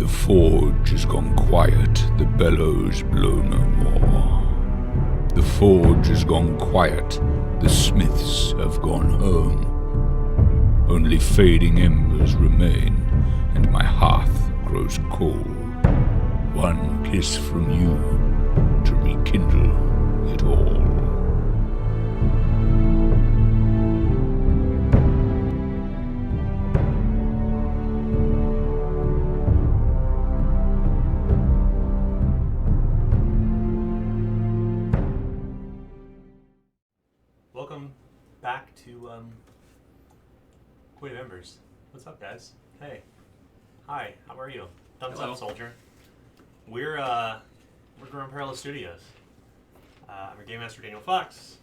The forge has gone quiet, the bellows blow no more. The forge has gone quiet, the smiths have gone home. Only fading embers remain, and my hearth grows cold. One kiss from you to rekindle it all. Welcome back to Queen of Embers. What's up, guys? Hey. Hi, how are you? Thumbs Hello. up, soldier. We're Grand Perilous Studios. I'm your Game Master, Daniel Fox.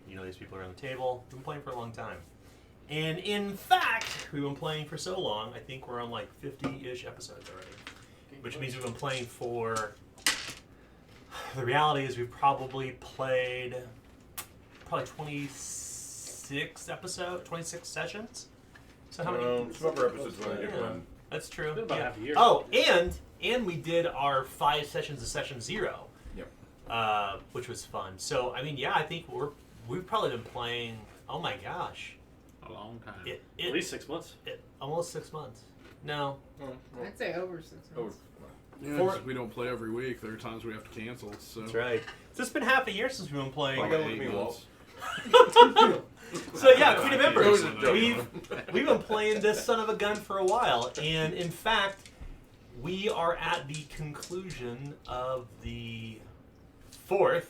You know these people around the table. We've been playing for a long time. And in fact, we've been playing for so long, I think we're on like 50-ish episodes already. Which means we've been playing for... The reality is we've probably played... Probably 26 sessions. So how many? Some of our episodes were only different. That's true. It's been about half a year. Oh, and we did our 5 sessions of session 0. Yep. Which was fun. So I mean, yeah, I think we've probably been playing. Oh my gosh, A long time. At least 6 months. Almost 6 months. No. I'd say over 6 months. Yeah, 'cause we don't play every week. There are times we have to cancel. So. That's right. So it's been half a year since we've been playing. I gotta look at me, Walt. So yeah, Queen of Embers. We've We've been playing this son of a gun for a while, and in fact, we are at the conclusion of the 4th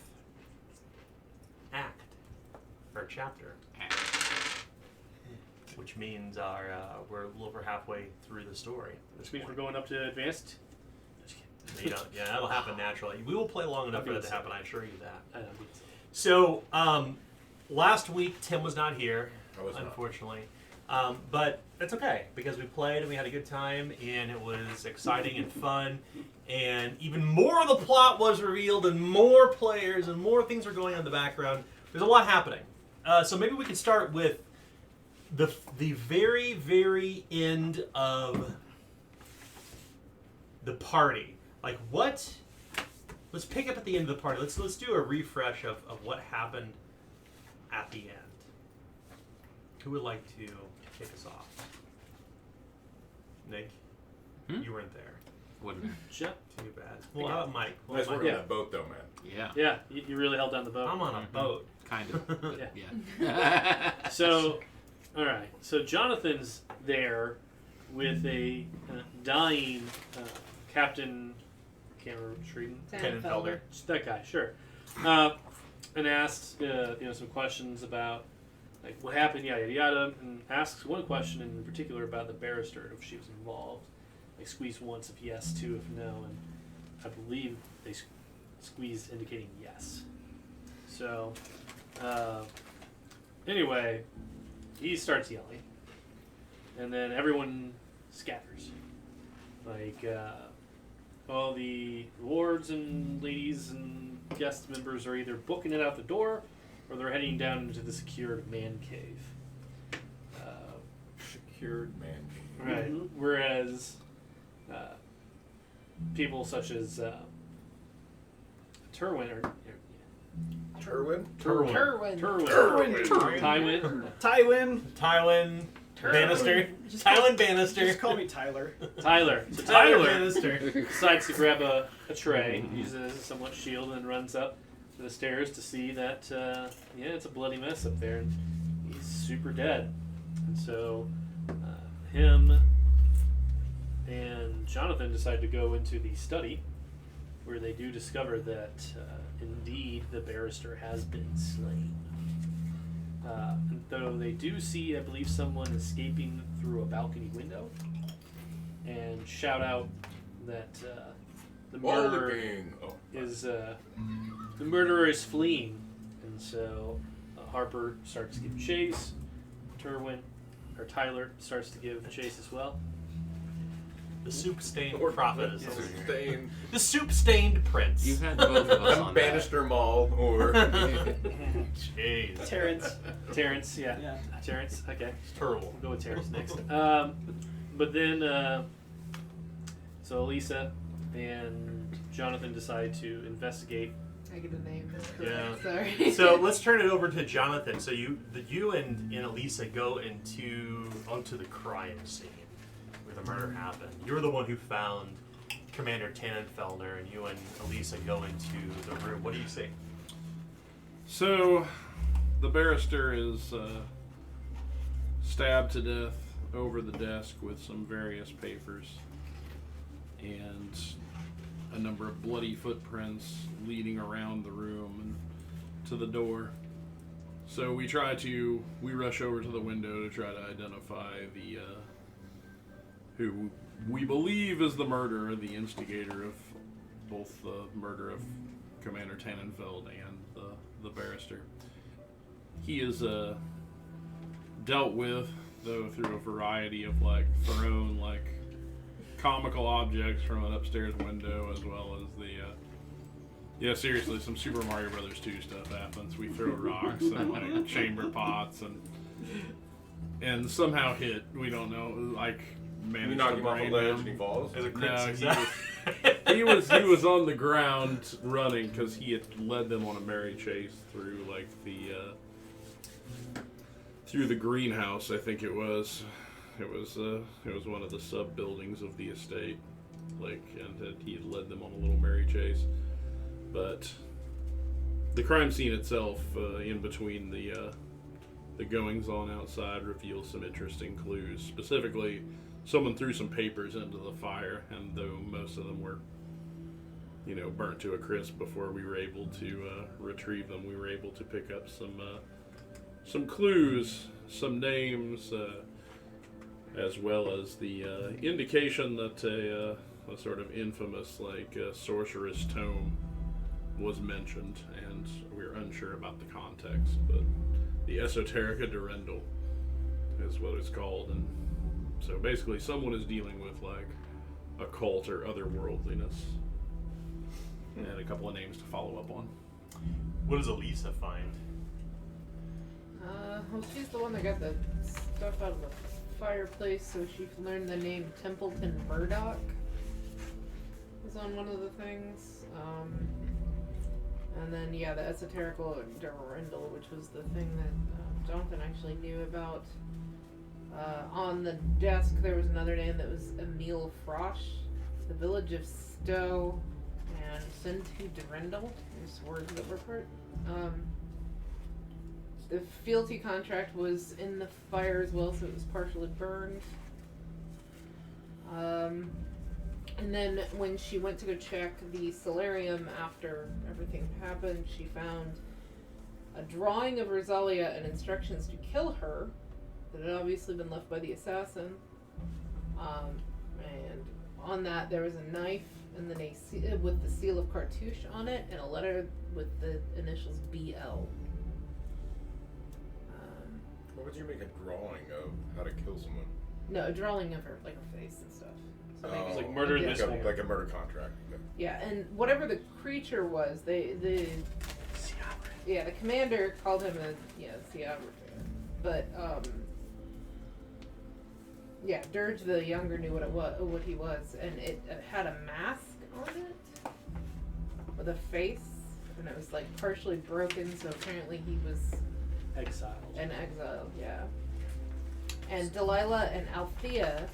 act or chapter, which means we're a little over halfway through the story. Which means we're going up to advanced. Yeah, that'll happen naturally. We will play long enough for that to happen. I assure you that. I don't know. So, last week Tim was not here, I was not. unfortunately. But that's okay, because we played and we had a good time, and it was exciting and fun, and even more of the plot was revealed, and more players, and more things were going on in the background. There's a lot happening. So maybe we can start with the very, very end of the party. Like, what... Let's pick up at the end of the party. Let's do a refresh of what happened at the end. Who would like to kick us off? Nick, you weren't there. Wouldn't. Shut. Too bad. Well, how about Mike? Nice work on that boat, though, man. Yeah. Yeah, you really held down the boat. I'm on a boat. Kind of. Yeah. So, all right. So Jonathan's there with a dying Captain. Can't remember Schreeden. Tenenfelder. That guy, sure. And asked some questions about like what happened, yada yada yada, and asks one question in particular about the barrister, if she was involved. They squeezed once if yes, 2 if no, and I believe they squeezed indicating yes. So anyway, he starts yelling, and then everyone scatters. Like all the lords and ladies and guest members are either booking it out the door, or they're heading down into the secured man cave. Secured man. Right. Mhm. Whereas people such as Terwin or Terwin? Kerwin. Tywin Bannister. Just Tywin Bannister. Just call me Tyler. Tyler. So Tyler Tyler Bannister. decides to grab a tray, uses it as a somewhat shield, and runs up to the stairs to see that, it's a bloody mess up there, and he's super dead. And so, him and Jonathan decide to go into the study, where they do discover that, indeed, the barrister has been slain. And though they do see, I believe, someone escaping through a balcony window, and shout out that the murderer the murderer is fleeing, and so Harper starts to give chase. Tyler starts to give chase as well. The soup-stained Or prophet. Is Soup-stained. the soup-stained prince. You've had both of us on that. Bannister Mall, or... Jeez. Terrence, yeah. Terrence, okay. It's terrible. We'll go with Terrence next. But then So Elisa and Jonathan decide to investigate. I get a name. Yeah. Sorry. So let's turn it over to Jonathan. So you and Elisa go onto the crime scene where the murder happened. You're the one who found Commander Tannenfelder, and you and Elisa go into the room. What do you see? So, the barrister is stabbed to death over the desk with some various papers and a number of bloody footprints leading around the room and to the door. So we rush over to the window to try to identify the who we believe is the murderer, the instigator of both the murder of Commander Tannenfeld and the barrister. He is dealt with, though, through a variety of thrown comical objects from an upstairs window, as well as seriously, some Super Mario Brothers 2 stuff happens. We throw rocks and chamber pots and somehow hit. We don't know, managed You knock to him off a brain ledge him. and he falls? As a crit No, success. he was on the ground running because he had led them on a merry chase through through the greenhouse. I think it was one of the sub buildings of the estate, and he had led them on a little merry chase. But the crime scene itself, in between the goings on outside, reveals some interesting clues. Specifically, someone threw some papers into the fire, and though most of them were, burnt to a crisp before we were able to retrieve them, we were able to pick up some clues, some names, as well as the indication that a sort of infamous sorceress tome was mentioned, and we're unsure about the context, but the Esoterica Durendal is what it's called, and so basically someone is dealing with occult or otherworldliness, and a couple of names to follow up on. What does Elisa find? Well, she's the one that got the stuff out of the fireplace, so she learned the name Templeton Murdoch was on one of the things. And then, the Esoterical Durendal, which was the thing that Jonathan actually knew about. On the desk, there was another name that was Emile Frosch, the village of Stowe, and Sentu Durendal. There's words that were part. The fealty contract was in the fire as well, so it was partially burned. And then when she went to go check the solarium after everything happened, she found a drawing of Rosalia and instructions to kill her that had obviously been left by the assassin. And on that there was a knife and then with the seal of Cartouche on it and a letter with the initials BL. What would you make a drawing of how to kill someone? No, a drawing of her, her face and stuff. So maybe It's like murder in this form. like a murder contract. Yeah, and whatever the creature was, the commander called him a Siabrafan. But Dirge the Younger knew what he was, and it had a mask on it with a face, and it was partially broken. So apparently he was Exiled. an exile. Yeah. And Delilah and Althea,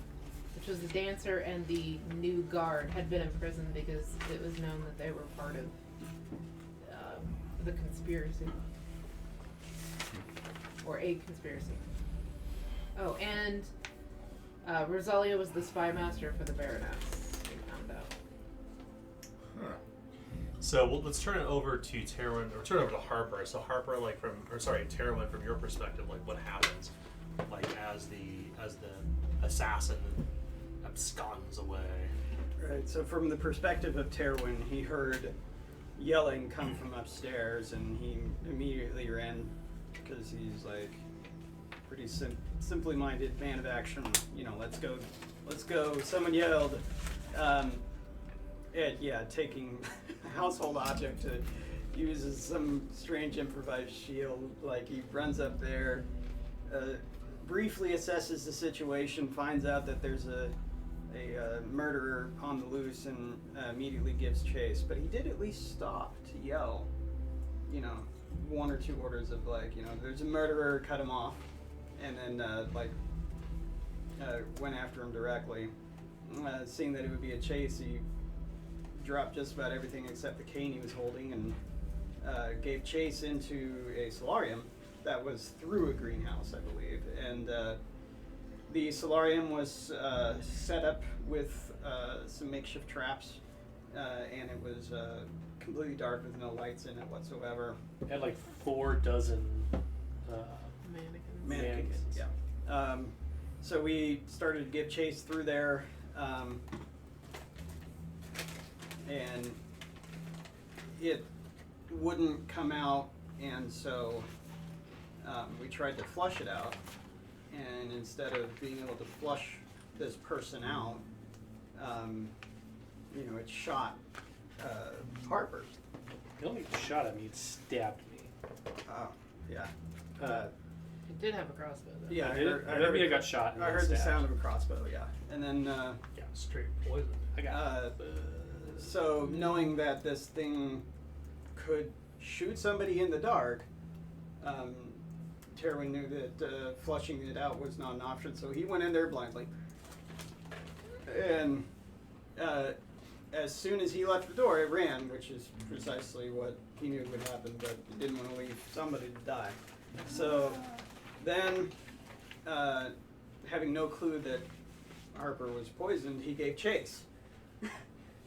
which was the dancer and the new guard, had been imprisoned because it was known that they were part of the conspiracy. Or a conspiracy. Oh, and Rosalia was the spy master for the Baroness, we found out. Huh. So let's turn it over to Terwin, or turn it over to Harper. So Harper, Terwin, from your perspective, what happens, as the assassin absconds away. Right, so from the perspective of Terwin, he heard yelling come from upstairs, and he immediately ran because he's pretty simply-minded man of action. Let's go. Someone yelled. Taking a household object to use as some strange improvised shield. He runs up there, briefly assesses the situation, finds out that there's a a murderer on the loose and immediately gives chase. But he did at least stop to yell, you know, 1 or 2 orders of like, you know, there's a murderer, cut him off, and then went after him directly. Seeing that it would be a chase, he dropped just about everything except the cane he was holding and gave chase into a solarium that was through a greenhouse, I believe. And the solarium was set up with some makeshift traps, and it was completely dark with no lights in it whatsoever. It had like 4 dozen Mannequins. Yeah. So we started to give chase through there, and it wouldn't come out, and so we tried to flush it out, and instead of being able to flush this person out, you know, it shot Harper. It only shot at me, it stabbed me. Oh, yeah. It did have a crossbow though. Yeah, I got shot. And I then heard the stabbed. sound of a crossbow, yeah. And then, Yeah, straight poison. I got so knowing that this thing could shoot somebody in the dark, Terwin knew that flushing it out was not an option, so he went in there blindly. And as soon as he left the door, it ran, which is precisely what he knew would happen, but he didn't want to leave somebody to die. So then, having no clue that Harper was poisoned, he gave chase.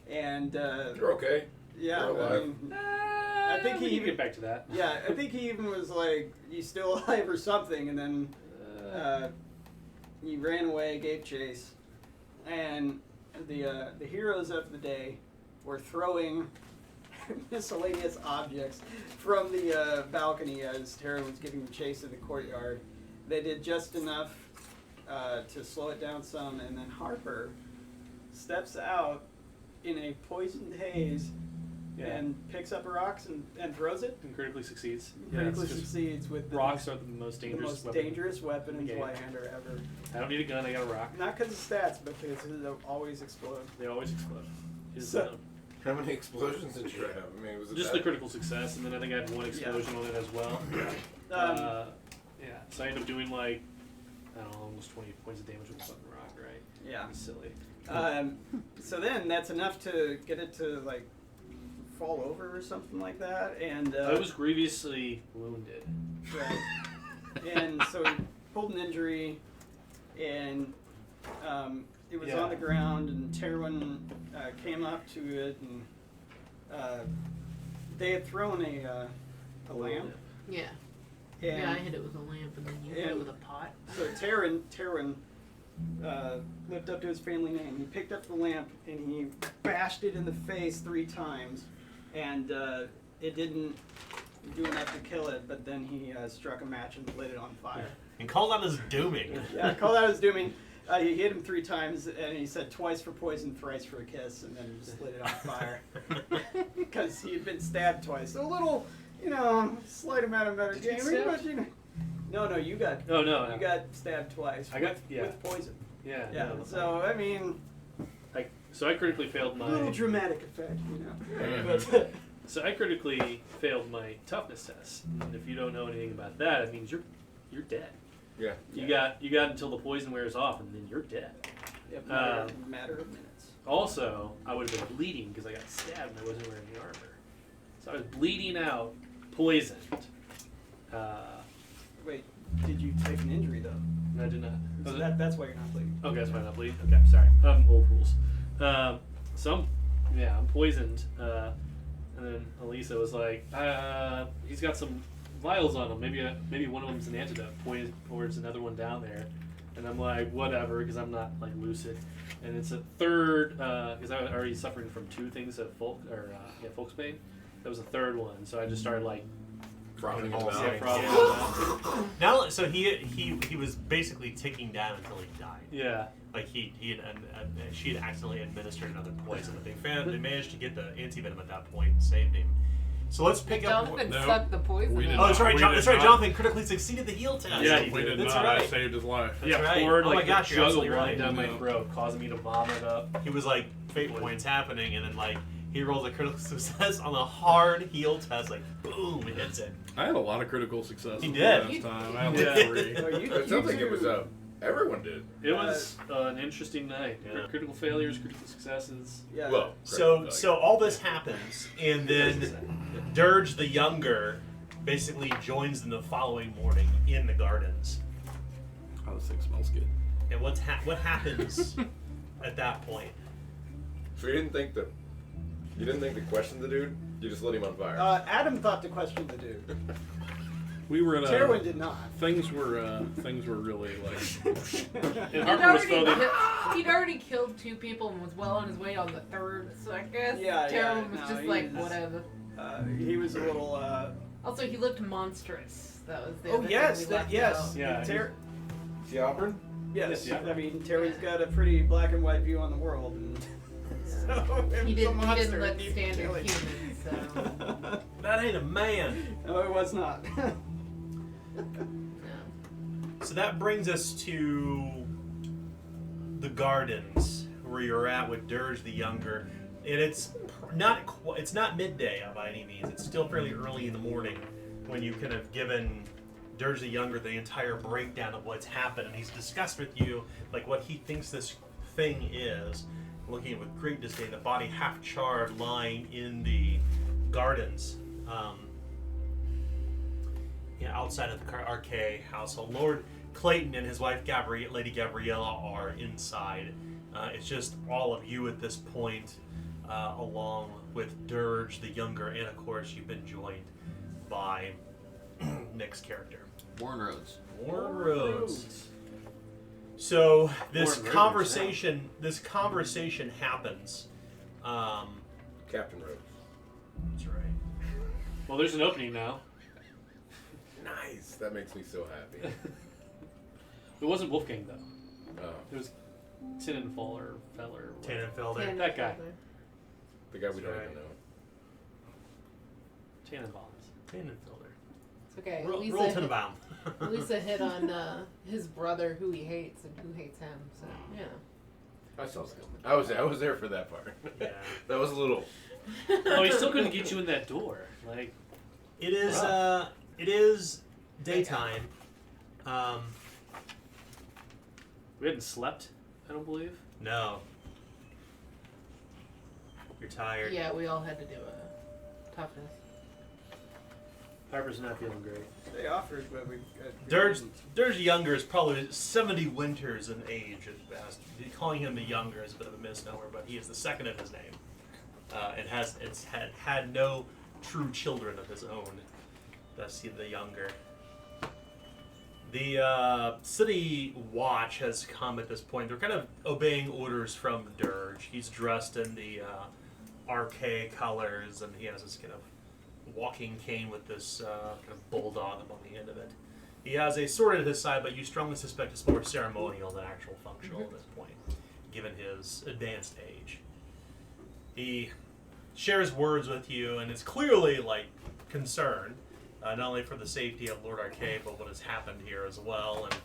And You're okay. yeah, You're I alive. mean, I think we he can get back to that. yeah, I think he even was like, "You still alive?" or something, and then he ran away, gave chase, and the heroes of the day were throwing miscellaneous objects from the balcony as Tara was giving chase in the courtyard. They did just enough to slow it down some, and then Harper steps out in a poisoned haze and picks up a rocks and throws it. And critically succeeds. Critically it's just- succeeds with the Rocks are the most dangerous weapon. dangerous weapon in Okay. Zweihander ever. I don't need a gun, I got a rock. Not because of stats, but because they'll always explode. They always explode. Is So- How many explosions did you have? I mean, was it just that? the critical success, and then I think I had 1 explosion on it as well. Yeah, so I ended up doing like, I don't know, almost 20 points of damage with the fucking rock, right? Yeah. It's silly. So then that's enough to get it to like fall over or something like that, and I was grievously wounded. right. And so he pulled an injury, and it was Yeah. on the ground, and Terwin came up to it, and they had thrown a lamp. Yeah. And Yeah, I hit it with a lamp and then you hit it with a pot. So Terwin lived up to his family name. He picked up the lamp and he bashed it in the face 3 times, and it didn't do enough to kill it. But then he struck a match and lit it on fire. And called out as dooming. Yeah, called out as dooming. He hit him 3 times, and he said twice for poison, thrice for a kiss, and then just lit it on fire because he had been stabbed twice. So a little, you know, slight amount of Did you get metagaming, but stabbed? you know. No, you got. Oh, no. You got stabbed twice. I got- with, yeah. with poison. Yeah. Yeah. no, So I mean, so I critically failed a little my. dramatic effect, you know. But, so I critically failed my toughness test. And if you don't know anything about that, it means you're dead. Yeah. You got until the poison wears off, and then you're dead. Yep, matter of minutes. Also, I would have been bleeding because I got stabbed and I wasn't wearing the armor. So I was bleeding out, poisoned. Wait, did you take an injury though? I did not. So that's why you're not bleeding. Okay, that's why I'm not bleeding. Okay, sorry. Old rules. So I'm poisoned. And then Elisa was like, he's got some vials on him. Maybe one of them's an antidote. Pours another one down there. And I'm like, whatever, because I'm not like lucid. And it's a third, because I was already suffering from 2 things of Folk's pain. That was a third one. So I just started like Frothing all him out. sick from Yeah. Now, so he was basically ticking down until he died. Yeah. Like she had accidentally administered another poison. But they managed to get the antivenom at that point and saved him. So let's pick up. Jonathan No, sucked the poison. we did Oh, that's right. We That's did right. not. Jonathan critically succeeded the heal test. Yeah, we did That's not. I right. saved his life. That's right. poured Oh my like gosh, a you're jug of absolutely wine right. down my No. throat, causing me to vomit up. He was like, fate points happening, and then like he rolls a critical success on a hard heal test, like boom, it hits it. I had a lot of critical successes. He the did. Last time. I had Yeah. like 3. Oh, you, It sounds like it was two- everyone did. It was an interesting night. Yeah. Critical failures, critical successes. Yeah. Well, So all this happens, and then Dirge the Younger basically joins them the following morning in the gardens. Oh, this thing smells good. And what happens at that point? So you didn't think to question the dude? You just lit him on fire. Adam thought to question the dude. We were in a. Terwin did not. Things were really like. And Harper was voting. He'd already killed 2 people and was well on his way on the 3rd, so I guess Yeah, Terwin was no, just he like, was- whatever. He was a little. Also, he looked monstrous. That was the Oh other yes, thing we that left yes. out. Yeah, Ter- See Auburn? yes. Yeah. I mean, Terry's got a pretty black and white view on the world, and so it He was a didn't monster look and he standard killed him. human, so That ain't a man. No, it was not. no. So that brings us to the gardens where you're at with Dirge the Younger, and it's not midday by any means. It's still fairly early in the morning when you kind of given Dirge the Younger the entire breakdown of what's happened, and he's discussed with you like what he thinks this thing is. Looking at with great disdain, the body half charred, lying in the gardens. Outside of the Arche household. Lord Clayton and his wife Lady Gabriella are inside. It's just all of you at this point, along with Dirge the Younger, and of course you've been joined by Nick's character, Warren Rhodes. Warren Rhodes. So this Warren conversation happens. Captain Rhodes. That's right. Well, there's an opening now. Nice. That makes me so happy. It wasn't Wolfgang though. Oh, It was Tenenfeller. Feller. Tannenfelder. That guy. the guy we don't Right. even know. Tannenbaums. Tannenfelder. It's okay. Roll Lisa, Tenenbaum. Lisa hit on his brother, who he hates, and who hates him. So yeah. I saw that. I was there for that part. Yeah. That was a little. Oh, he still couldn't get you in that door. Like, It is daytime. we hadn't slept, I don't believe. No. You're tired. Yeah, we all had to do a toughness. Harper's not feeling great. They offered, but we. Dirge Younger is probably 70 winters in age at best. Calling him the Younger is a bit of a misnomer, but he is the second of his name, and had no true children of his own. Thus, he the Younger. The city watch has come at this point. They're kind of obeying orders from Dirge. He's dressed in the archaic colors, and he has this kind of walking cane with this kind of bulldog on the end of it. He has a sword at his side, but you strongly suspect it's more ceremonial than actual functional at this point, given his advanced age. He shares words with you, and is clearly like concerned, not only for the safety of Lord Arcade, but what has happened here as well. And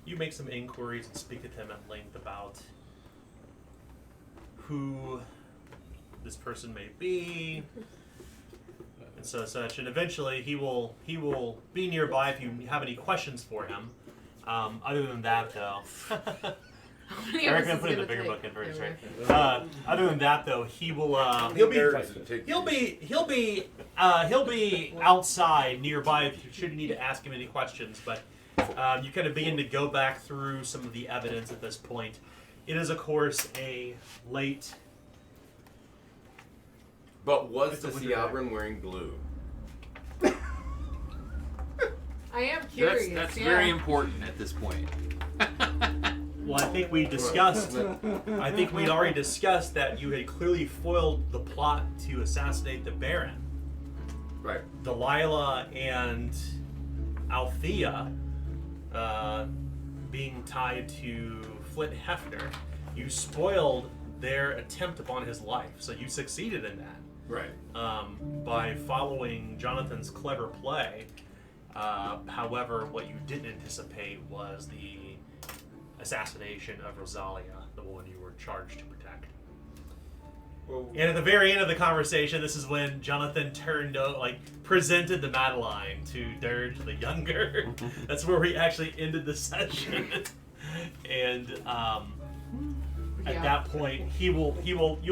you make some inquiries and speak with him at length about who this person may be, and such. And eventually, he will be nearby if you have any questions for him. Other than that, though. I reckon I'm putting the bigger book in first, right? Other than that, though, he'll be outside nearby should you need to ask him any questions. But you kind of begin to go back through some of the evidence at this point. It is, of course, a late. But was It's a the winter Seabran wearing blue? I am curious. That's yeah. very important at this point. Well, I think we discussed. I think we'd already discussed that you had clearly foiled the plot to assassinate the Baron. Right. Delilah and Althea being tied to Flint Hefner, you spoiled their attempt upon his life. So you succeeded in that. Right. by following Jonathan's clever play. However, what you didn't anticipate was the assassination of Rosalia, the woman you were charged to protect. Well, And at the very end of the conversation, this is when Jonathan presented the Madeline to Dirge the Younger. That's where we actually ended the session. And at Yeah. that point, you'll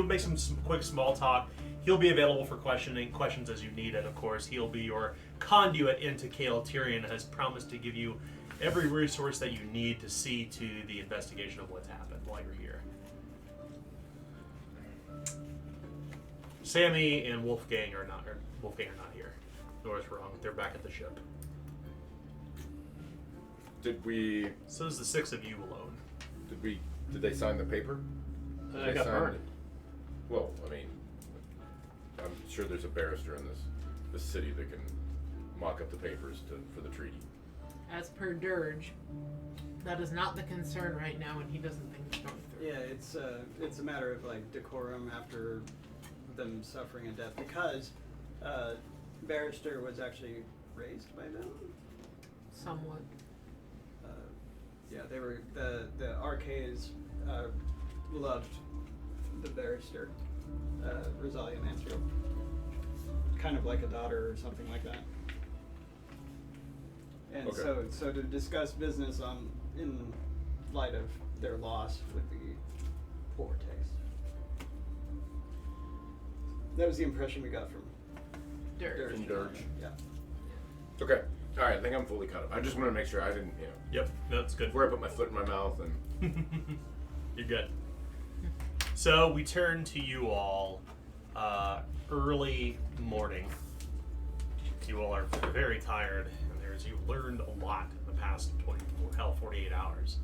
make some quick small talk. He'll be available for questions as you need it, of course. He'll be your conduit into Kale Tyrion and has promised to give you every resource that you need to see to the investigation of what's happened while you're here. Sammy and Wolfgang are not here. Nor is wrong. They're back at the ship. did we? So is the 6 of you alone. Did they sign the paper? Did I they got sign burned. it? Well, I mean, I'm sure there's a barrister in this city that can mock up the papers for the treaty. As per Dirge, that is not the concern right now, and he doesn't think it's going through. Yeah, it's a matter of like decorum after them suffering a death because Barrister was actually raised by them. Somewhat. Yeah, they were the Arcaes loved the Barrister, Rosalia Mansfield, kind of like a daughter or something like that. And Okay. so to discuss business in light of their loss would be poor taste. That was the impression we got from Dirge. From Dirge. Yeah. Okay. All right. I think I'm fully caught up. I just want to make sure I didn't, Yep, that's good. before I put my foot in my mouth and. You're good. So we turn to you all early morning. You all are very tired, and you've learned a lot in the past 48 hours.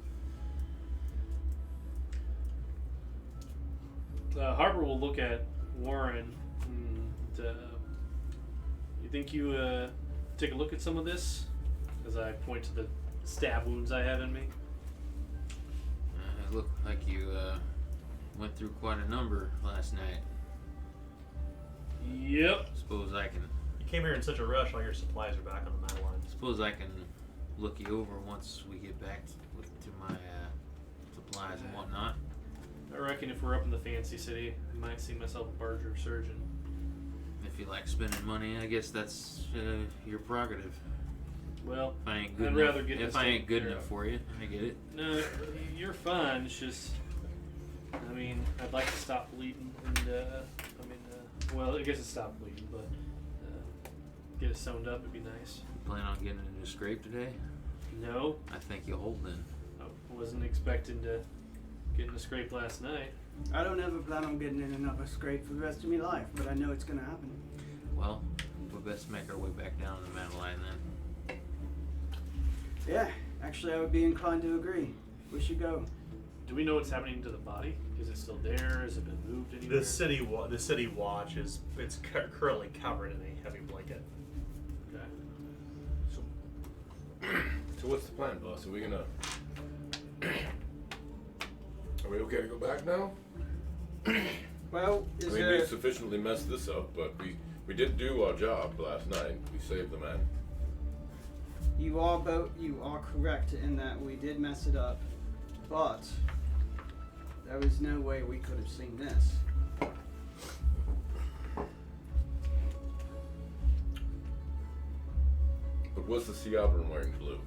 Harper will look at Warren and you think you take a look at some of this? As I point to the stab wounds I have in me. It looked like you went through quite a number last night. Yep. Suppose I can Came here in such a rush, all your supplies are back on the Madeline. look you over once we get back to my supplies and whatnot. I reckon if we're up in the fancy city, I might see myself a barger surgeon. If you like spending money, I guess that's your prerogative. Well, If I ain't good I'd enough, rather get this if I ain't taken good care enough of. for you, I get it. no, you're fine. It's just, I mean, I'd like to stop bleeding and, well, I guess it stopped bleeding, but get it sewn up would be nice. You plan on getting into a scrape today? No, I think you'll hold then. I wasn't expecting to get in a scrape last night. I don't ever plan on getting in another scrape for the rest of my life, but I know it's gonna happen. Well, we best make our way back down to the Madeline then. Yeah, actually, I would be inclined to agree. We should go. Do we know what's happening to the body? Is it still there? Has it been moved anywhere? The city watch it's currently covered in a heavy blanket. Okay. So what's the plan, boss? Are we gonna? Are we okay to go back now? Well, I mean, we sufficiently messed this up, but we did do our job last night. We saved the man. You are correct in that we did mess it up, but there was no way we could have seen this. But was the Sea Operon wearing blue?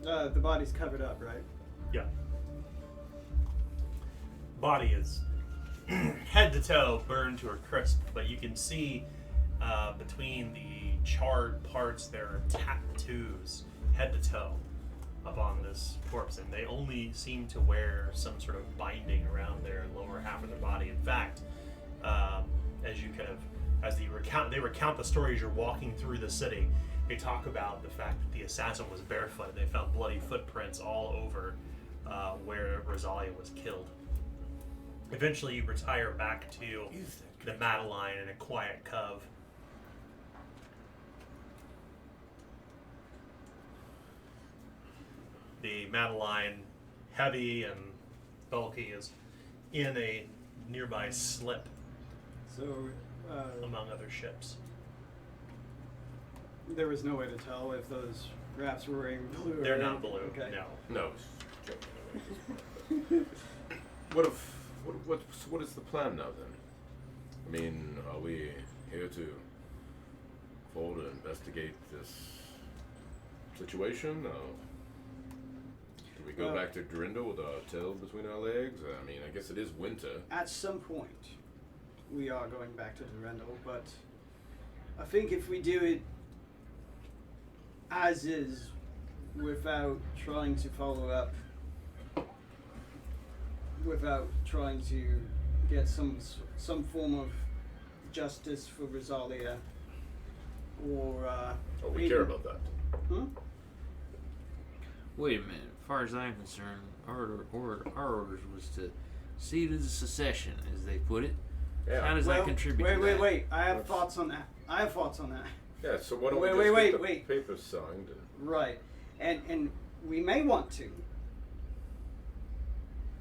The body's covered up, right? Yeah. Body is head to toe burned to a crisp, but you can see between the charred parts there are tattoos head to toe upon this corpse, and they only seem to wear some sort of binding around their lower half of their body. In fact, as they recount the stories you're walking through the city, they talk about the fact that the assassin was barefoot. They found bloody footprints all over where Rosalia was killed. Eventually, you retire back to the Madeline in a quiet cove. The Madeline, heavy and bulky, is in a nearby slip. So, among other ships. there was no way to tell if those rafts were wearing blue or They're red? not blue. Okay. No. No. What is the plan now then? I mean, are we here to forward and investigate this situation? Or do we go back to Grindel with our tail between our legs? I mean, I guess it is winter. At some point, we are going back to Durendal, but I think if we do it as is, without trying to follow up, without trying to get some form of justice for Rosalia, or Oh, we care about that. Hmm? Wait a minute. As far as I'm concerned, our orders was to see to the secession, as they put it. Yeah. How does that contribute to that? Wait. I have That's- thoughts on that. Yeah, so why don't Wait, we just wait, get the wait. papers signed? And Right. And we may want to.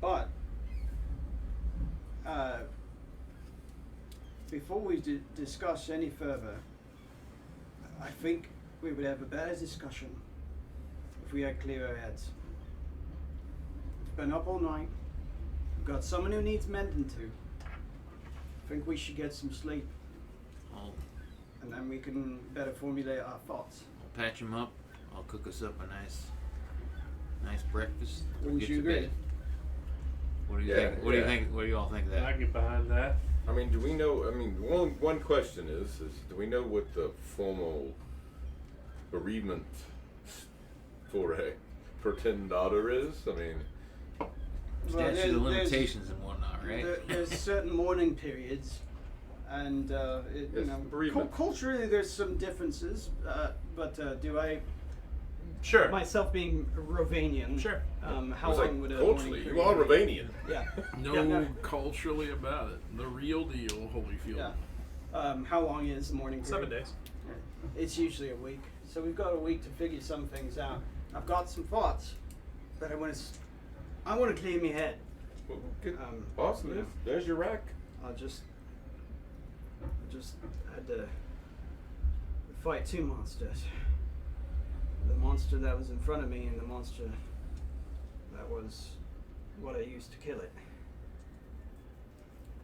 But before we discuss any further, I think we would have a better discussion if we had clearer heads. We've been up all night. We've got someone who needs mending to. I think we should get some sleep, I'll and then we can better formulate our thoughts. patch him up. I'll cook us up a nice breakfast. Wouldn't get you to agree? bed. What do you Yeah, think? What do you yeah. think? What do you all think of that? I can get behind that. I mean, do we know? I mean, one question is do we know what the formal bereavement for a pretend daughter is? I mean, Well, Statute of limitations and whatnot, right? There's certain mourning periods, and you Yes, know, bereavement. culturally there's some differences. But do I, Sure. myself being Rovanian, Sure. how it's long like would a culturally, mourning you are period Ravanian. be? Yeah. No Yeah. culturally about it. The real deal, Holyfield. Yeah. How long is the mourning period? 7 days. It's usually a week, so we've got a week to figure some things out. I've got some thoughts, but I want to clear my head. Well, good. Boss, Boss, there's your rack. I just had to fight two monsters. The monster that was in front of me and the monster that was what I used to kill it.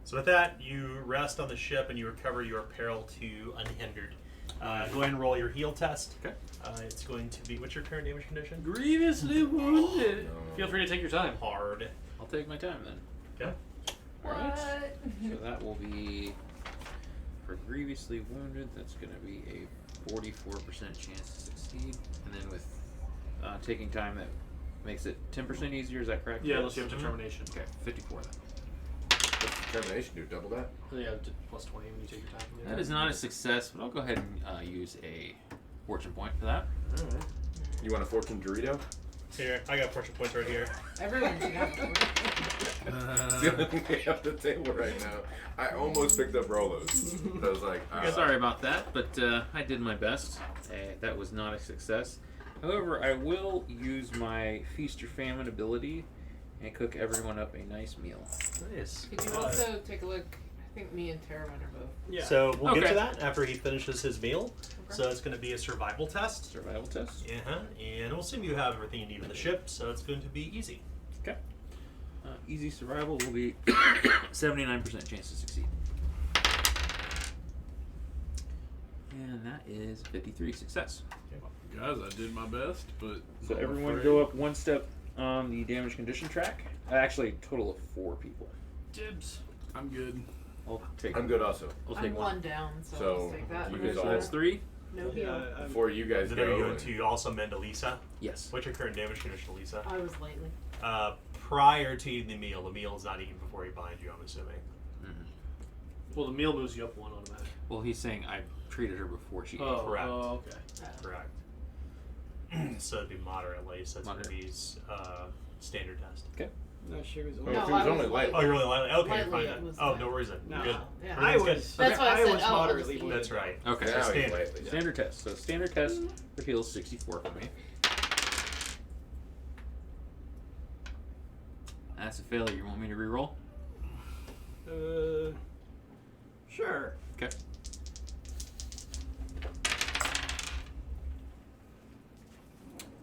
So with that, you rest on the ship and you recover your apparel to unhindered. Go ahead and roll your heal test. Okay. It's going to be, what's your current damage condition? Grievously wounded. No. Feel free to take your time. Hard. I'll take my time then. Okay. Alright. So that will be for grievously wounded. That's going to be a 44% chance to succeed, and then with taking time, that makes it 10% easier. Is that correct? Yeah, unless you have determination. Okay, 54 then. What's determination do? Double that? Yeah, plus 20 when you take your time. That is not a success, but I'll go ahead and use a fortune point for that. Alright. You want a fortune Dorito? Here, I got fortune points right here. Everyone should have one. It's the only thing we have the table right now. I almost picked up Rolos. I was like, Sorry about that, but I did my best. That was not a success. However, I will use my Feast or Famine ability and cook everyone up a nice meal. Nice. Could you also take a look? I think me and Terwin are both. Yeah. So we'll get Okay. to that after he finishes his meal. So it's going to be a survival test. Survival test. And we'll assume you have everything you need in the ship, so it's going to be easy. Okay. Easy survival will be 79% chance to succeed. And that is 53 success. Guys, I did my best, but So I'm everyone afraid- go up one step on the damage condition track. Actually, total of 4 people. Dibs. I'm good. I'll take. I'm good also. I'll I'm take one down, so, So, I'll just take that. you Okay, guys so all- that's 3. No heal. Before you guys Then are you go, going to also mend Elisa? Yes. What's your current damage condition, Elisa? I was lately. Prior to eating the meal is not eaten before he binds you, I'm assuming. Well, the meal moves you up one automatic. Well, he's saying I treated her before she ate. Oh, correct. Oh, okay. Correct. So it'd be moderately, so it's going to Moderate. be standard test. Okay. No, she was Oh, only. No, if it was I only was light. Oh, you're really lightly? Okay, Lightly, fine it then. was Oh, light. no worries then. No. Good. Yeah. I Everything's was. That's why I I said, was oh, I'll moderately just eat wounded. That's right. Okay. now So he's standard. lightly. Standard test. So standard test for heals 64 for me. That's a failure. You want me to reroll? Sure. Okay.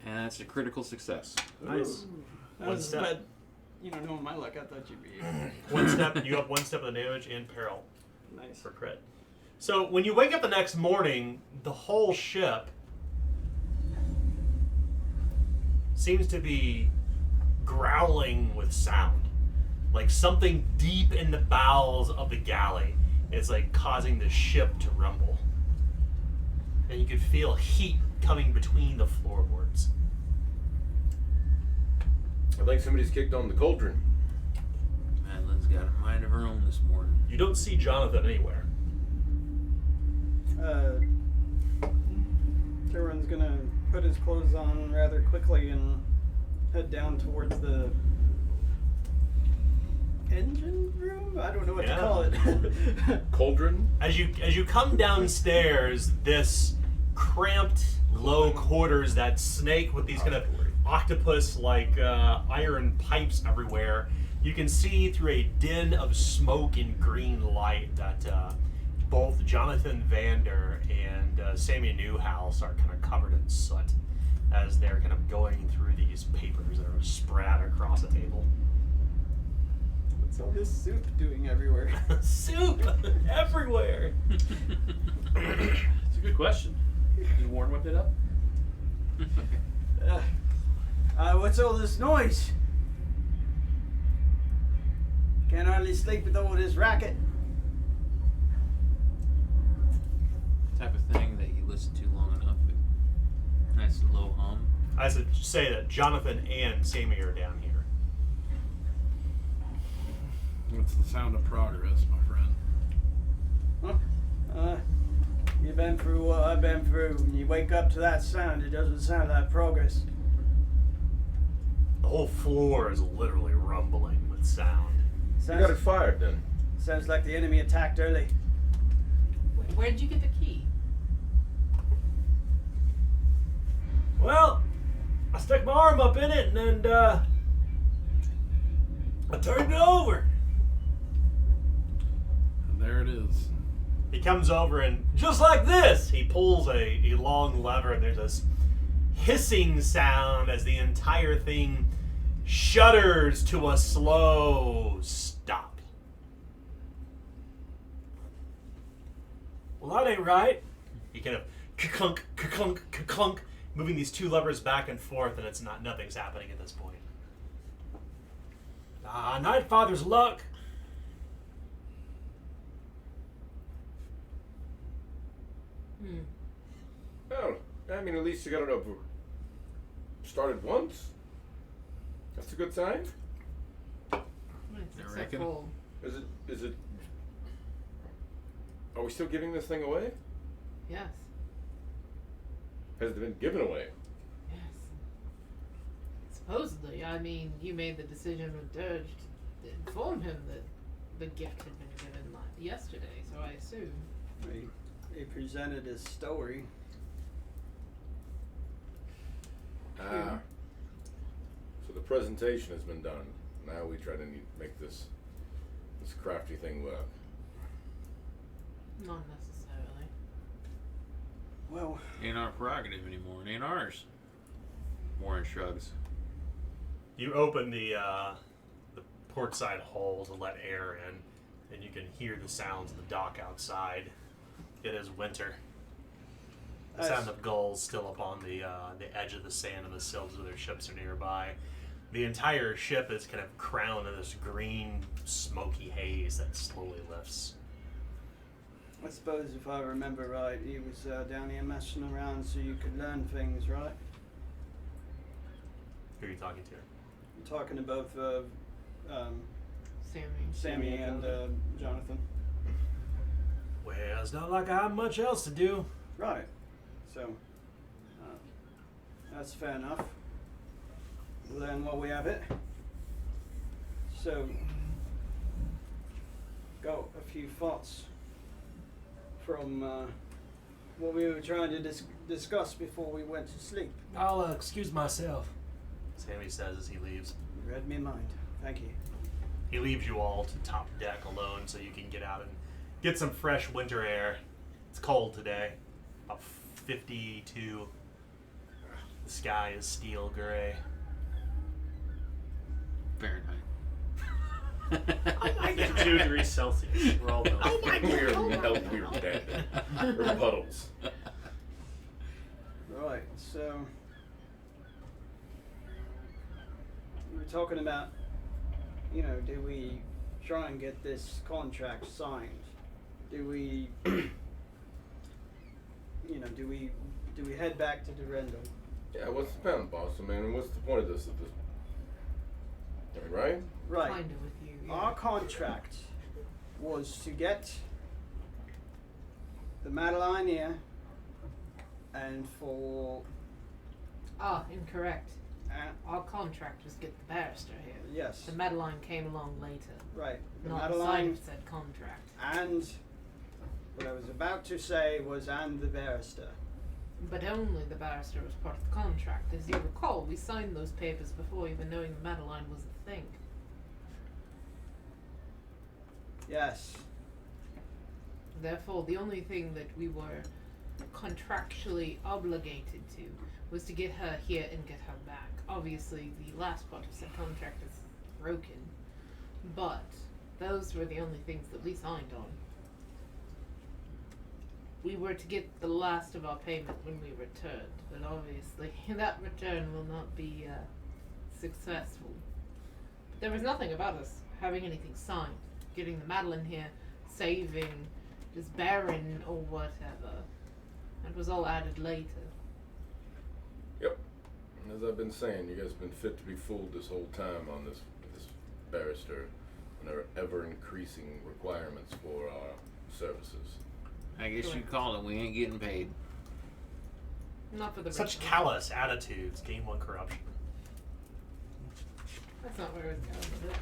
And that's a critical success. Nice. That One was step. bad. You know, knowing my luck, I thought you'd be One step. You have one step of the damage and peril nice. for crit. So when you wake up the next morning, the whole ship seems to be growling with sound. Like something deep in the bowels of the galley is like causing the ship to rumble. And you could feel heat coming between the floorboards. I think somebody's kicked on the cauldron. Madeline's got a mind of her own this morning. You don't see Jonathan anywhere. Tyrion's gonna put his clothes on rather quickly and head down towards the engine room? I don't know what Yeah. to call it. Cauldron? As you come downstairs, this cramped, low quarters, that snake with these kind of octopus-like iron pipes everywhere, you can see through a din of smoke and green light that both Jonathan Vander and Sammy Newhouse are kind of covered in soot as they're kind of going through these papers that are spread out across the table. What's all this soup doing everywhere? Soup everywhere. It's a good question. Did Warren whip it up? What's all this noise? Can't hardly sleep with all this racket. Type of thing that you listen to long enough. Nice low hum. I should say that Jonathan and Sammy are down here. It's the sound of progress, my friend. Huh? You've been through what I've been through. When you wake up to that sound, it doesn't sound like progress. The whole floor is literally rumbling with sound. You got it fired then. Sounds like the enemy attacked early. Where'd you get the key? Well, I stuck my arm up in it and I turned it over. And there it is. He comes over and just like this, he pulls a long lever and there's this hissing sound as the entire thing shudders to a slow stop. Well, that ain't right. He kind of ka-clunk, ka-clunk, ka-clunk, moving these two levers back and forth, and nothing's happening at this point. Night Father's luck. Oh, I mean, at least you got it over. Started once. That's a good sign. It's reckon? full. Is it? Are we still giving this thing away? Yes. Has it been given away? Yes. Supposedly, I mean, you made the decision with Dirge to inform him that the gift had been given yesterday, so I assume. He presented his story. Ah. So the presentation has been done. Now we try to make this crafty thing work. Not necessarily. Well, Ain't our prerogative anymore. It ain't ours. Warren shrugs. You open the port side hole to let air in, and you can hear the sounds of the dock outside. It is winter. The sound of gulls still up on the edge of the sand and the sills of their ships are nearby. The entire ship is kind of crowned in this green, smoky haze that slowly lifts. I suppose if I remember right, he was down here messing around so you could learn things, right? Who are you talking to? I'm talking about Sammy. Sammy and Jonathan. Well, it's not like I have much else to do. Right. So, that's fair enough. We'll learn while we have it. So, got a few thoughts from what we were trying to discuss before we went to sleep. I'll excuse myself, Sammy says as he leaves. You read me mind. Thank you. He leaves you all to top deck alone so you can get out and get some fresh winter air. It's cold today, about 52. The sky is steel gray. Fahrenheit. 52 degrees Celsius. We're all melting. We're dead. We're puddles. Right, so we were talking about, do we try and get this contract signed? Do we, do we head back to Durendal? Yeah, what's the plan, boss? I mean, what's the point of this at this point? Right? Right. Kind of with you. Yeah. Our contract was to get the Madeline here and for Incorrect. Our contract was get the barrister here. yes, The Madeline came along later. right, the Not Madeline signed of said contract. and what I was about to say was and the barrister. But only the barrister was part of the contract. As you recall, we signed those papers before even knowing the Madeline was a thing. Yes. Therefore, the only thing that we were contractually obligated to was to get her here and get her back. Obviously, the last part of said contract is broken, but those were the only things that we signed on. We were to get the last of our payment when we returned, but obviously that return will not be successful. But there was nothing about us having anything signed, getting the Madeline here, saving this Baron or whatever. That was all added later. Yep. As I've been saying, you guys have been fit to be fooled this whole time on this barrister and our ever increasing requirements for our services. I guess you call it. We ain't getting paid. Not for the Such return. callous attitudes gain one corruption. That's not where it's going,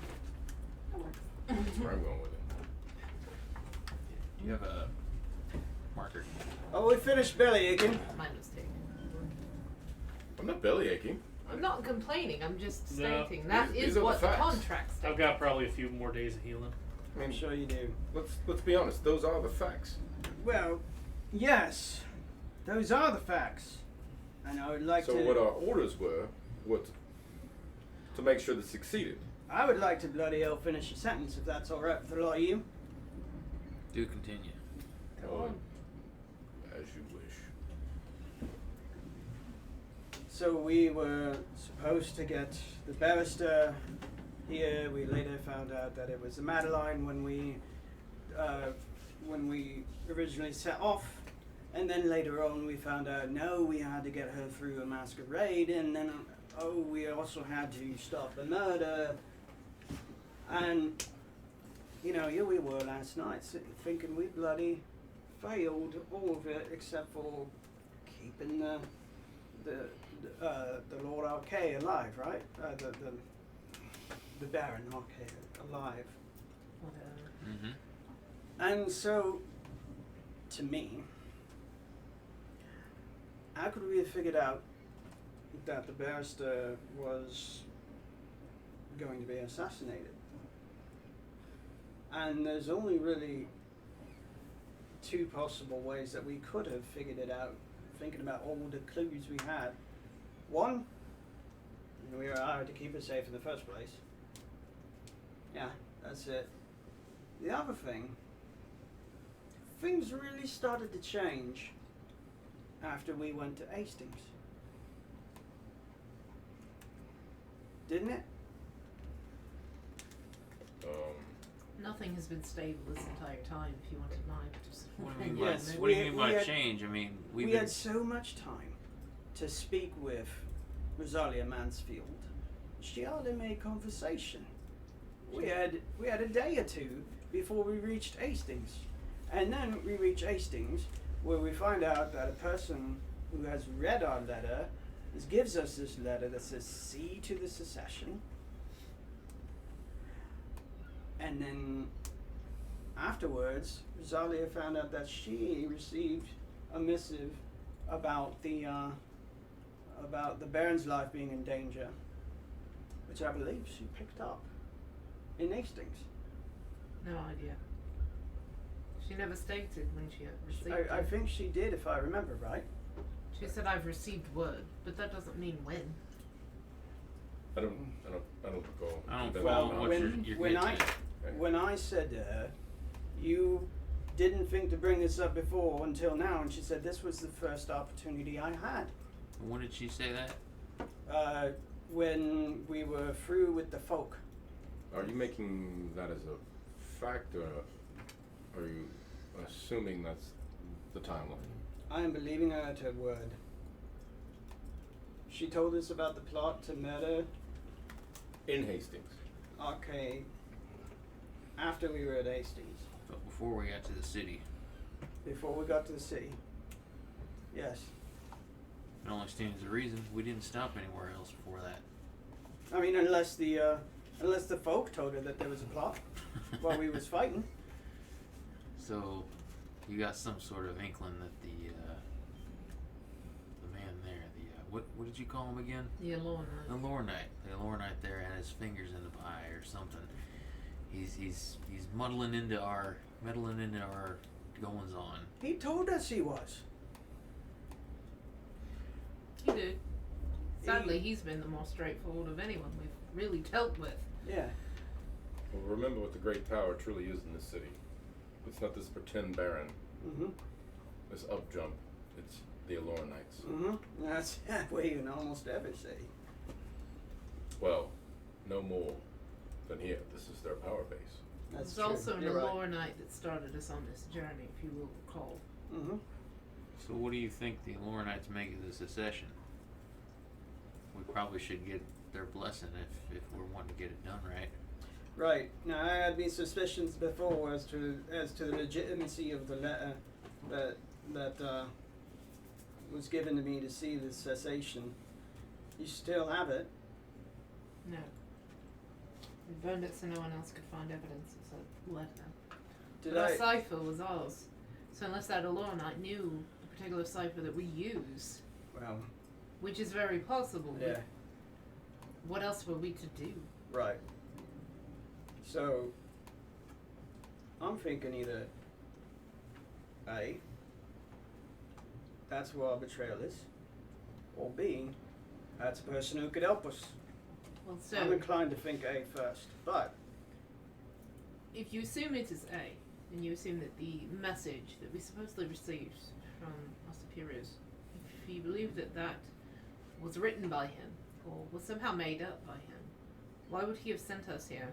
That's where I'm going with it. Do you have a marker? Oh, we finished belly aching. My mistake. I'm not belly aching. I'm not complaining, I'm just No. stating that These is are the what the facts. contract states. I've got probably a few more days of healing. I I'm mean, sure you do. let's be honest. Those are the facts. Well, yes, those are the facts, and I would like So to. what our orders were to make sure that succeeded. I would like to bloody hell finish your sentence if that's all right with a lot of you. Do continue. Go on. As you wish. So we were supposed to get the barrister here. We later found out that it was the Madeline when we originally set off, and then later on we found out no, we had to get her through a masquerade, and then we also had to stop a murder. And here we were last night thinking we bloody failed all of it except for keeping the Lord Archay alive, right? The Baron Archay alive. Whatever. Mm-hmm. And so, to me, how could we have figured out that the barrister was going to be assassinated? And there's only really two possible ways that we could have figured it out, thinking about all the clues we had. One, we were hired to keep her safe in the first place. Yeah, that's it. The other thing, things really started to change after we went to Hastings. Didn't it? Nothing has been stable this entire time, if you wanted mine. Just What do you mean Yes, by, what do you we- mean we by had- change? I mean, We we've been, had so much time to speak with Rosalia Mansfield. She hardly made conversation. We had a day or two before we reached Hastings. And then we reach Hastings, where we find out that a person who has read our letter gives us this letter that says "See to the secession." And then afterwards, Rosalia found out that she received a missive about the Baron's life being in danger, which I believe she picked up in Hastings. no idea. She never stated when she had received I it. think she did, if I remember right. She said, I've received word, but that doesn't mean when. I don't recall. I don't that follow much. what you're when getting I at. when I said to her, you didn't think to bring this up before until now, and she said this was the first opportunity I had. When did she say that? When we were through with the folk. Are you making that as a fact, or are you assuming that's the timeline? I am believing her at her word. She told us about the plot to murder In Hastings. Okay. After we were at Hastings. But before we got to the city, Before we got to the city. Yes. it only stands to reason we didn't stop anywhere else before that. I mean, unless the folk told her that there was a plot while we was fighting. So, you got some sort of inkling that the man there, what did you call him again? The Alorna. The Lore Knight there had his fingers in the pie or something. He's muddling into our goings on. He told us he was. He did. Sadly, he's been the more straightforward of anyone we've really dealt with. Yeah. Well, remember what the great power truly is in this city. It's not this pretend baron, Mm-hmm. this up jump. It's the Allure Knights. Mm-hmm. That's that way in almost every city. Well, no more than here. This is their power base. That's There's true. also an You're right. Alorna Knight that started us on this journey, if you will recall. Mm-hmm. So what do you think the Lore Knights make of the secession? We probably should get their blessing if we're wanting to get it done right. Right. Now I had these suspicions before as to the legitimacy of the letter that was given to me to see the cessation. You still have it. No. We burned it so no one else could find evidence. It's a letter. Did But I? our cipher was ours. So unless that Alorna Knight knew the particular cipher that we use, Well, which is very possible, yeah. what else were we to do? Right. So, I'm thinking either A, that's who our betrayal is, or B, that's a person who could help us. Well, so I'm inclined to think A first, but if you assume it is A, and you assume that the message that we supposedly received from our superiors, if you believe that that was written by him, or was somehow made up by him, why would he have sent us here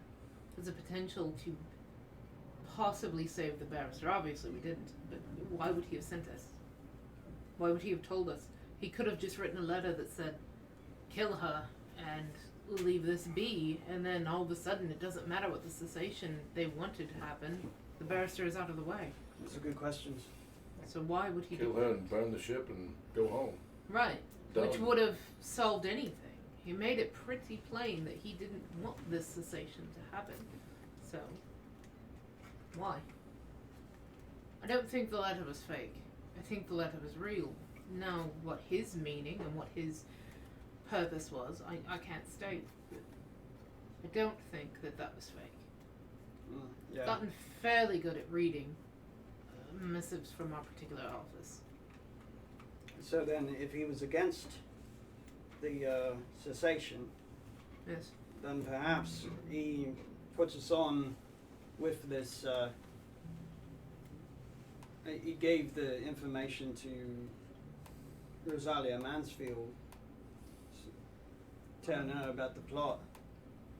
as a potential to possibly save the barrister? Obviously we didn't, but why would he have sent us? Why would he have told us? He could have just written a letter that said, kill her and leave this be, and then all of a sudden it doesn't matter what the cessation they wanted to happen, the barrister is out of the way. those are good questions. So why would he Kill do her that? and burn the ship and go home. Right, which Done. would have solved anything. He made it pretty plain that he didn't want this cessation to happen. So, why? I don't think the letter was fake. I think the letter was real. Now, what his meaning and what his purpose was, I can't state. But I don't think that that was fake. Yeah. Gotten fairly good at reading missives from our particular office. So then, if he was against the cessation, Yes. then perhaps he puts us on with this. He gave the information to Rosalia Mansfield, telling her about the plot,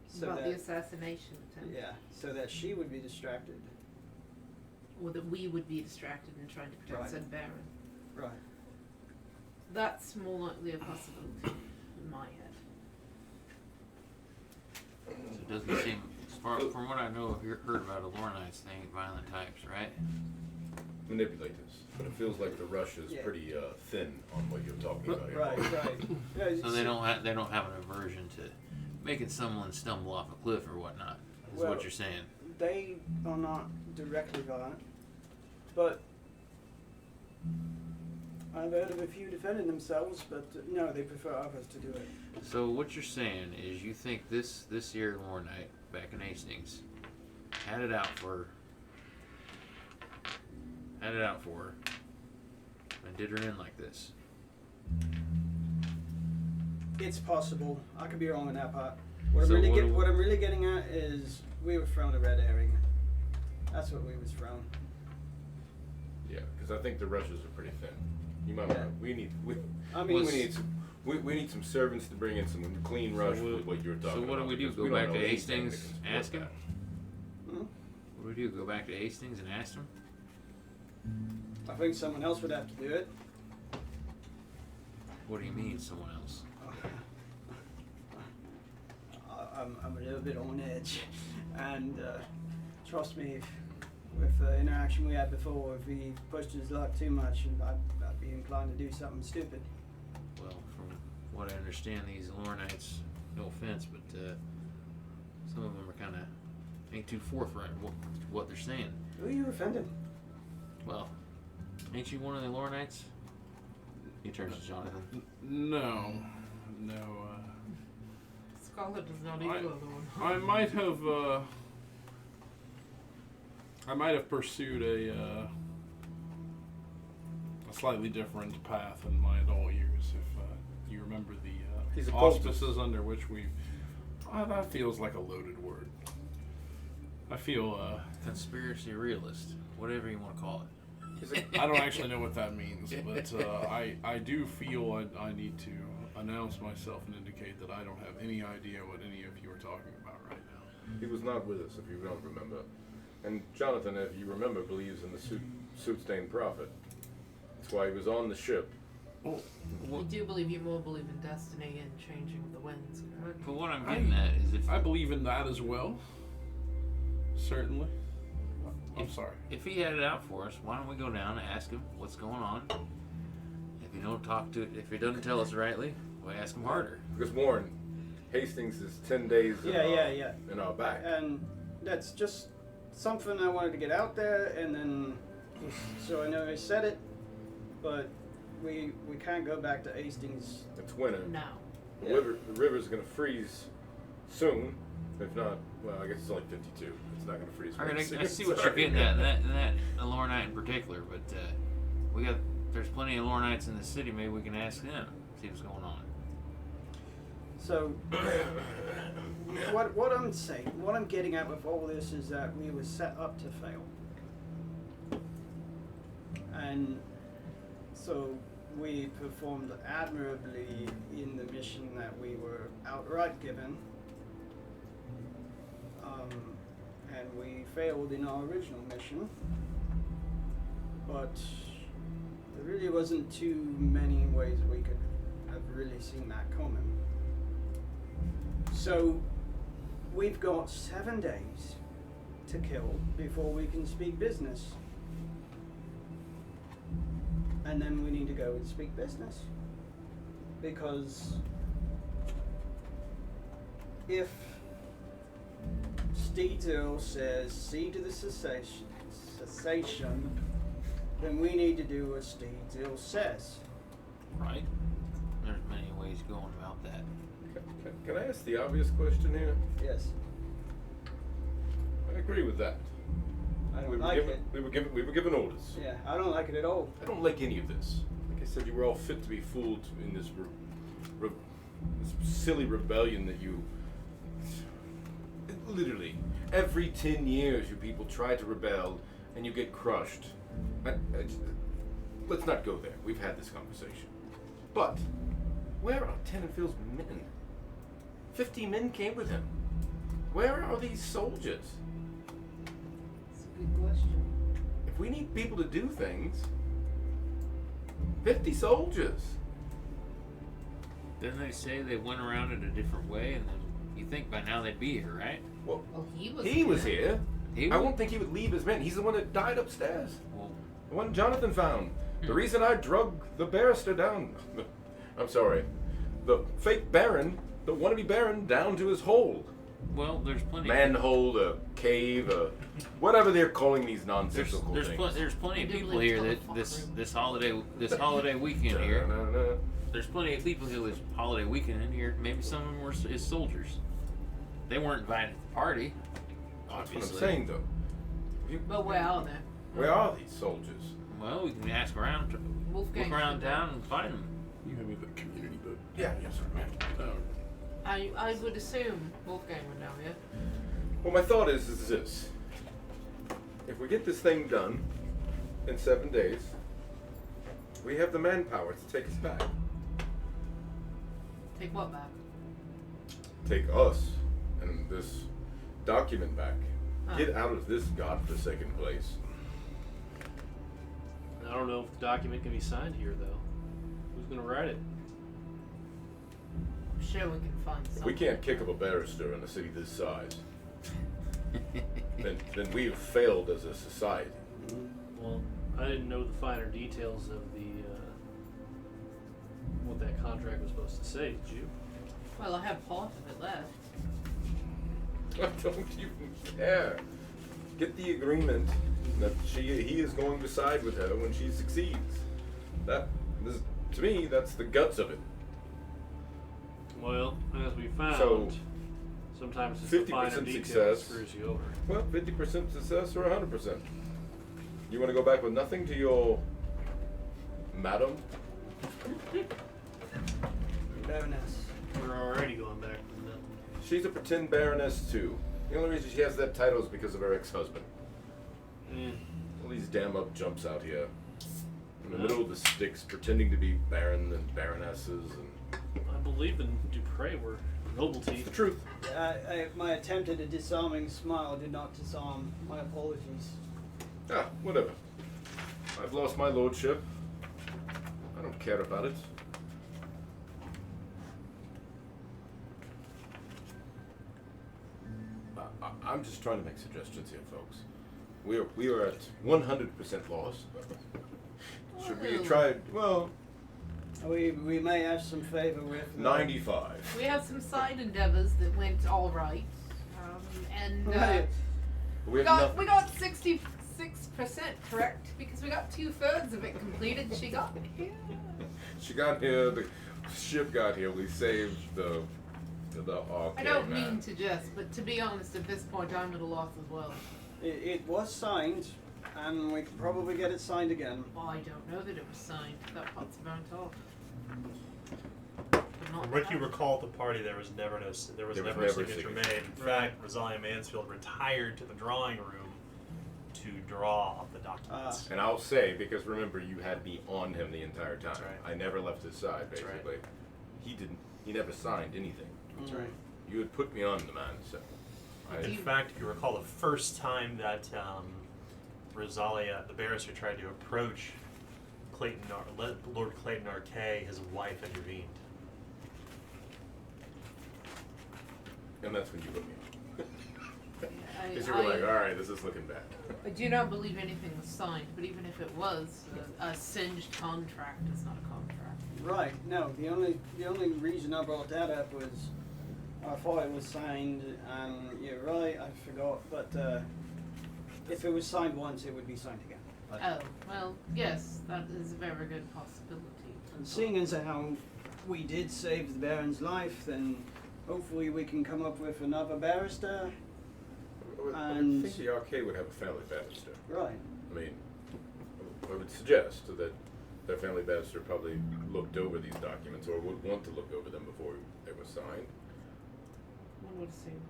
so About that the assassination attempt. yeah, so that she would be distracted. Or that we would be distracted in trying to protect Right. said Baron. Right. That's more likely a possibility in my head. So it doesn't seem, from what I know, I've heard about a Lore Knights, they ain't violent types, right? Manipulators. But it feels like the rush is Yeah. pretty thin on what you're talking about here. Right. Right. Yeah, So they don't have an aversion to making someone stumble off a cliff or whatnot. Is Well, what you're saying. They are not directly violent, but I've heard of a few defending themselves, but no, they prefer others to do it. So what you're saying is you think this year Lore Knight back in Hastings had it out for had it out for her and did her in like this. It's possible. I could be wrong on that part. What I'm So really what do- what I'm really getting at is we were thrown a red herring. That's what we was thrown. Yeah, because I think the rushes are pretty thin. You might Yeah. want. We need Was- we need some servants to bring in some clean rush with what you're talking about. So what do we do? because Go we don't back know to anything that Hastings, can support ask him? that. Hmm? What do we do? Go back to Hastings and ask him? I think someone else would have to do it. What do you mean, someone else? I'm a little bit on edge, and trust me, with the interaction we had before, if he pushed his luck too much, I'd be inclined to do something stupid. Well, from what I understand, these Lornites, no offense, but some of them are kind of ain't too forthright with what they're saying. Who are you offending? Well, ain't you one of the Lornites? He turns to Jonathan. No. Scholar does not equal the one. I might have pursued a slightly different path in my adult years. If you remember He's the a cultist. auspices under which we, that feels like a loaded word. I feel Conspiracy realist, whatever you want to call it. I don't actually know what that means, but I do feel I need to announce myself and indicate that I don't have any idea what any of you are talking about right now. He was not with us, if you don't remember. And Jonathan, if you remember, believes in the suit-stained prophet. That's why he was on the ship. Well, You do believe you more believe in destiny and changing the winds, correct? But what I'm getting at is if I believe in that as well. Certainly. I'm sorry. If he had it out for us, why don't we go down and ask him what's going on? If he don't talk to, if he doesn't tell us rightly, we ask him harder. Because Warren, Hastings is 10 days in our back. And that's just something I wanted to get out there, and then so I know I said it, but we can't go back to Hastings. It's winter. No. The river's going to freeze soon. If not, well, I guess it's only 52. It's not going to freeze. All right, soon. I see what you're Sorry. getting at, and that Lornite in particular. But there's plenty of Lornites in the city. Maybe we can ask them, see what's going on. So what I'm saying, what I'm getting at with all this is that we were set up to fail, and so we performed admirably in the mission that we were outright given. And we failed in our original mission, but there really wasn't too many ways we could have really seen that coming. So we've got 7 days to kill before we can speak business. And then we need to go and speak business. Because if Steedsill says see to the cessation, then we need to do what Steedsill says. Right? There's many ways going about that. Can I ask the obvious question here? Yes. I agree with that. I don't We were like given, it. we were given orders. Yeah, I don't like it at all. I don't like any of this. Like I said, you were all fit to be fooled in this, this silly rebellion that you. Literally, every 10 years, you people try to rebel and you get crushed. Let's not go there. We've had this conversation. But where are Tenenfield's men? 50 men came with him. Where are these soldiers? It's a good question. If we need people to do things, 50 soldiers. Didn't they say they went around it a different way, and then you think by now they'd be here, right? Well, Well, he was. he was here. He I would- won't think he would leave his men. He's the one that died upstairs. Well, The one Jonathan found. The reason I drug the barrister down. I'm sorry. The fake baron, the wannabe baron, down to his hole. well, there's plenty. Manhole, a cave, whatever they're calling these nonsensical there's things. there's plenty of I do people believe here it's that called this holiday weekend here. Da-na-na. There's plenty of people who this holiday weekend in here. Maybe some of them were his soldiers. They weren't invited to the party. That's Obviously. what I'm saying, though. But we're out there. Where are these soldiers? Well, we can ask around, Wolfgang look around should town and find them. You have me the community book. Yeah, yes, sir. I would assume Wolfgang would know, yeah? Well, my thought is this. If we get this thing done in 7 days, we have the manpower to take us back. Take what back? Take us and this document back. Oh. Get out of this godforsaken place. I don't know if the document can be signed here, though. Who's going to write it? I'm sure we can find If something. we can't kick up a barrister in a city this size, then we have failed as a society. Well, I didn't know the finer details of the what that contract was supposed to say. Did you? Well, I have part of it left. I don't even care. Get the agreement that he is going to side with her when she succeeds. To me, that's the guts of it. Well, as we found, So, sometimes it's the 50% finer details that success. screws you over. Well, 50% success or 100%. You want to go back with nothing to your madam? Baroness. We're already going back to nothing. She's a pretend baroness too. The only reason she has that title is because of her ex-husband. Yeah. All these damn up jumps out here in the middle of the sticks, pretending to be baron and baronesses, and I believe in Dupre were nobility. it's the truth. My attempt at a disarming smile did not disarm. My apologies. Ah, whatever. I've lost my lordship. I don't care about it. I'm just trying to make suggestions here, folks. We are at 100% loss. Should we have tried? Well, We may have some favor with 95. We had some side endeavors that went all right, and Right. We have we nothing. got 66% correct because we got 2/3 of it completed. She got here. She got here. The ship got here. We saved the arcade. I don't man. mean to jest, but to be honest, at this point, I'm at a loss as well. It was signed, and we could probably get it signed again. Well, I don't know that it was signed. That part's burnt off. But not From what you that. recall at the party, there was never a signature never a made. signature. In fact, Rosalia Mansfield retired to the drawing room to draw up the documents. And I'll say, because remember, you had me on him the entire time. That's right. I never left his side, That's right. basically. He never signed anything. That's right. You had put me on the man, so. In fact, if you recall, the first time that Rosalia, the barrister, tried to approach Lord Clayton Arquet, his wife intervened. And that's when you put me on. Because you I- were like, alright, this is looking bad. I do not believe anything was signed, but even if it was, a singed contract is not a contract. Right. No. The only reason I brought that up was I thought it was signed, and you're right. I forgot. But if it was signed once, it would be signed again. But Oh, well, yes, that is a very good possibility. and seeing as how we did save the Baron's life, then hopefully we can come up with another barrister. I would And- think the arcade would have a family barrister. Right. I mean, I would suggest that their family barrister probably looked over these documents or would want to look over them before they were signed. One would assume.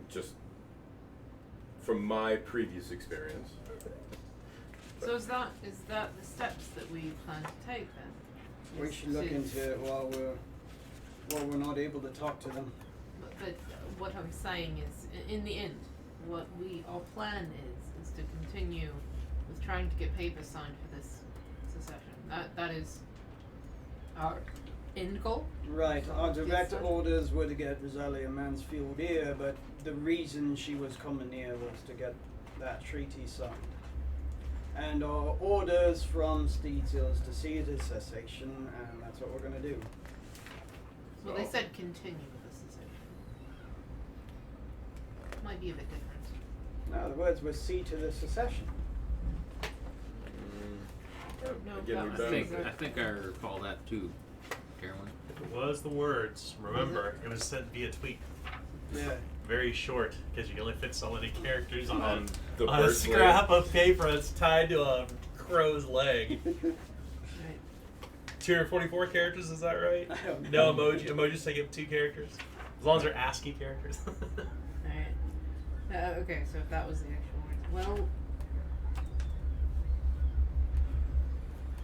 Just from my previous experience. So is that the steps that we plan to take then? We Is should look to- into it while we're not able to talk to them. But what I'm saying is, in the end, what our plan is to continue with trying to get papers signed for this secession. That is our end goal. Right. Our Yes, direct sir. orders were to get Rosalia Mansfield here, but the reason she was coming here was to get that treaty signed. And our orders from Steedshill is to see the cessation, and that's what we're going to do. Well, they said continue with the secession. Might be a bit different. Now, the words were see to the secession. No, Again, that we was I both- think exact- I recall that too, Carolyn. If it was the words, remember, it was sent via tweet. Yeah. very short because you can only fit so many characters on the a bird's scrap of paper that's tied to a crow's leg. Right. 244 characters, is that right? I don't No emoji. Emojis take up 2 characters. As long as they're ASCII characters. Alright. Okay, so if that was the actual word. Well,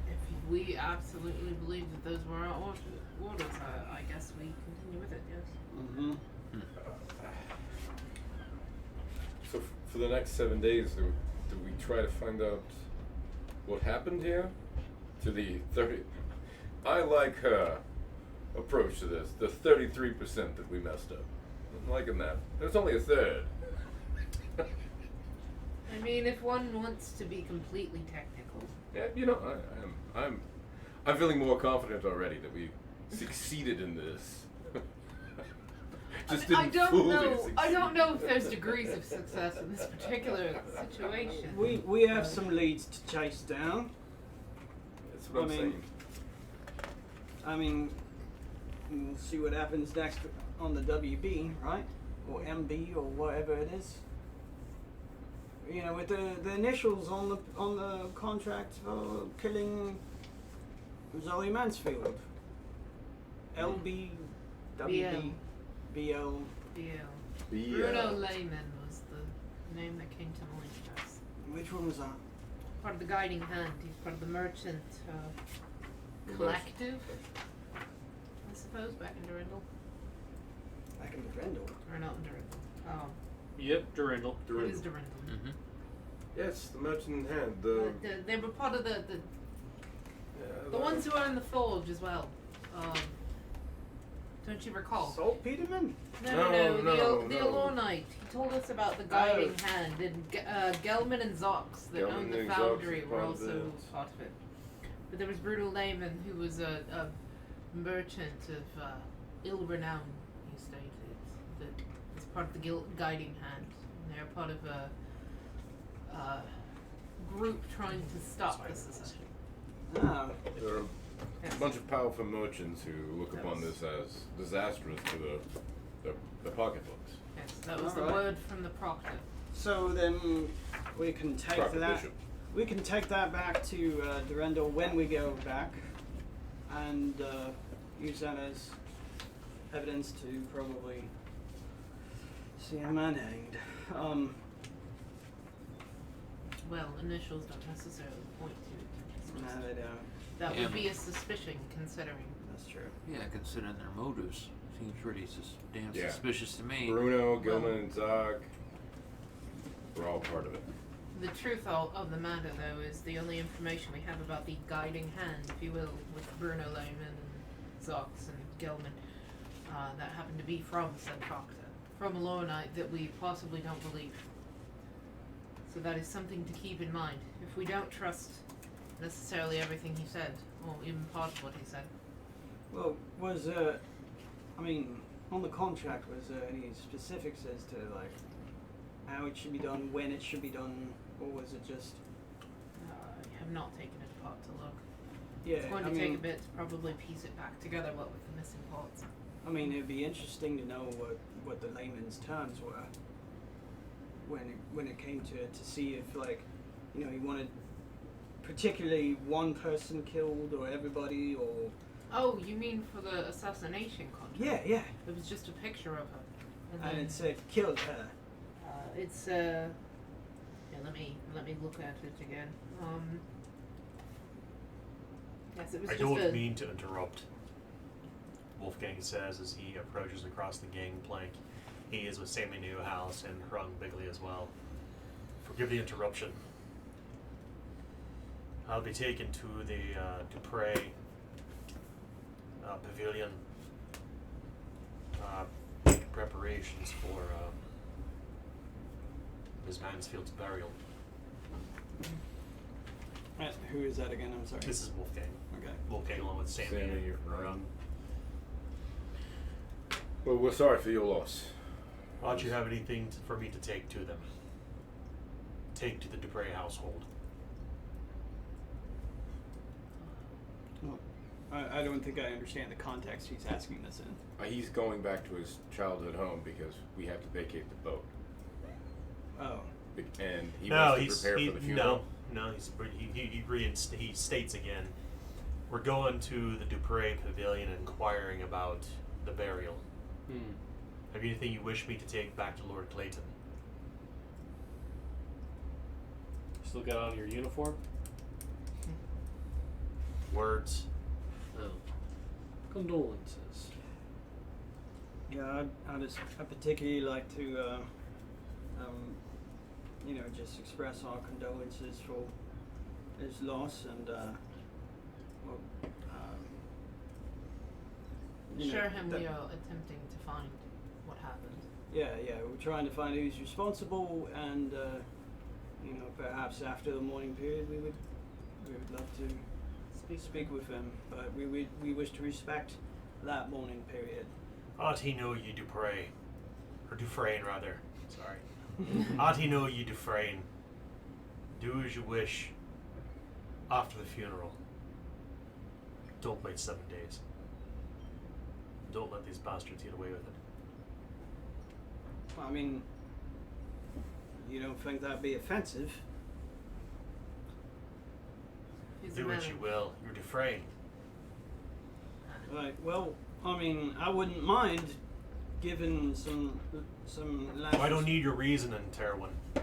if we absolutely believe that those were our orders, I guess we continue with it, yes. Mm-hmm. So for the next 7 days, do we try to find out what happened here? To the 30... I like her approach to this. The 33% that we messed up. I'm liking that. There's only a third. I mean, if one wants to be completely technical. Yeah, you know, I'm feeling more confident already that we succeeded in this. Just I didn't fully don't succeed. know if there's degrees of success in this particular situation. We have some leads to chase down. That's what I'm saying. I mean, we'll see what happens next on the WB, right? Or MB or whatever it is. You know, with the initials on the contract for killing Zoe Mansfield. LB, WB, BL. Bruno Lehman was the name that came to mind first. Which one was that? Part of the guiding hand. He's part of the merchant collective, I suppose, back in Durindal. Back in the Grendel. Or not in Durindal. Yep, Durindal. It is Durindal. Mm-hmm. Yes, the merchant hand. But they were part of the ones who are in the forge as well. Don't you recall? Salt Peterman? No. The no. Allure Knight. He told us about the guiding hand, and Gelman and Zox that owned the Gelman and Zox foundry is were part of also it. part of it. But there was Bruno Lehman, who was a merchant of ill renown, he stated, that is part of the guiding hand. And they're part of a group trying to stop the secession. Ah, There are Yes. a bunch of powerful merchants who look upon this as disastrous to the pocketbooks. Yes, that was Alright. the word from the proctor. so then we can take Proper that. bishop. We can take that back to Durendal when we go back, and use that as evidence to probably see a man hanged. Well, initials don't necessarily point to it. No, they don't. That Yeah. would be a suspicion, considering. That's true. Yeah, considering their motives, seems pretty damn Yeah. suspicious to me. Bruno, Gilman, and Zoc were all part of it. The truth of the matter, though, is the only information we have about the guiding hand, if you will, with Bruno Lehman and Zox and Gelman, that happened to be from said proctor, from a Allure Knight that we possibly don't believe. So that is something to keep in mind. If we don't trust necessarily everything he said, or even part of what he said. Well, was I mean, on the contract, was there any specifics as to like how it should be done, when it should be done, or was it just? I have not taken it apart to look. Yeah, It's going I to mean, take a bit to probably piece it back together, what with the missing parts. I mean, it'd be interesting to know what the layman's terms were when it came to it, to see if like, you know, he wanted particularly one person killed or everybody, or Oh, you mean for the assassination contract? yeah, It was just a picture of her. and then, it said killed her. it's yeah, let me look at it again. Yes, it was I just don't a mean to interrupt. Wolfgang says as he approaches across the gangplank. He is with Sammy Newhouse and Hrung Bigley as well. Forgive the interruption. I'll be taken to the Dupre pavilion. Preparations for Ms. Mansfield's burial. Who is that again? I'm sorry. This is Wolfgang. Okay. Wolfgang along with Sammy Sammy, and Hrung. Hrung. Well, we're sorry for your loss. Ought you have anything for me to take to them? Take to the Dupre household. I don't think I understand the context he's asking this in. He's going back to his childhood home because we have to vacate the boat. Oh. And he No, wants to prepare for the funeral. No, he states again. We're going to the Dupre Pavilion inquiring about the burial. Have you anything you wish me to take back to Lord Clayton? Still got on your uniform? Words. No. Condolences. Yeah, I particularly like to, just express our condolences for his loss and, Assure him we are attempting to find what happened. Yeah, we're trying to find who's responsible, and perhaps after the mourning period, we would love to speak with him, but we wish to respect that mourning period. Ought he know ye Dupre, or Dufresne rather. Sorry. Ought he know ye Dufresne. Do as you wish. After the funeral. Don't wait 7 days. Don't let these bastards get away with it. I mean, you don't think that'd be offensive? He's a Do what man you of- will. You're Dufresne. Right. Well, I mean, I wouldn't mind giving some last. I don't need your reasoning, Terwin. I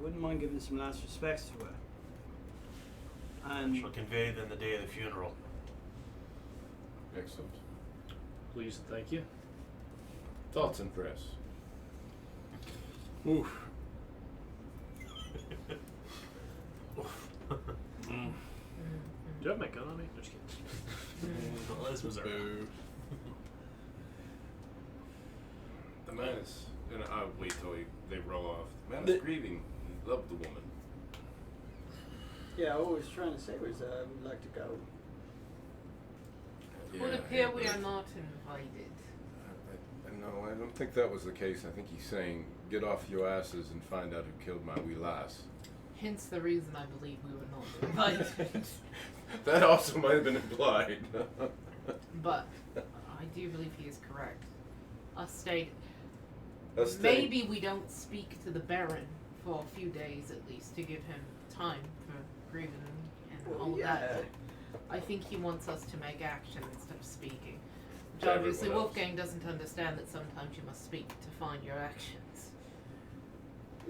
wouldn't mind giving some last respects to her. And Shall convey them the day of the funeral. Excellent. Please and thank you. Thoughts and press. Oof. Mhm. Do you have my gun on me? No, just kidding. Well, this was our Boo. The man is, and I'll wait till they roll off. The man is grieving. He loved the woman. yeah, all I was trying to say was I would like to go. It would appear we are not invited. No, I don't think that was the case. I think he's saying, get off your asses and find out who killed my wee lass. Hence the reason I believe we were not invited. That also might have been implied. But I do believe he is correct. Us Maybe we don't speak to the Baron for a few days at least to give him time for grieving and Well, all of that. yeah. But I think he wants us to make action instead of speaking. Which To obviously everyone else. Wolfgang doesn't understand that sometimes you must speak to find your actions.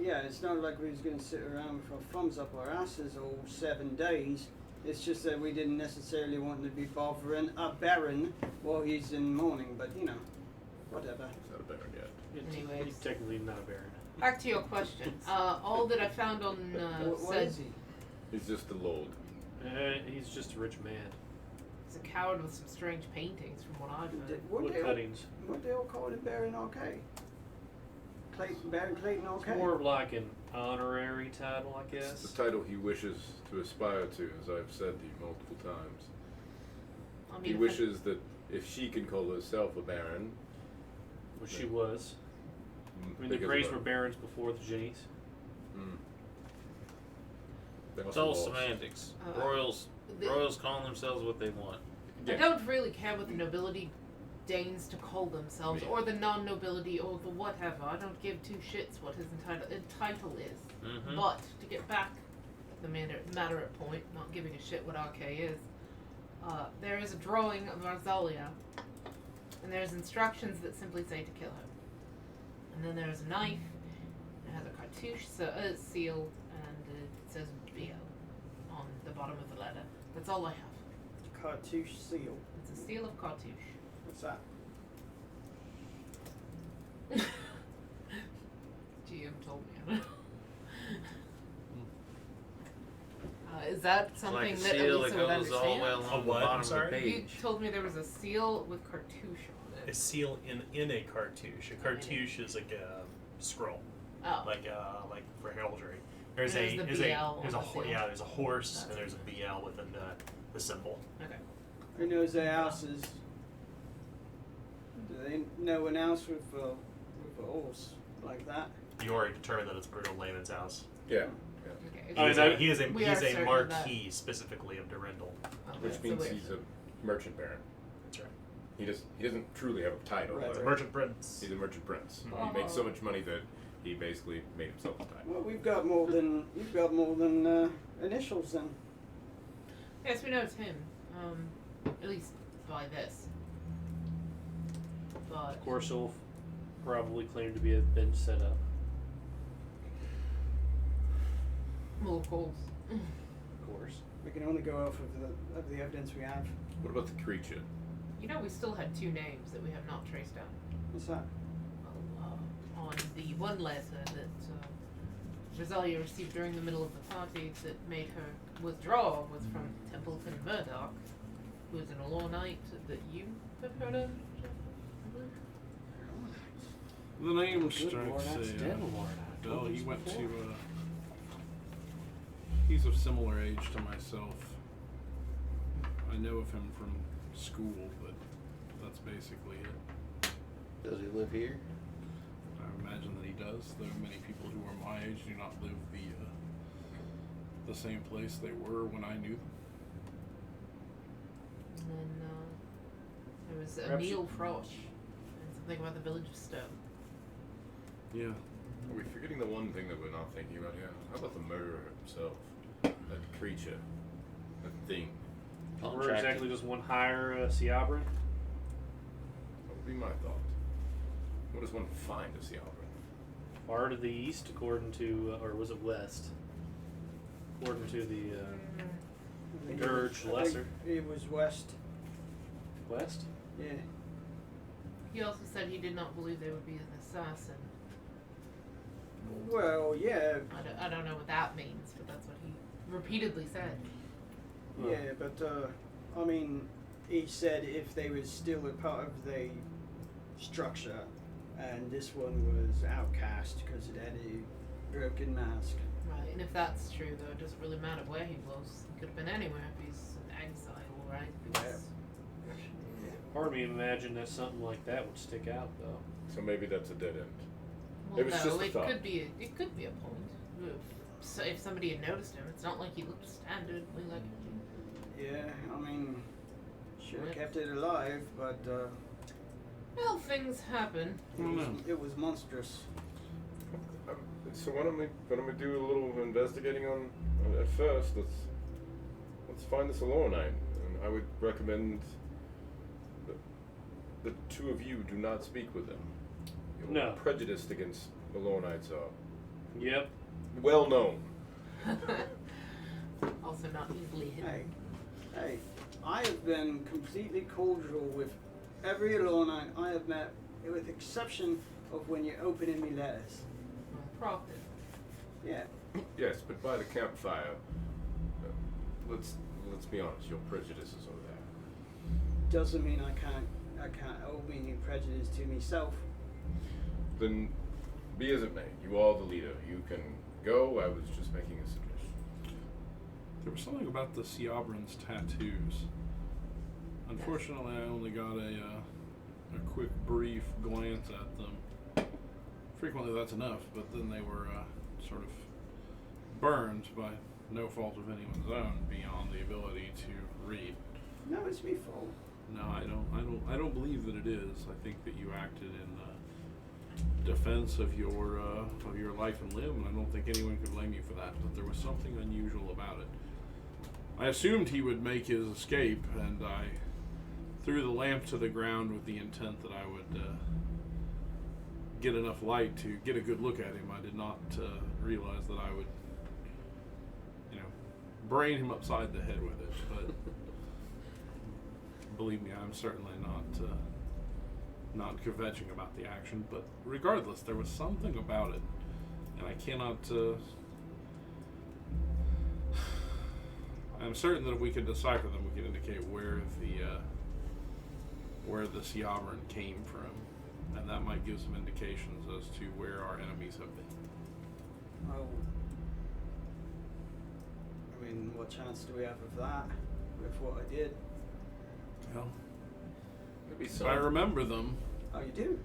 Yeah, it's not like we was going to sit around with our thumbs up our asses all 7 days. It's just that we didn't necessarily want to be bothering a Baron while he's in mourning, but whatever. He's not a baron yet. Anyways. He's technically not a baron. Back to your question. All that I found on What said is he? He's just the lord. He's just a rich man. he's a coward with some strange paintings from what I've heard. What Wood they all, cuttings. what they all call him Baron Arcade? Baron Clayton It's Arcade? more of like an honorary title, I It's guess. the title he wishes to aspire to, as I've said to you multiple times. I mean, He if wishes that if she can call herself a baron, Which she was. I mean, the because Greys of were her- barons before the Ginnies. They It's also all lost. semantics. Uh, Royals calling themselves what they want. I Yeah. don't really care what the nobility deigns to call themselves, Yeah. or the non-nobility, or the whatever. I don't give two shits what his title is. Mm-hmm. But to get back to the matter at point, not giving a shit what RK is, there is a drawing of Arzalia, and there's instructions that simply say to kill her. And then there's a knife, it has a cartouche seal, and it says BO on the bottom of the letter. That's all I have. Cartouche seal. It's a seal of cartouche. What's that? GM told me. I don't know. Is that It's something like a that seal Elisa that would goes all the way understand? along the what? bottom I'm of sorry? the You page. told me there was a seal with cartouche on A it. seal in a cartouche. A cartouche is like a scroll, Oh. like for heraldry. There's There's a the there's BL a on there's a the ho- seal. yeah there's a horse That's and there's a BL within the symbol. Okay. Who knows their houses? Do they no one else with a horse like that? You already determined that it's Bruno Lehman's house. Yeah. Okay. I mean, He's we are a certain marquis specifically of Durendal. Okay, Which so means we're- he's a merchant baron. That's right. He doesn't truly have a title. Right, but It's a merchant prince. He's a merchant prince. Mhm. He makes so much money that he basically made himself a title. Well, you've got more than initials then. Yes, we know it's him. At least by this. But Of course, he'll probably claim to be a bench set up. well, of course. Of course. We can only go off of the evidence we have. What about the creature? You know, we still had 2 names that we have not traced down. What's that? On the one letter that Rosalia received during the middle of the party that made her withdraw was from Templeton Murdoch, who is an Allure Knight that you have heard of, I believe? The name Good strikes Lord, that's a dead Lord. I told bell. you He this went before. to. He's of similar age to myself. I know of him from school, but that's basically it. Does he live here? I imagine that he does, though many people who are my age do not live the same place they were when I knew them. And then there was Perhaps Emil Frosch, and something about the village of Stowe. Yeah. Are we forgetting the one thing that we're not thinking about here? How about the murderer himself? That creature. That thing. Where exactly does one hire a Seabran? That would be my thought. What does one find a Seabran? Far to the east, according to, or was it west? According to the I think Dirge it was- Lesser. I think it was west. west. Yeah. He also said he did not believe there would be an assassin. Well, yeah, I don't know what that means, but that's what he repeatedly said. yeah, but I mean, he said if they was still a part of the structure, and this one was outcast because it had a broken mask. Right, and if that's true, though, it doesn't really matter where he was. He could have been anywhere if he's an exile, right? Because Part of me imagined that something like that would stick out, though. So maybe that's a dead end. well, It was no, just a it thought. could be. It could be a point. So if somebody had noticed him, it's not like he looked standardly like. Yeah, I mean, should have Right. kept it alive, but Well, things happen. it was monstrous. So why don't we do a little investigating on at first? Let's find this Allure Knight, and I would recommend that the two of you do not speak with them. You're No. prejudiced against Allure Knights are Yep. well known. Also not easily hidden. Hey, I have been completely cordial with every Allure Knight I have met, with the exception of when you're opening me letters. Profit. Yeah. Yes, but by the campfire, let's be honest. Your prejudices are there. Doesn't mean I can't hold any prejudice to myself. Then, be as it may, you are the leader. You can go. I was just making a suggestion. There was something about the Seabran's tattoos. Unfortunately, I only got a quick, brief glance at them. Frequently, that's enough, but then they were sort of burned by no fault of anyone's own beyond the ability to read. No, it's me fault. No, I don't believe that it is. I think that you acted in defense of your life and limb, and I don't think anyone could blame you for that. But there was something unusual about it. I assumed he would make his escape, and I threw the lamp to the ground with the intent that I would get enough light to get a good look at him. I did not realize that I would, brain him upside the head with it. But believe me, I'm certainly not kvetching about the action. But regardless, there was something about it, and I cannot. I'm certain that if we could decipher them, we could indicate where the Seabran came from, and that might give some indications as to where our enemies have been. Well, I mean, what chance do we have of that with what I did? Well, Maybe I remember them, Oh, you do?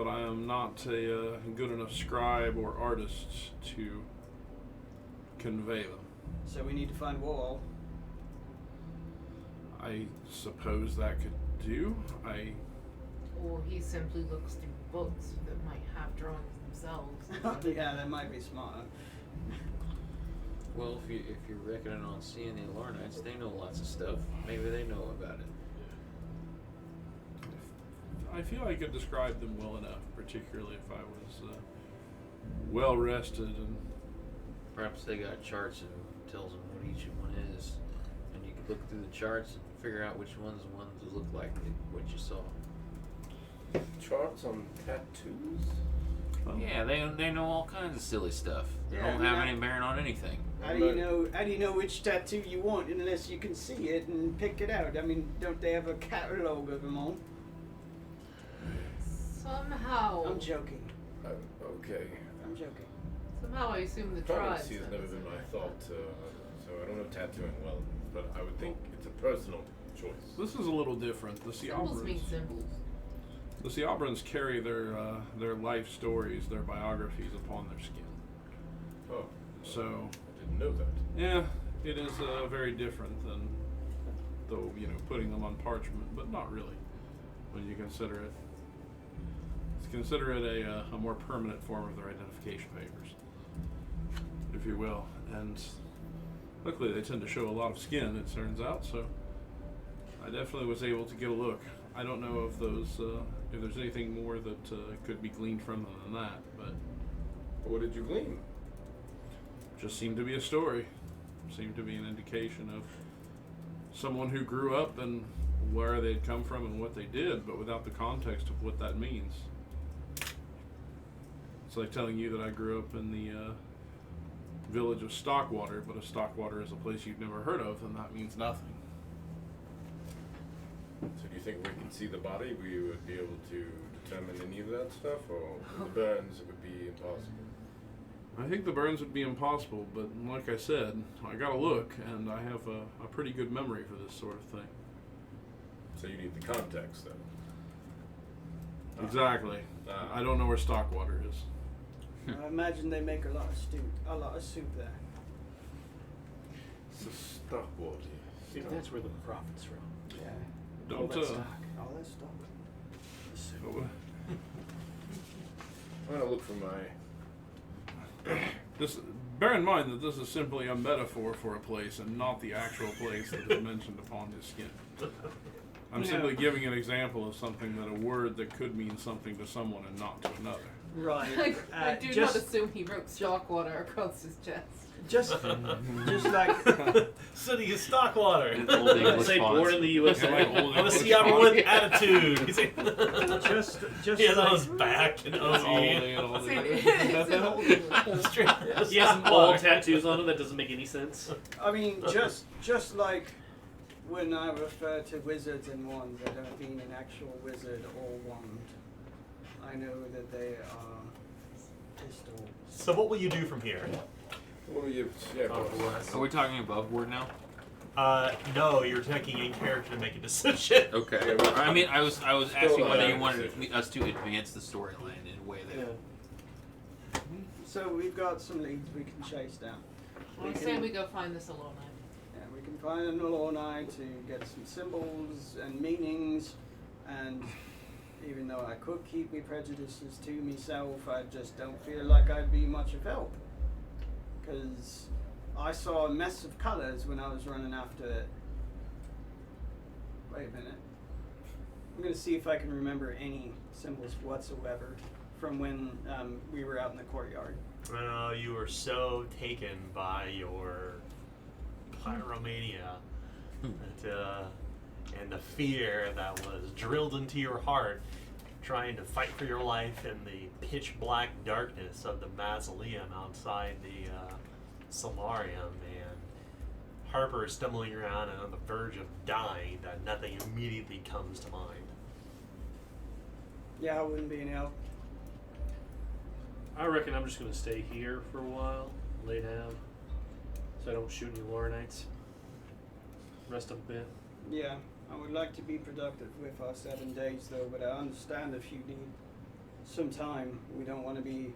but I am not a good enough scribe or artist to convey them. So we need to find Wall. I suppose that could do. Or he simply looks through books that might have drawings themselves. Yeah, that might be smart. Well, if you're reckoning on seeing the Alarnites, they know lots of stuff. Maybe they know about it. I feel I could describe them well enough, particularly if I was well rested and. Perhaps they got charts and tells them what each one is, and you could look through the charts and figure out which ones that look like what you saw. Charts on tattoos? Yeah, they know all kinds of silly stuff. They Yeah, don't have any bearing on anything. How do you know which tattoo you want unless you can see it and pick it out? I mean, don't they have a catalog of them all? Somehow. I'm joking. Okay. I'm joking. Somehow I assume the tribes. Privacy has have never this been my information. thought, so I don't know tattooing well, but I would think it's a personal choice. This is a little different. The Symbols mean Seabrans. symbols. The Seabrans carry their life stories, their biographies upon their skin. Oh, So I didn't know that. yeah, it is very different than though putting them on parchment, but not really when you consider it. Consider it a more permanent form of their identification papers, if you will. And luckily, they tend to show a lot of skin, it turns out. So I definitely was able to get a look. I don't know if if there's anything more that could be gleaned from them than that, but What did you glean? just seemed to be a story. Seemed to be an indication of someone who grew up and where they'd come from and what they did, but without the context of what that means. It's like telling you that I grew up in the village of Stockwater, but if Stockwater is a place you've never heard of, then that means nothing. So do you think we can see the body? We would be able to determine any of that stuff, or with the burns it would be impossible? I think the burns would be impossible, but like I said, I got to look, and I have a pretty good memory for this sort of thing. So you need the context, then. Exactly. I don't know where Stockwater is. I imagine they make a lot of soup there. So Stockwater. Maybe that's where the profits from. Yeah. Don't All that stock. I'm gonna look for my. This. Bear in mind that this is simply a metaphor for a place and not the actual place that is mentioned upon his skin. I'm simply giving an example of something that a word that could mean something to someone and not to another. Right. I do not assume he wrote Stockwater across his chest. Just like City of Stockwater. In old English Say fonts. born in the USA. Like old I'm a English Seattle font. with attitude. He's like, just he has on like his back and All OE. day and all It's day. an old English. He has all tattoos on him. That doesn't make any sense. I mean, just like when I refer to wizards and wands, I don't mean an actual wizard or wand. I know that they are pistols. So what will you do from here? What were you? Yeah, boss. Are we talking above board now? No, you're taking in character to make a decision. Okay. Yeah, I mean, I was Still asking not whether you a wanted decision. us to advance the storyline in a way that. So we've got some leads we can chase down. I say we go find this alone. Yeah, we can find an Alorni to get some symbols and meanings, and even though I could keep my prejudices to myself, I just don't feel like I'd be much of help. Because I saw a mess of colours when I was running after it. Wait a minute. I'm going to see if I can remember any symbols whatsoever from when we were out in the courtyard. You were so taken by your pyromania that, and the fear that was drilled into your heart, trying to fight for your life in the pitch black darkness of the mausoleum outside the solarium, and Harper is stumbling around and on the verge of dying, that nothing immediately comes to mind. Yeah, I wouldn't be any help. I reckon I'm just gonna stay here for a while, lay down, so I don't shoot any Lorenites. Rest up a bit. Yeah, I would like to be productive with our 7 days though, but I understand if you need some time. We don't want to be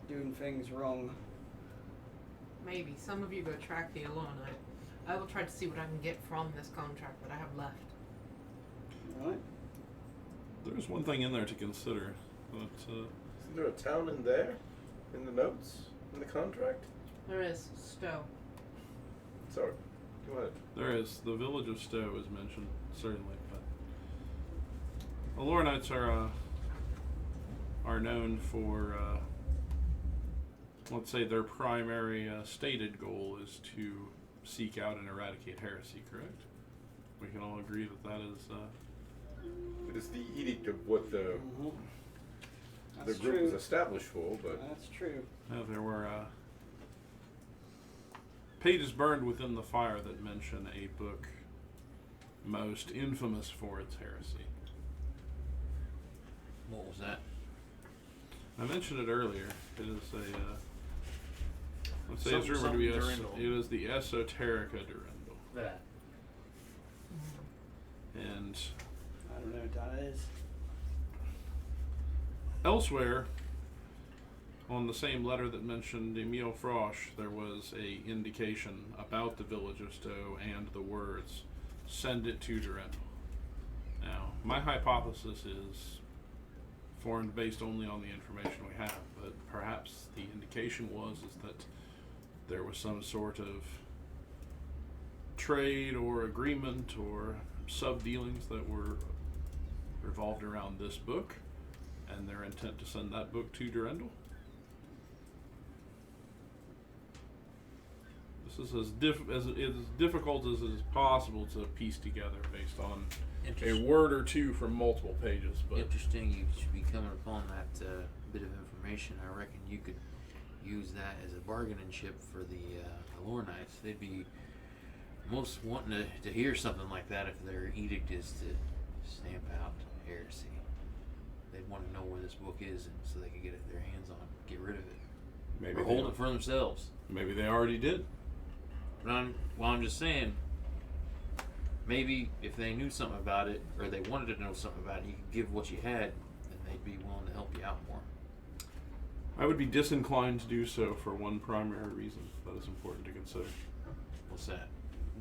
doing things wrong. Maybe. Some of you go track the Alonite. I will try to see what I can get from this contract that I have left. Alright. There's one thing in there to consider. But, Isn't there a town in there? In the notes? In the contract? There is Stowe. Sorry. Go ahead. there is. The village of Stowe is mentioned, certainly. But Alornites are known for, let's say, their primary stated goal is to seek out and eradicate heresy, correct? We can all agree that that is... It is the edict of what the That's group true. was established for, but That's true. there were pages burned within the fire that mention a book most infamous for its heresy. What was that? I mentioned it earlier. It is a, let's say it's Something- rumored to be, something Durandal. it is the Esoterica Durandal. That. And I don't know what that is. elsewhere, on the same letter that mentioned Emile Frosch, there was a indication about the village of Stowe and the words, "Send it to Durandal." Now, my hypothesis is formed based only on the information we have, but perhaps the indication is that there was some sort of trade or agreement or sub-dealings that were revolved around this book, and their intent to send that book to Durandal. This is as difficult as it is possible to piece together based on a word or two from multiple pages. But Interesting you should be coming upon that bit of information. I reckon you could use that as a bargaining chip for the Alornites. They'd be most wanting to hear something like that if their edict is to stamp out heresy. They'd want to know where this book is, and so they could get their hands on it, get rid of it, maybe or hold it for themselves. Maybe they already did. But I'm just saying, maybe if they knew something about it, or they wanted to know something about it, you could give what you had, and they'd be willing to help you out more. I would be disinclined to do so for one primary reason that is important to consider. What's that?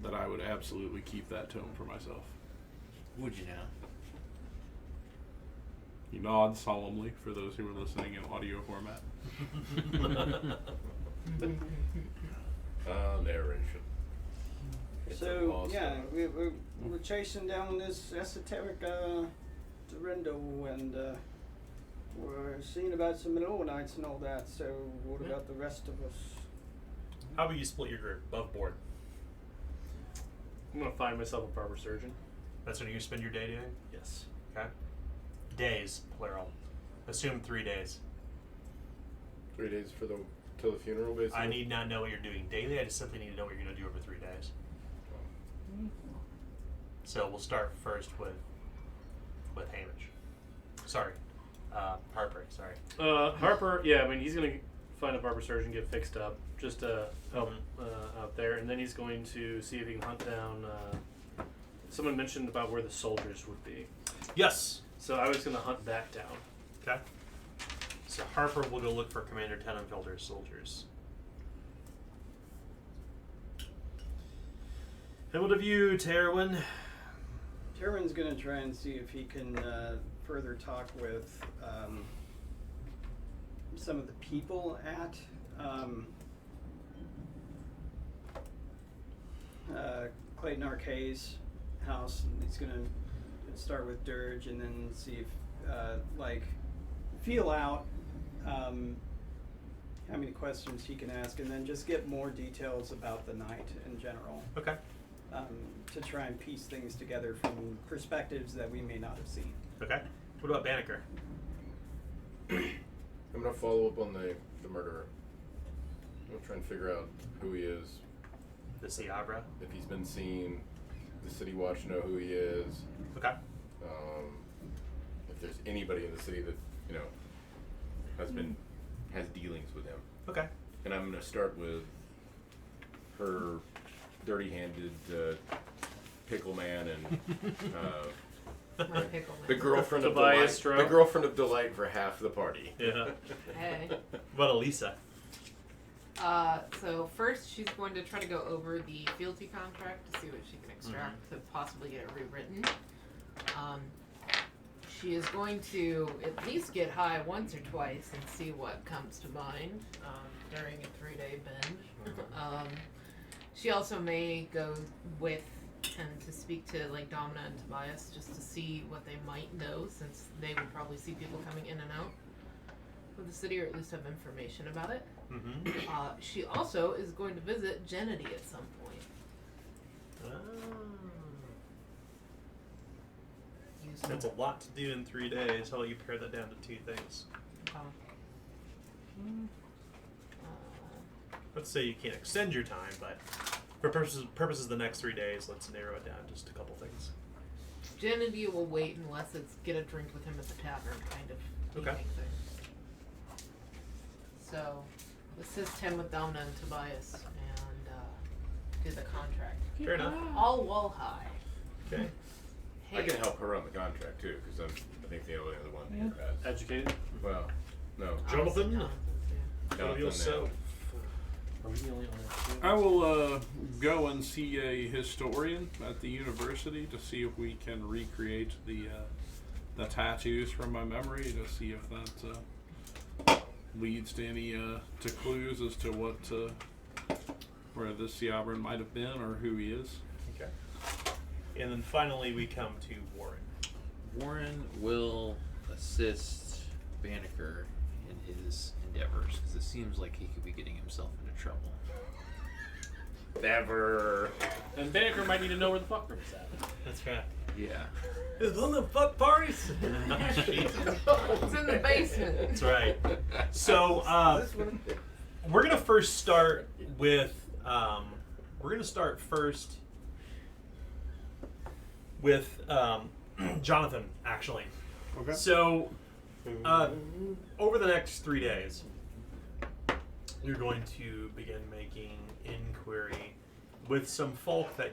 That I would absolutely keep that tone for myself. Would you now? He nods solemnly for those who are listening in audio format. narration. It's So awesome. yeah, we're chasing down this esoteric Durandal, and we're seeing about some Mennonites and all that. So what about the rest of us? How about you split your group above board? I'm gonna find myself a barber surgeon. That's what you spend your day doing? Yes. Okay. Days, plural. Assume 3 days. 3 days till the funeral, basically. I need not know what you're doing daily. I just simply need to know what you're going to do over 3 days. So we'll start first with Hamish. Sorry, Harper. Sorry. Harper, yeah, I mean, he's gonna find a barber surgeon, get fixed up, just to help out there, and then he's going to see if he can hunt down. Someone mentioned about where the soldiers would be, Yes. so I was gonna hunt that down. Okay. So Harper will go look for Commander Tenenfelder's soldiers. And what of you, Terwin? Terwin's gonna try and see if he can further talk with some of the people at Clayton Arcade's house. He's gonna start with Dirge and then see if feel out how many questions he can ask, and then just get more details about the night in general. Okay. To try and piece things together from perspectives that we may not have seen. Okay. What about Banneker? I'm gonna follow up on the murderer. I'm gonna try and figure out who he is, The Seabra? if he's been seen. The city watch know who he is. Okay. If there's anybody in the city that has dealings with him. Okay. And I'm gonna start with her dirty-handed pickle man and My pickle man. The girlfriend of Tobias delight. Stroh. The girlfriend of delight for half the party. Yeah. Hey. What about Elisa? So first she's going to try to go over the fealty contract to see what she can extract to possibly get it rewritten. She is going to at least get high once or twice and see what comes to mind during a 3-day binge. She also may go with and to speak to like Domina and Tobias just to see what they might know, since they would probably see people coming in and out of the city, or at least have information about it. Mm-hmm. She also is going to visit Gennady at some point. Use That's a lot to do in 3 days. How about you pare that down to 2 things? Let's say you can't extend your time, but for purposes of the next 3 days, let's narrow it down just a couple things. Gennady will wait unless it's get a drink with him at the tavern kind of Okay. evening thing. So, assist him with Domina and Tobias and do the contract. Fair enough. All wall high. Okay. Hey, I can help her on the contract too, because I'm, I think, the only other one here has. Educated? Well, no. Jonathan? Yeah. Jonathan yourself. Are we the only ones? I will go and see a historian at the university to see if we can recreate the tattoos from my memory, to see if that leads to any to clues as to what where this Siabran might have been or who he is. Okay. And then finally we come to Warren. Warren will assist Banneker in his endeavors, because it seems like he could be getting himself into trouble. Never. And Banneker might need to know where the fuck room is at. That's right. Yeah. It's on the fuck parties. It's in the basement. That's right. So we're gonna first start with Jonathan, actually. Okay. So over the next 3 days, you're going to begin making inquiry with some folk that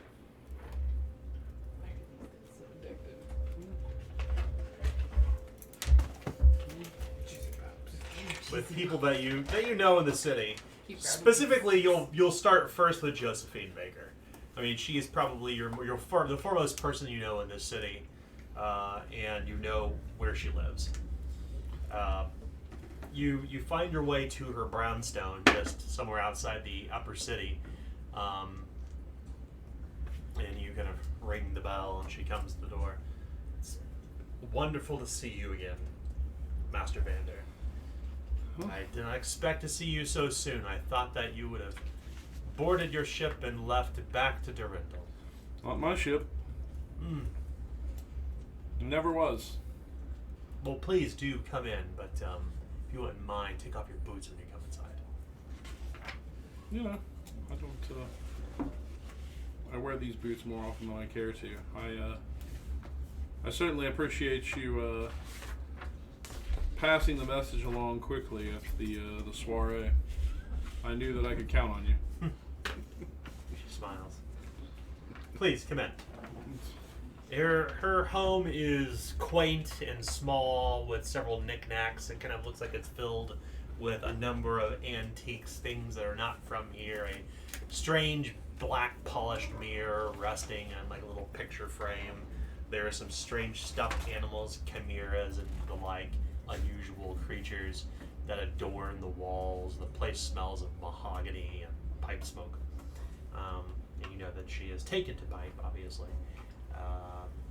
with people that you know in the city. Keep grabbing Specifically, you'll start first with Josephine Baker. I mean, she is probably the foremost person you know in this city, and you know where she lives. You find your way to her brownstone just somewhere outside the upper city, and you kind of ring the bell, and she comes to the door. It's wonderful to see you again, Master Vander. I did not expect to see you so soon. I thought that you would have boarded your ship and left back to Durindal. Not my ship. Never was. Well, please do come in, but if you wouldn't mind, take off your boots when you come inside. Yeah, I don't. I wear these boots more often than I care to. I certainly appreciate you passing the message along quickly at the soiree. I knew that I could count on you. She smiles. Please come in. Her home is quaint and small with several knickknacks. It kind of looks like it's filled with a number of antiques, things that are not from here. A strange black polished mirror resting on like a little picture frame. There are some strange stuffed animals, chimeras and the like, unusual creatures that adorn the walls. The place smells of mahogany and pipe smoke. And you know that she is taken to pipe, obviously.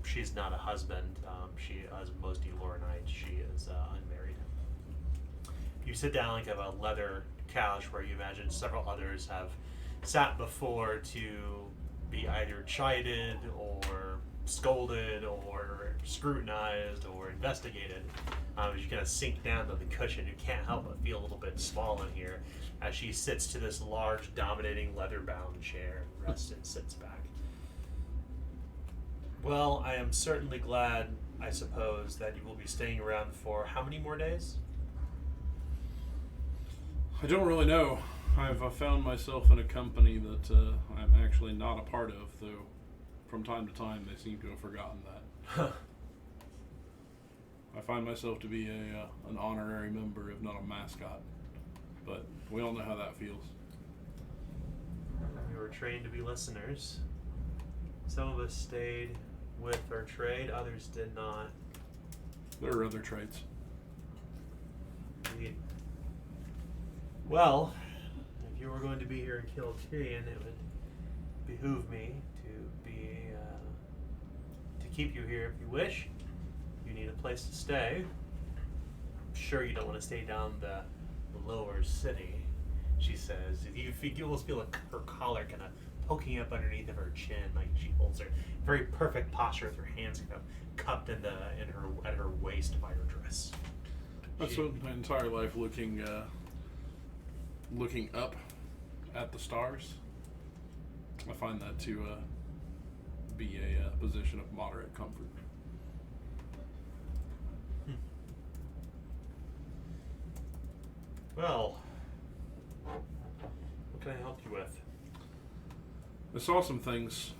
She's not a husband. She, as most Eloranites, she is unmarried. You sit down like of a leather couch where you imagine several others have sat before to be either chided or scolded or scrutinized or investigated. As you kind of sink down to the cushion, you can't help but feel a little bit small in here as she sits to this large, dominating, leather-bound chair and rests and sits back. Well, I am certainly glad, I suppose, that you will be staying around for how many more days? I don't really know. I've found myself in a company that I'm actually not a part of, though from time to time they seem to have forgotten that. I find myself to be an honorary member, if not a mascot. But we all know how that feels. We were trained to be listeners. Some of us stayed with our trade, others did not. There are other traits. Indeed. Well, if you were going to be here in Kill Tyrion, it would behoove me to keep you here if you wish. You need a place to stay. I'm sure you don't want to stay down the lower city, she says. You almost feel like her collar kind of poking up underneath of her chin, like she holds her very perfect posture with her hands kind of cupped at her waist by her dress. I spent my entire life looking up at the stars. I find that to be a position of moderate comfort. Well, what can I help you with? I saw some things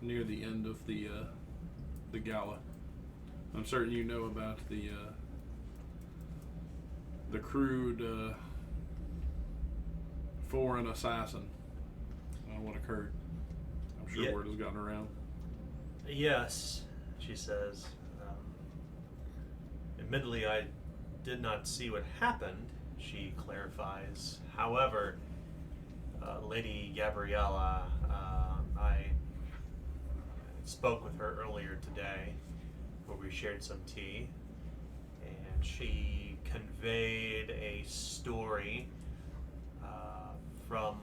near the end of the gala. I'm certain you know about the crude foreign assassin. What occurred? I'm sure word has gotten around. Yes, she says. Admittedly, I did not see what happened, she clarifies. However, Lady Gabriella, I spoke with her earlier today where we shared some tea, and she conveyed a story from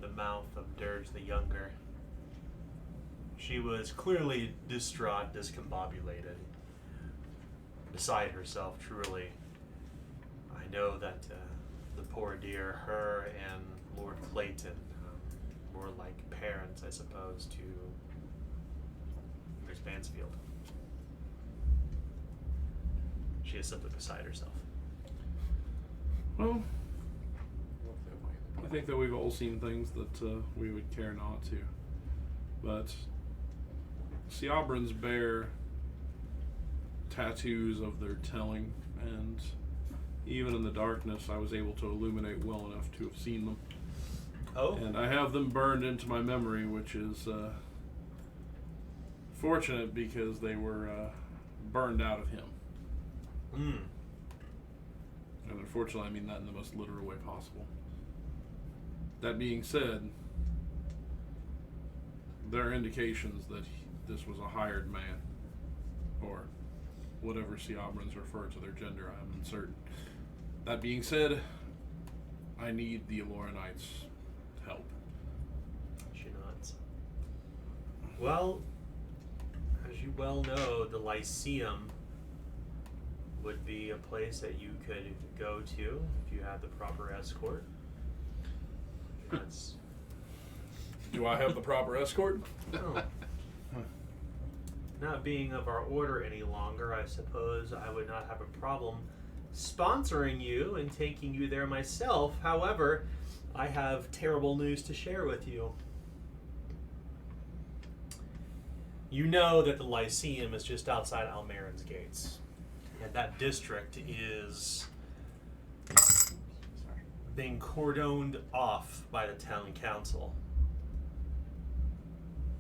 the mouth of Dirge the Younger. She was clearly distraught, discombobulated, beside herself, truly. I know that the poor dear, her and Lord Clayton, were like parents, I suppose, to Miss Mansfield. She is simply beside herself. Well, I think that we've all seen things that we would care not to. But Seabrans bear tattoos of their telling, and even in the darkness I was able to illuminate well enough to have seen them. Oh? And I have them burned into my memory, which is fortunate because they were burned out of him. And unfortunately I mean that in the most literal way possible. That being said, there are indications that this was a hired man, or whatever Seabrans refer to their gender, I am uncertain. That being said, I need the Aloranites' help. She nods. Well, as you well know, the Lyceum would be a place that you could go to if you had the proper escort. That's... Do I have the proper escort? Oh. Not being of our order any longer, I suppose I would not have a problem sponsoring you and taking you there myself. However, I have terrible news to share with you. You know that the Lyceum is just outside Almarin's gates, and that district is being cordoned off by the town council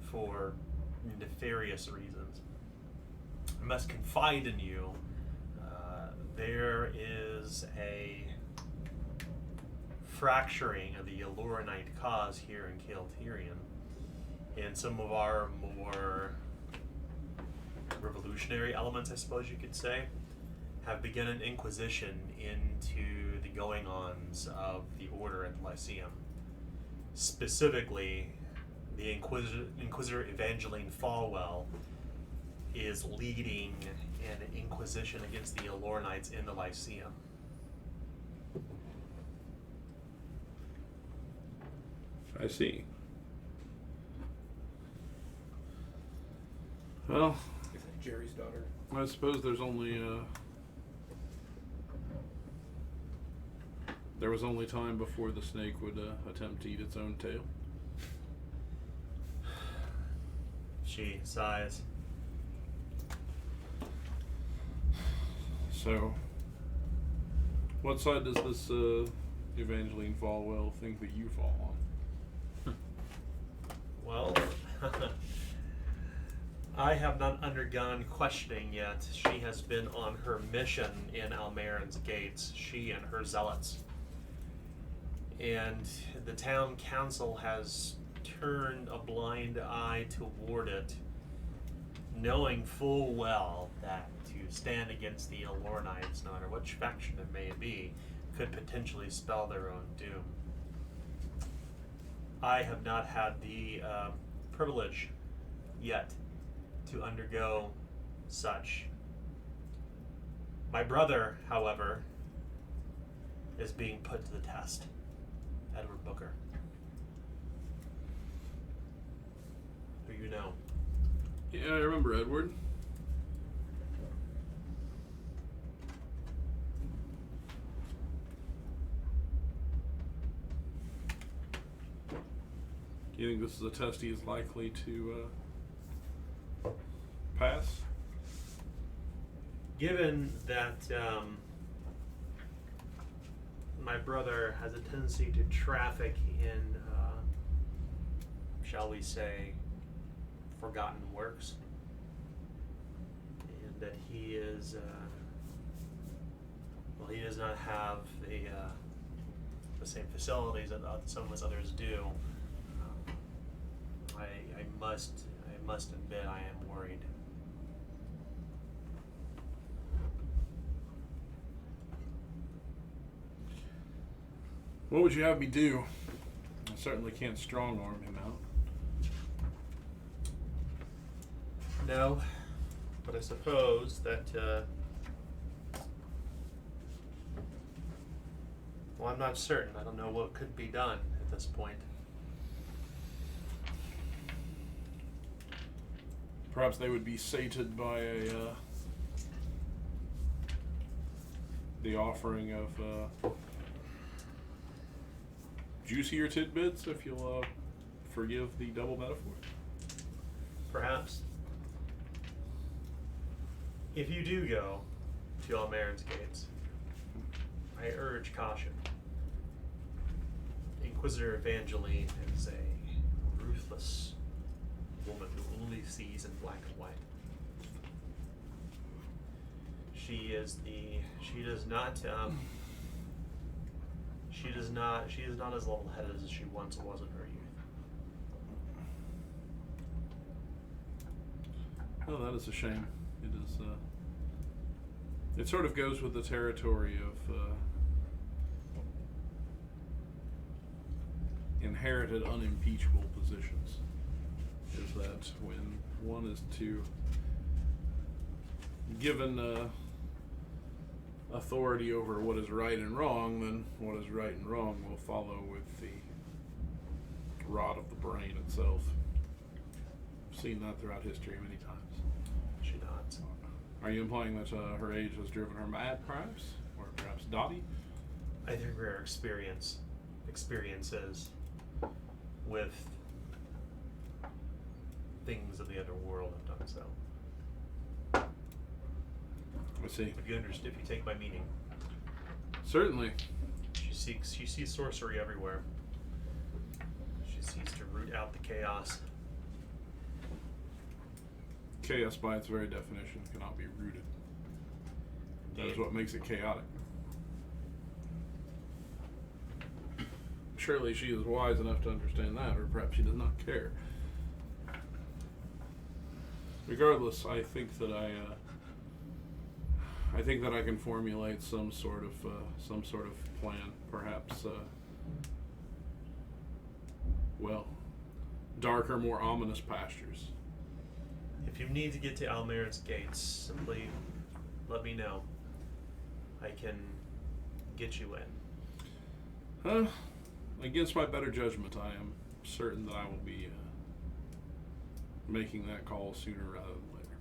for nefarious reasons. I must confide in you, there is a fracturing of the Aloranite cause here in Kael Tyrion, and some of our more revolutionary elements, I suppose you could say, have begun an inquisition into the going-ons of the Order at the Lyceum. Specifically, the Inquisitor Evangeline Falwell is leading an inquisition against the Aloranites in the Lyceum. I see. Well, Is that Jerry's daughter? I suppose there's only there was only time before the snake would attempt to eat its own tail. She sighs. So, what side does this Evangeline Falwell think that you fall on? Well, I have not undergone questioning yet. She has been on her mission in Almarin's gates, she and her zealots. And the town council has turned a blind eye toward it, knowing full well that to stand against the Alornites, no matter which faction it may be, could potentially spell their own doom. I have not had the privilege yet to undergo such. My brother, however, is being put to the test. Edward Booker. Who you know? Yeah, I remember Edward. Do you think this is a test he is likely to pass? Given that my brother has a tendency to traffic in, shall we say, forgotten works, and that he is, well, he does not have the same facilities that some of us others do. I must admit I am worried. What would you have me do? I certainly can't strong arm him out. No, but I suppose that, well, I'm not certain. I don't know what could be done at this point. Perhaps they would be sated by the offering of juicier tidbits, if you'll forgive the double metaphor. Perhaps. If you do go to Almarin's gates, I urge caution. Inquisitor Evangeline is a ruthless woman who only sees in black and white. She is not as level-headed as she once was in her youth. Oh, that is a shame. It is. It sort of goes with the territory of inherited unimpeachable positions. Is that when one is given authority over what is right and wrong, then what is right and wrong will follow with the rot of the brain itself. I've seen that throughout history many times. She nods. Are you implying that her age has driven her mad, perhaps? Or perhaps dotty? I think her experiences with things of the underworld have done so. I see. If you take my meaning. Certainly. She sees sorcery everywhere. She seeks to root out the chaos. Chaos, by its very definition, cannot be rooted. That is what makes it chaotic. Surely she is wise enough to understand that, or perhaps she does not care. Regardless, I think that I can formulate some sort of plan, perhaps. Darker, more ominous pastures. If you need to get to Almarin's gates, simply let me know. I can get you in. Against my better judgment, I am certain that I will be making that call sooner rather than later.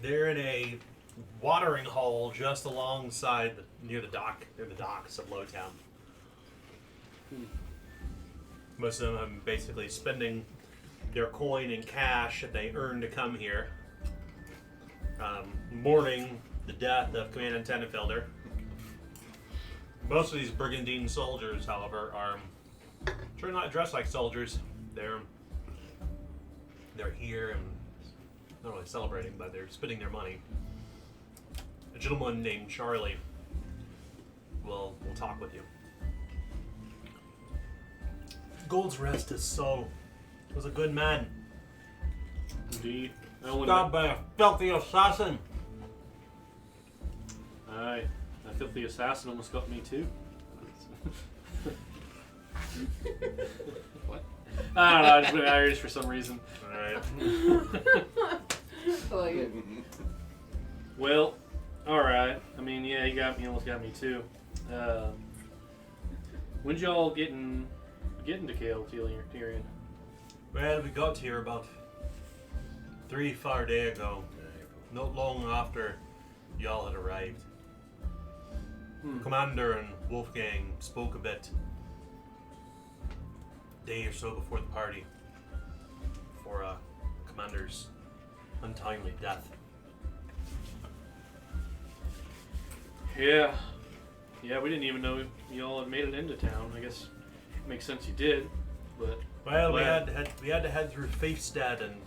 They're in a watering hole just alongside, near the docks of Lowtown. Most of them have basically spending their coin in cash that they earned to come here. Mourning the death of Commandant Tennefelder. Most of these brigandine soldiers, however, are sure not dressed like soldiers. They're here and not really celebrating, but they're spending their money. A gentleman named Charlie will talk with you. Gold's rest his soul. Was a good man. Indeed. Stabbed by a filthy assassin. Aye. That filthy assassin almost got me too. What? I don't know, I just went Irish for some reason. Alright. I like it. Well, alright. I mean, yeah, you almost got me too. When'd y'all get into Kale, Tyrion? Well, we got here about 3-4 days ago. Not long after y'all had arrived. Commander and Wolfgang spoke a bit. Day or so before the party. For Commander's untimely death. Yeah. Yeah, we didn't even know y'all had made it into town. I guess it makes sense you did, but... Well, we had to head through Faithstead, and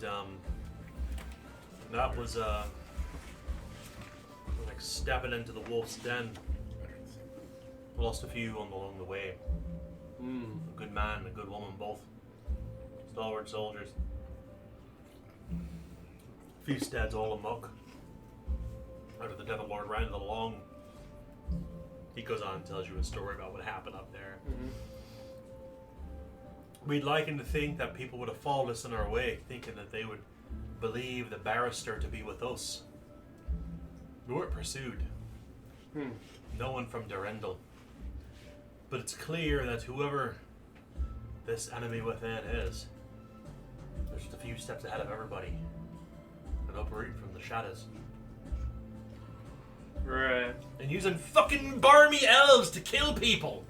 that was like stepping into the wolf's den. Lost a few along the way. A good man and a good woman, both stalwart soldiers. Faithstead's all amok. After the death of Lord Randall along, he goes on and tells you a story about what happened up there. We'd like him to think that people would have followed us in our way, thinking that they would believe the barrister to be with us. We weren't pursued. No one from Durendal. But it's clear that whoever this enemy within is, they're just a few steps ahead of everybody and operating from the shadows. Right. And using fucking barmy elves to kill people!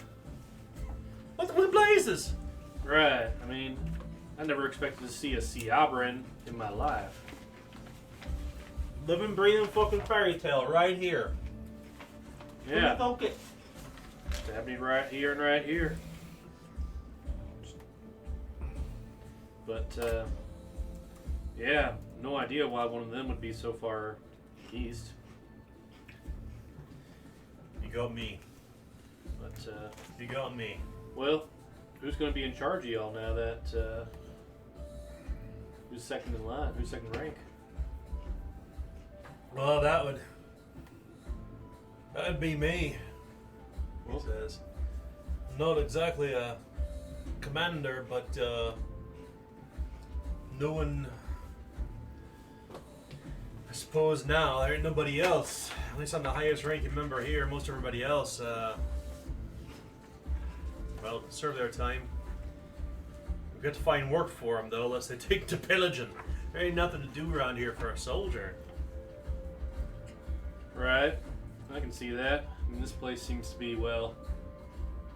What the blazes? Right. I mean, I never expected to see a Seabrin in my life. Living, breathing fucking fairy tale right here. Yeah. Don't get. Stab me right here and right here. But, yeah, no idea why one of them would be so far east. You got me. But, You got me. well, who's going to be in charge of y'all now that, who's second in line? Who's second rank? Well, that'd be me. He says. Not exactly a commander, but no one. I suppose now there ain't nobody else. At least I'm the highest ranking member here. Most everybody else, well, serve their time. We got to find work for them though, unless they take to pillaging. There ain't nothing to do around here for a soldier. Right. I can see that. I mean, this place seems to be, well,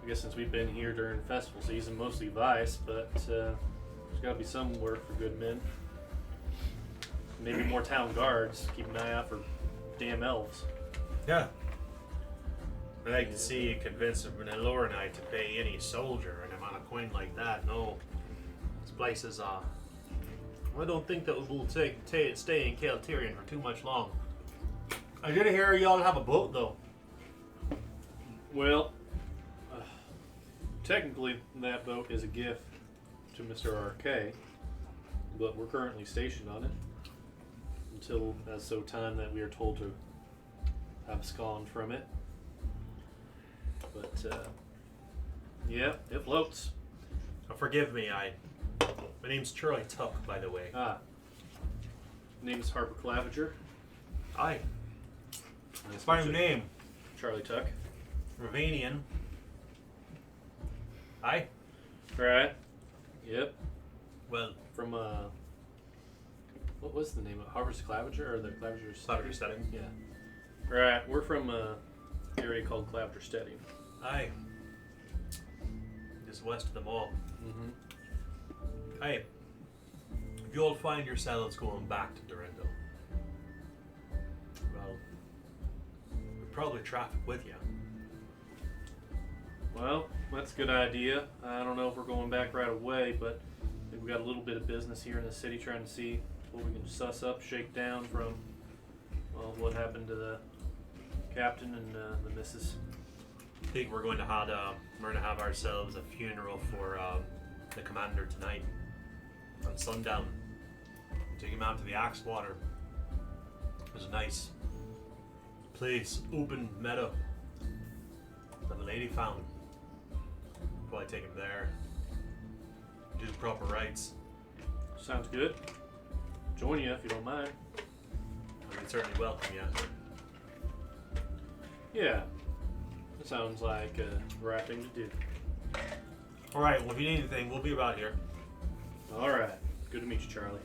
I guess since we've been here during festival season, mostly vice, but there's got to be some work for good men. Maybe more town guards. Keep an eye out for damn elves. Yeah. I'd like to see you convince an Eloranite to pay any soldier an amount of coin like that. No. This place is, I don't think that we'll stay in Kaltirian for too much long. I did hear y'all have a boat, though. Well, technically that boat is a gift to Mr. RK, but we're currently stationed on it until as so time that we are told to abscond from it. But yeah, it floats. Oh, forgive me, my name's Charlie Tuck, by the way. Name's Harper Claviger. Aye. Nice to Fine meet you. name. Charlie Tuck. Ravanian. Aye. Right. Yep. Well, From What was the name of Harvest Clavager or the Clavager? Clavager Steading. Yeah. Right. We're from a area called Clavager Steading. Aye. Just west of the mall. Mm-hmm. Hey, if you'll find yourselves going back to Durendo, well, we'd probably traffic with you. Well, that's a good idea. I don't know if we're going back right away, but I think we got a little bit of business here in the city trying to see what we can suss up, shake down from, well, what happened to the captain and the missus. I think we're going to have ourselves a funeral for the commander tonight on sundown. Take him out to the Axe Water. There's a nice place, open meadow that the lady found. Probably take him there. Do the proper rites. Sounds good. Join you if you don't mind. I would certainly welcome you. Yeah. That sounds like the right thing to do. All right. Well, if you need anything, we'll be about here. All right. Good to meet you, Charlie.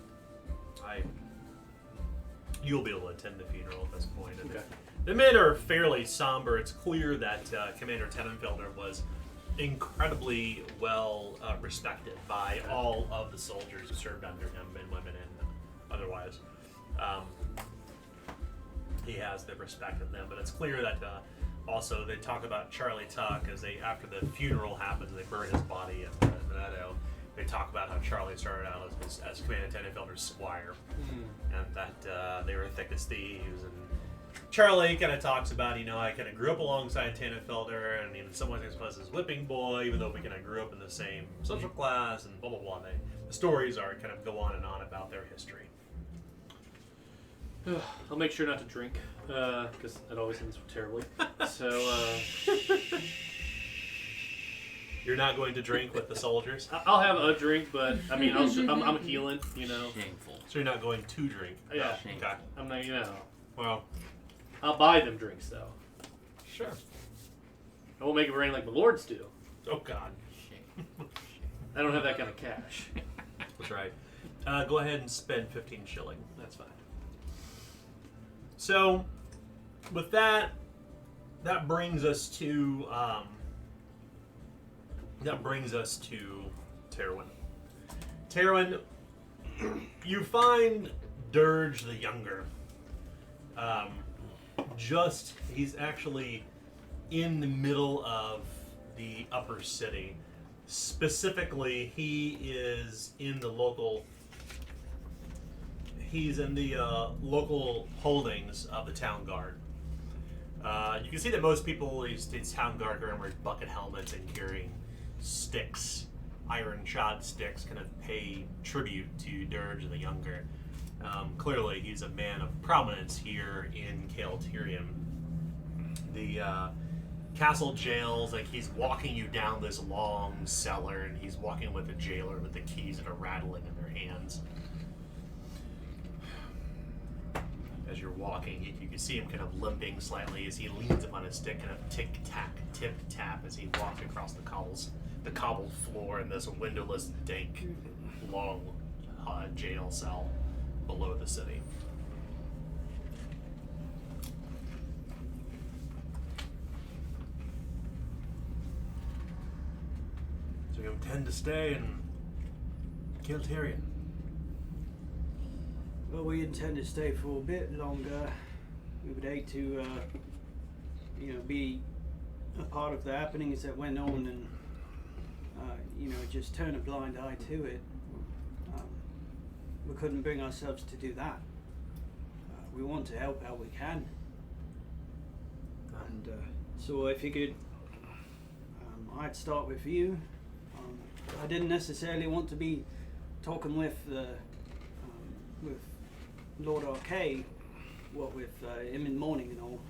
You'll be able to attend the funeral at this point. And Okay. the men are fairly somber. It's clear that Commander Tenenfelder was incredibly well respected by all of the soldiers who served under him, men, women, and otherwise. He has the respect of them, but it's clear that also they talk about Charlie Tuck as after the funeral happens, they bury his body in the meadow. They talk about how Charlie started out as Commander Tenenfelder's squire, and that they were thick as thieves. And Charlie kind of talks about, I kind of grew up alongside Tenenfelder, and in some ways I was his whipping boy, even though we kind of grew up in the same social class, and blah blah blah. The stories are kind of go on and on about their history. I'll make sure not to drink, because it always ends terribly. So, You're not going to drink with the soldiers? I'll have a drink, but I mean, I'm healing, Shameful. So you're not going to drink? Yeah. Oh, okay. I'm not, Well, I'll buy them drinks though. sure. I won't make it rain like my lords do. Oh, God. I don't have that kind of cash. That's right. Go ahead and spend 15 shilling. That's fine. So, with that brings us to Terwin. Terwin, you find Dirge the Younger. He's actually in the middle of the upper city. Specifically, he's in the local holdings of the town guard. You can see that most people, these town guard are wearing bucket helmets and carrying sticks, iron-shod sticks, kind of pay tribute to Dirge the Younger. Clearly, he's a man of prominence here in Cael'Tyrion. The castle jails, he's walking you down this long cellar, and he's walking with a jailer with the keys that are rattling in their hands. As you're walking, you can see him kind of limping slightly as he leans upon his stick, kind of tick-tack, tip-tap as he walks across the cobbled floor in this windowless, dank, long jail cell below the city. So you intend to stay in Cael'Tyrion? Well, we intend to stay for a bit longer. We would hate to, be a part of the happenings that went on and, just turn a blind eye to it. We couldn't bring ourselves to do that. We want to help how we can. And so I figured I'd start with you. I didn't necessarily want to be talking with Lord Arcay, with him in mourning and all.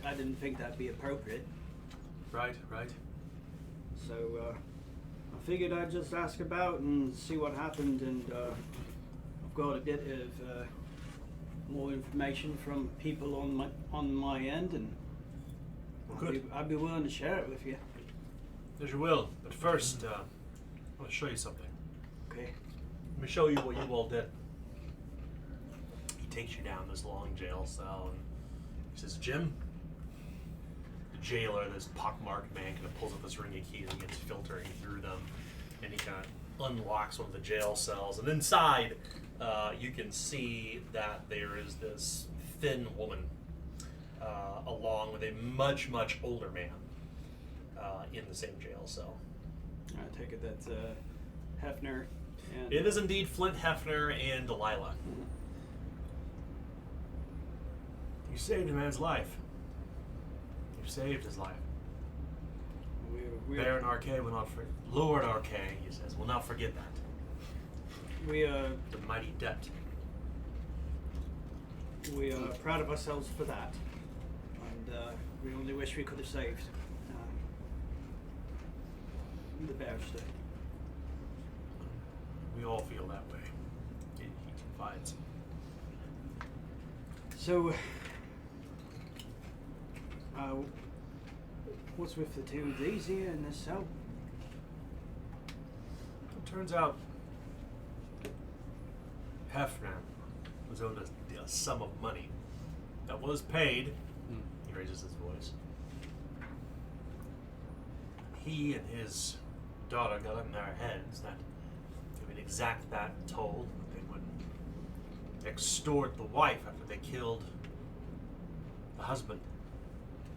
I didn't think that'd be appropriate. Right. So I figured I'd just ask about and see what happened, and I've got a bit of more information from people on my end, and Good. I'd be willing to share it with you. As you will. But first, I want to show you something. Okay. Let me show you what you all did. he takes you down this long jail cell and he says, Jim? The jailer, this pockmarked man, kind of pulls up this ring of keys and gets filtering through them. And he kind of unlocks one of the jail cells. And inside, you can see that there is this thin woman along with a much, much older man in the same jail cell. I take it that's Hefner. And It is indeed Flint Hefner and Delilah. You saved a man's life. You saved his life. Baron Arcade will not forget. Lord Arcade, he says, will not forget that. We The mighty debt. are proud of ourselves for that, and we only wish we could have saved the barrister. We all feel that way. He confides. So, what's with the two of these here in this cell? It turns out Hefner was owed a sum of money that was paid. He raises his voice. He and his daughter got in their heads that they would exact that toll. They would extort the wife after they killed the husband.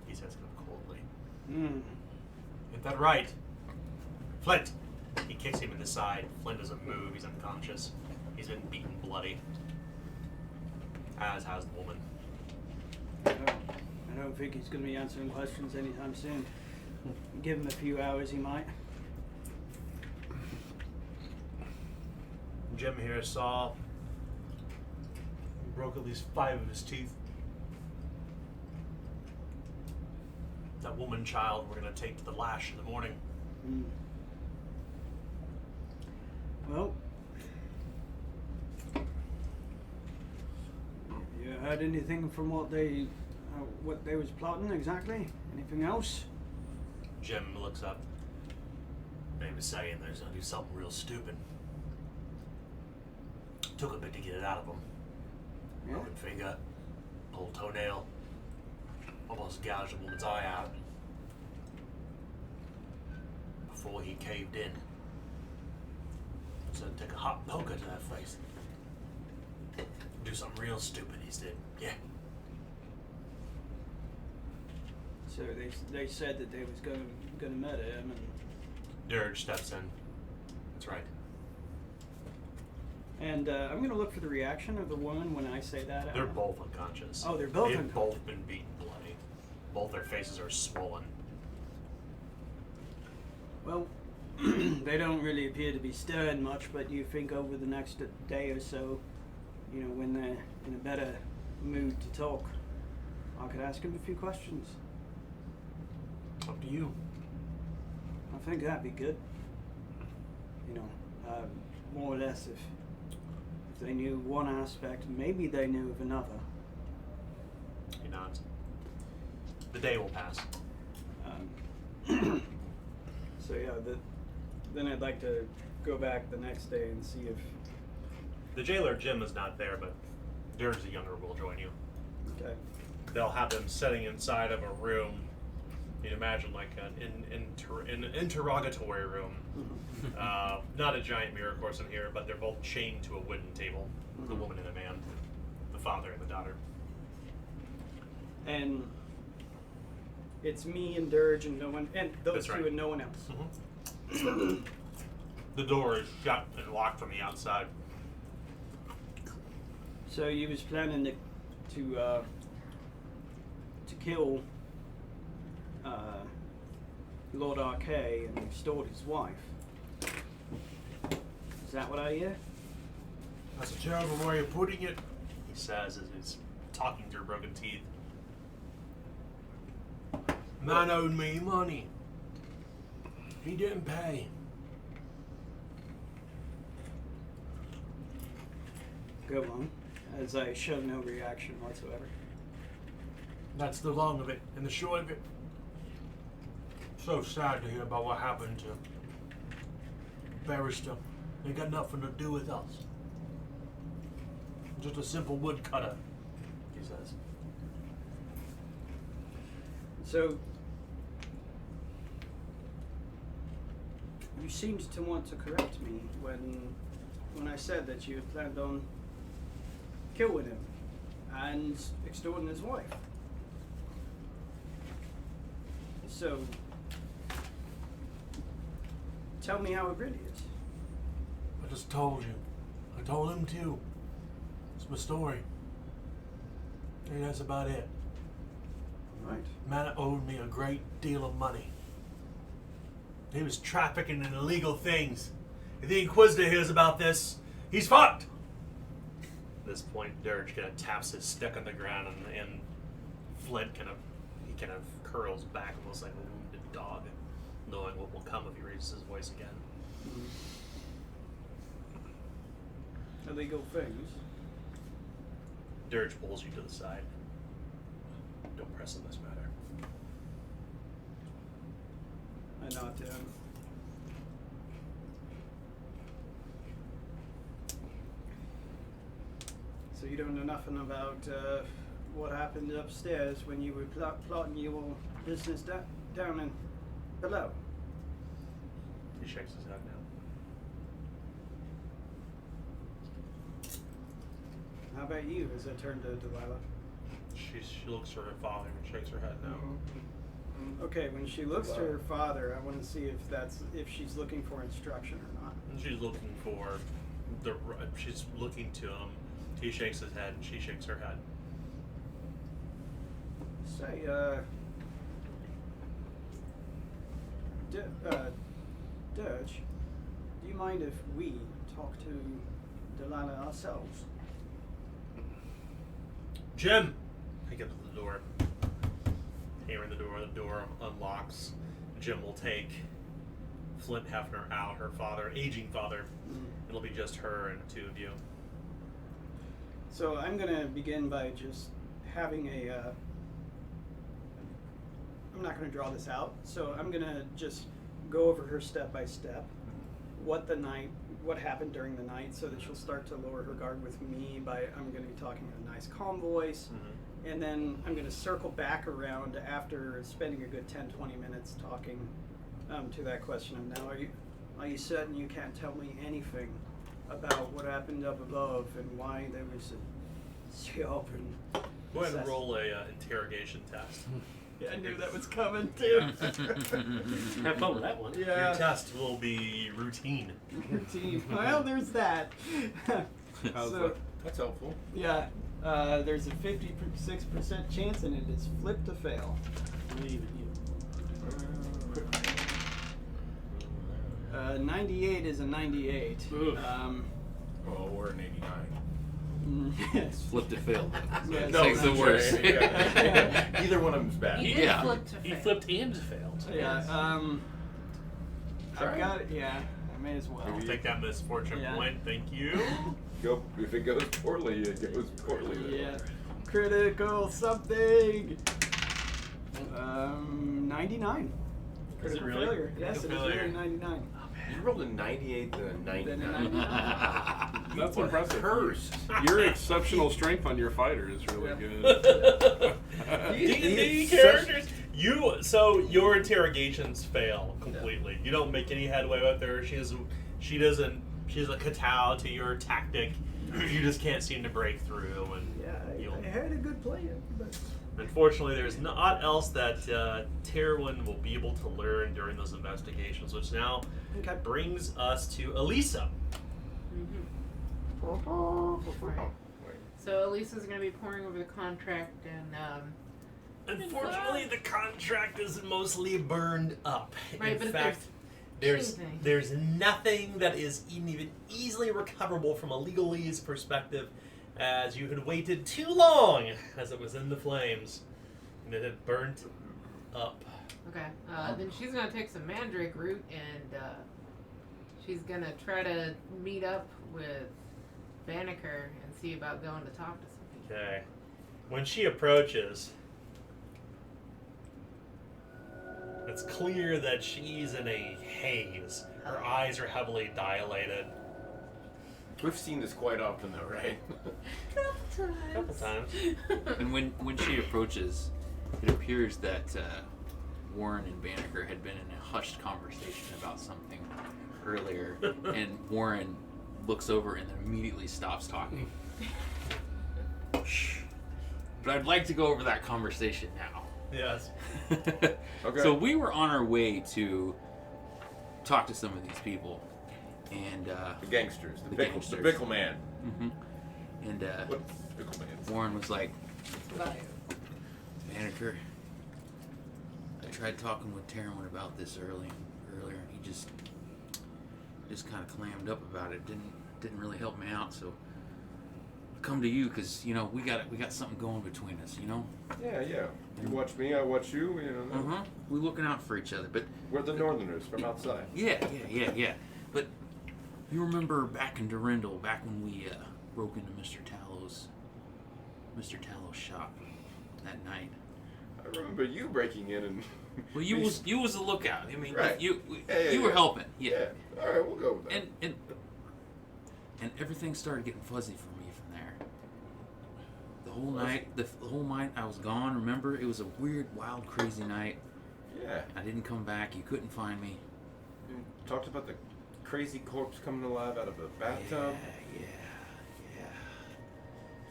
He says kind of coldly. Ain't that right? Flint! He kicks him in the side. Flint doesn't move. He's unconscious. He's been beaten bloody. As has the woman. I don't think he's going to be answering questions anytime soon. Give him a few hours, he might. Jim here saw he broke at least 5 of his teeth. That woman child we're going to take to the lash in the morning. Well, you heard anything from what they was plotting exactly? Anything else? Jim looks up. They was saying they're going to do something real stupid. Took a bit to get it out of him. Yeah. Broken finger, pulled toenail, almost gouged a woman's eye out. Before he caved in. So take a hot poker to that face. Do something real stupid, he said. Yeah. So they said that they was gonna murder him, and Dirge steps in. That's right. And I'm gonna look for the reaction of the woman when I say that. They're both unconscious. Oh, they're both They've unconscious. both been beaten bloody. Both their faces are swollen. Well, they don't really appear to be stirring much, but you think over the next day or so, you know, when they're in a better mood to talk, I could ask them a few questions. Up to you. I think that'd be good. You know, more or less if they knew one aspect, maybe they knew of another. He nods. The day will pass. So yeah, then I'd like to go back the next day and see if. The jailer, Jim, is not there, but Dirge the Younger will join you. Okay. They'll have him sitting inside of a room. You'd imagine like an interrogatory room. Not a giant mirror, of course, in here, but they're both chained to a wooden table. The woman and the man, the father and the daughter. And it's me and Dirge and no one, and those That's two right. and no one else. The door is shut and locked from the outside. So you was planning to kill Lord Arcade and extort his wife. Is that what I hear? That's a terrible way of putting it, he says as he's talking through broken teeth. Man owed me money. He didn't pay. Go on. As I show no reaction whatsoever. That's the long of it and the short of it. So sad to hear about what happened to Barrister. They got nothing to do with us. Just a simple woodcutter, he says. So, you seemed to want to correct me when I said that you had planned on killing him and extorting his wife. So, tell me how it really is. I just told you. I told him too. It's my story. And that's about it. Right. Man owed me a great deal of money. He was trafficking in illegal things. If the Inquisitor hears about this, he's fucked! At this point, Dirge kind of taps his stick on the ground, and Flint kind of curls back almost like a wounded dog, knowing what will come if he raises his voice again. Illegal things. Dirge pulls you to the side. Don't press on this matter. I nod to him. So you don't know nothing about what happened upstairs when you were plotting your business down and below? He shakes his head now. How about you, as I turn to Delilah? She looks for her father and shakes her head no. Okay, when she looks to her father, I want to see if she's looking for instruction or not. And she's looking for she's looking to him. He shakes his head and she shakes her head. Say, Dirge, do you mind if we talk to Delilah ourselves? Jim! I get to the door. Hammer the door unlocks. Jim will take Flint Hefner out, her father, aging father. It'll be just her and the two of you. So I'm going to begin by just having I'm not going to draw this out, so I'm going to just go over her step by step, what happened during the night, so that she'll start to lower her guard with me I'm going to be talking in a nice calm voice, and then I'm going to circle back around after spending a good 10-20 minutes talking to that question of, now are you certain you can't tell me anything about what happened up above and why there was a job and Go ahead and roll a interrogation test. Yeah, I knew that was coming too. Have fun with that one. Yeah. Your test will be routine. Routine. Well, there's that. So, That's helpful. yeah, there's a 56% chance, and it is flip to fail. Believe in you. 98 is a 98. Oof. Well, we're an 89. Yes. Flip to fail. Yeah, It takes the that's worst. right. Yeah. Either one of them's bad. He did Yeah. flip to He fail. flipped and failed. Yeah, Try I've it. got it, yeah, I may as well. I'll take that misfortune Yeah. point. Thank you. If it goes poorly, it goes poorly. Yeah. Critical something. 99. Is it Critical really? failure. Yes, it Critical is really failure. 99. You rolled a 98 to a Then 99. a 99. That's You are impressive. Cursed. Your exceptional strength on your fighter is really Yeah. good. D&D He's characters. So your interrogations fail completely. You don't make any headway with her. She's a kowtow to your tactic. You just can't seem to break through, and Yeah, I had a good plan, but unfortunately, there's not else that Terwin will be able to learn during those investigations, which now okay. brings us to Elisa. So Elisa's going to be pouring over the contract, and Unfortunately, the contract is mostly burned up. Right, In but if fact, there's anything- there's nothing that is even easily recoverable from a legalese perspective, as you had waited too long as it was in the flames, and it had burnt up. okay, then she's going to take some mandrake root, and she's going to try to meet up with Banneker and see about going to talk to some people. Okay. When she approaches, it's clear that she's in a haze. Her eyes are heavily dilated. We've seen this quite often, though, right? A couple times. And when she approaches, it appears that Warren and Banneker had been in a hushed conversation about something earlier, and Warren looks over and then immediately stops talking. Shh. But I'd like to go over that conversation now. Yes. Okay. So we were on our way to talk to some of these people, and The gangsters. The The pickle. gangsters. The pickle man. and What's pickle man? Warren was like, Bye. Banneker, I tried talking with Terwin about this earlier. He just kind of clammed up about it. Didn't really help me out. So I come to you because we got something going between us. Yeah. You watch me, I watch you. We're looking out for each other. But We're the Northerners from outside. yeah. But you remember back in Durandal, back when we broke into Mr. Tallow's shop that night. I remember you breaking in and. Well, you was the lookout. I mean, Right. you Yeah, were yeah. helping. Yeah. All right, we'll go with that. And everything started getting fuzzy for me from there. The whole night, the whole night I was gone. Remember, it was a weird, wild, crazy night. Yeah. I didn't come back. You couldn't find me. You talked about the crazy corpse coming alive out of a bathtub. Yeah.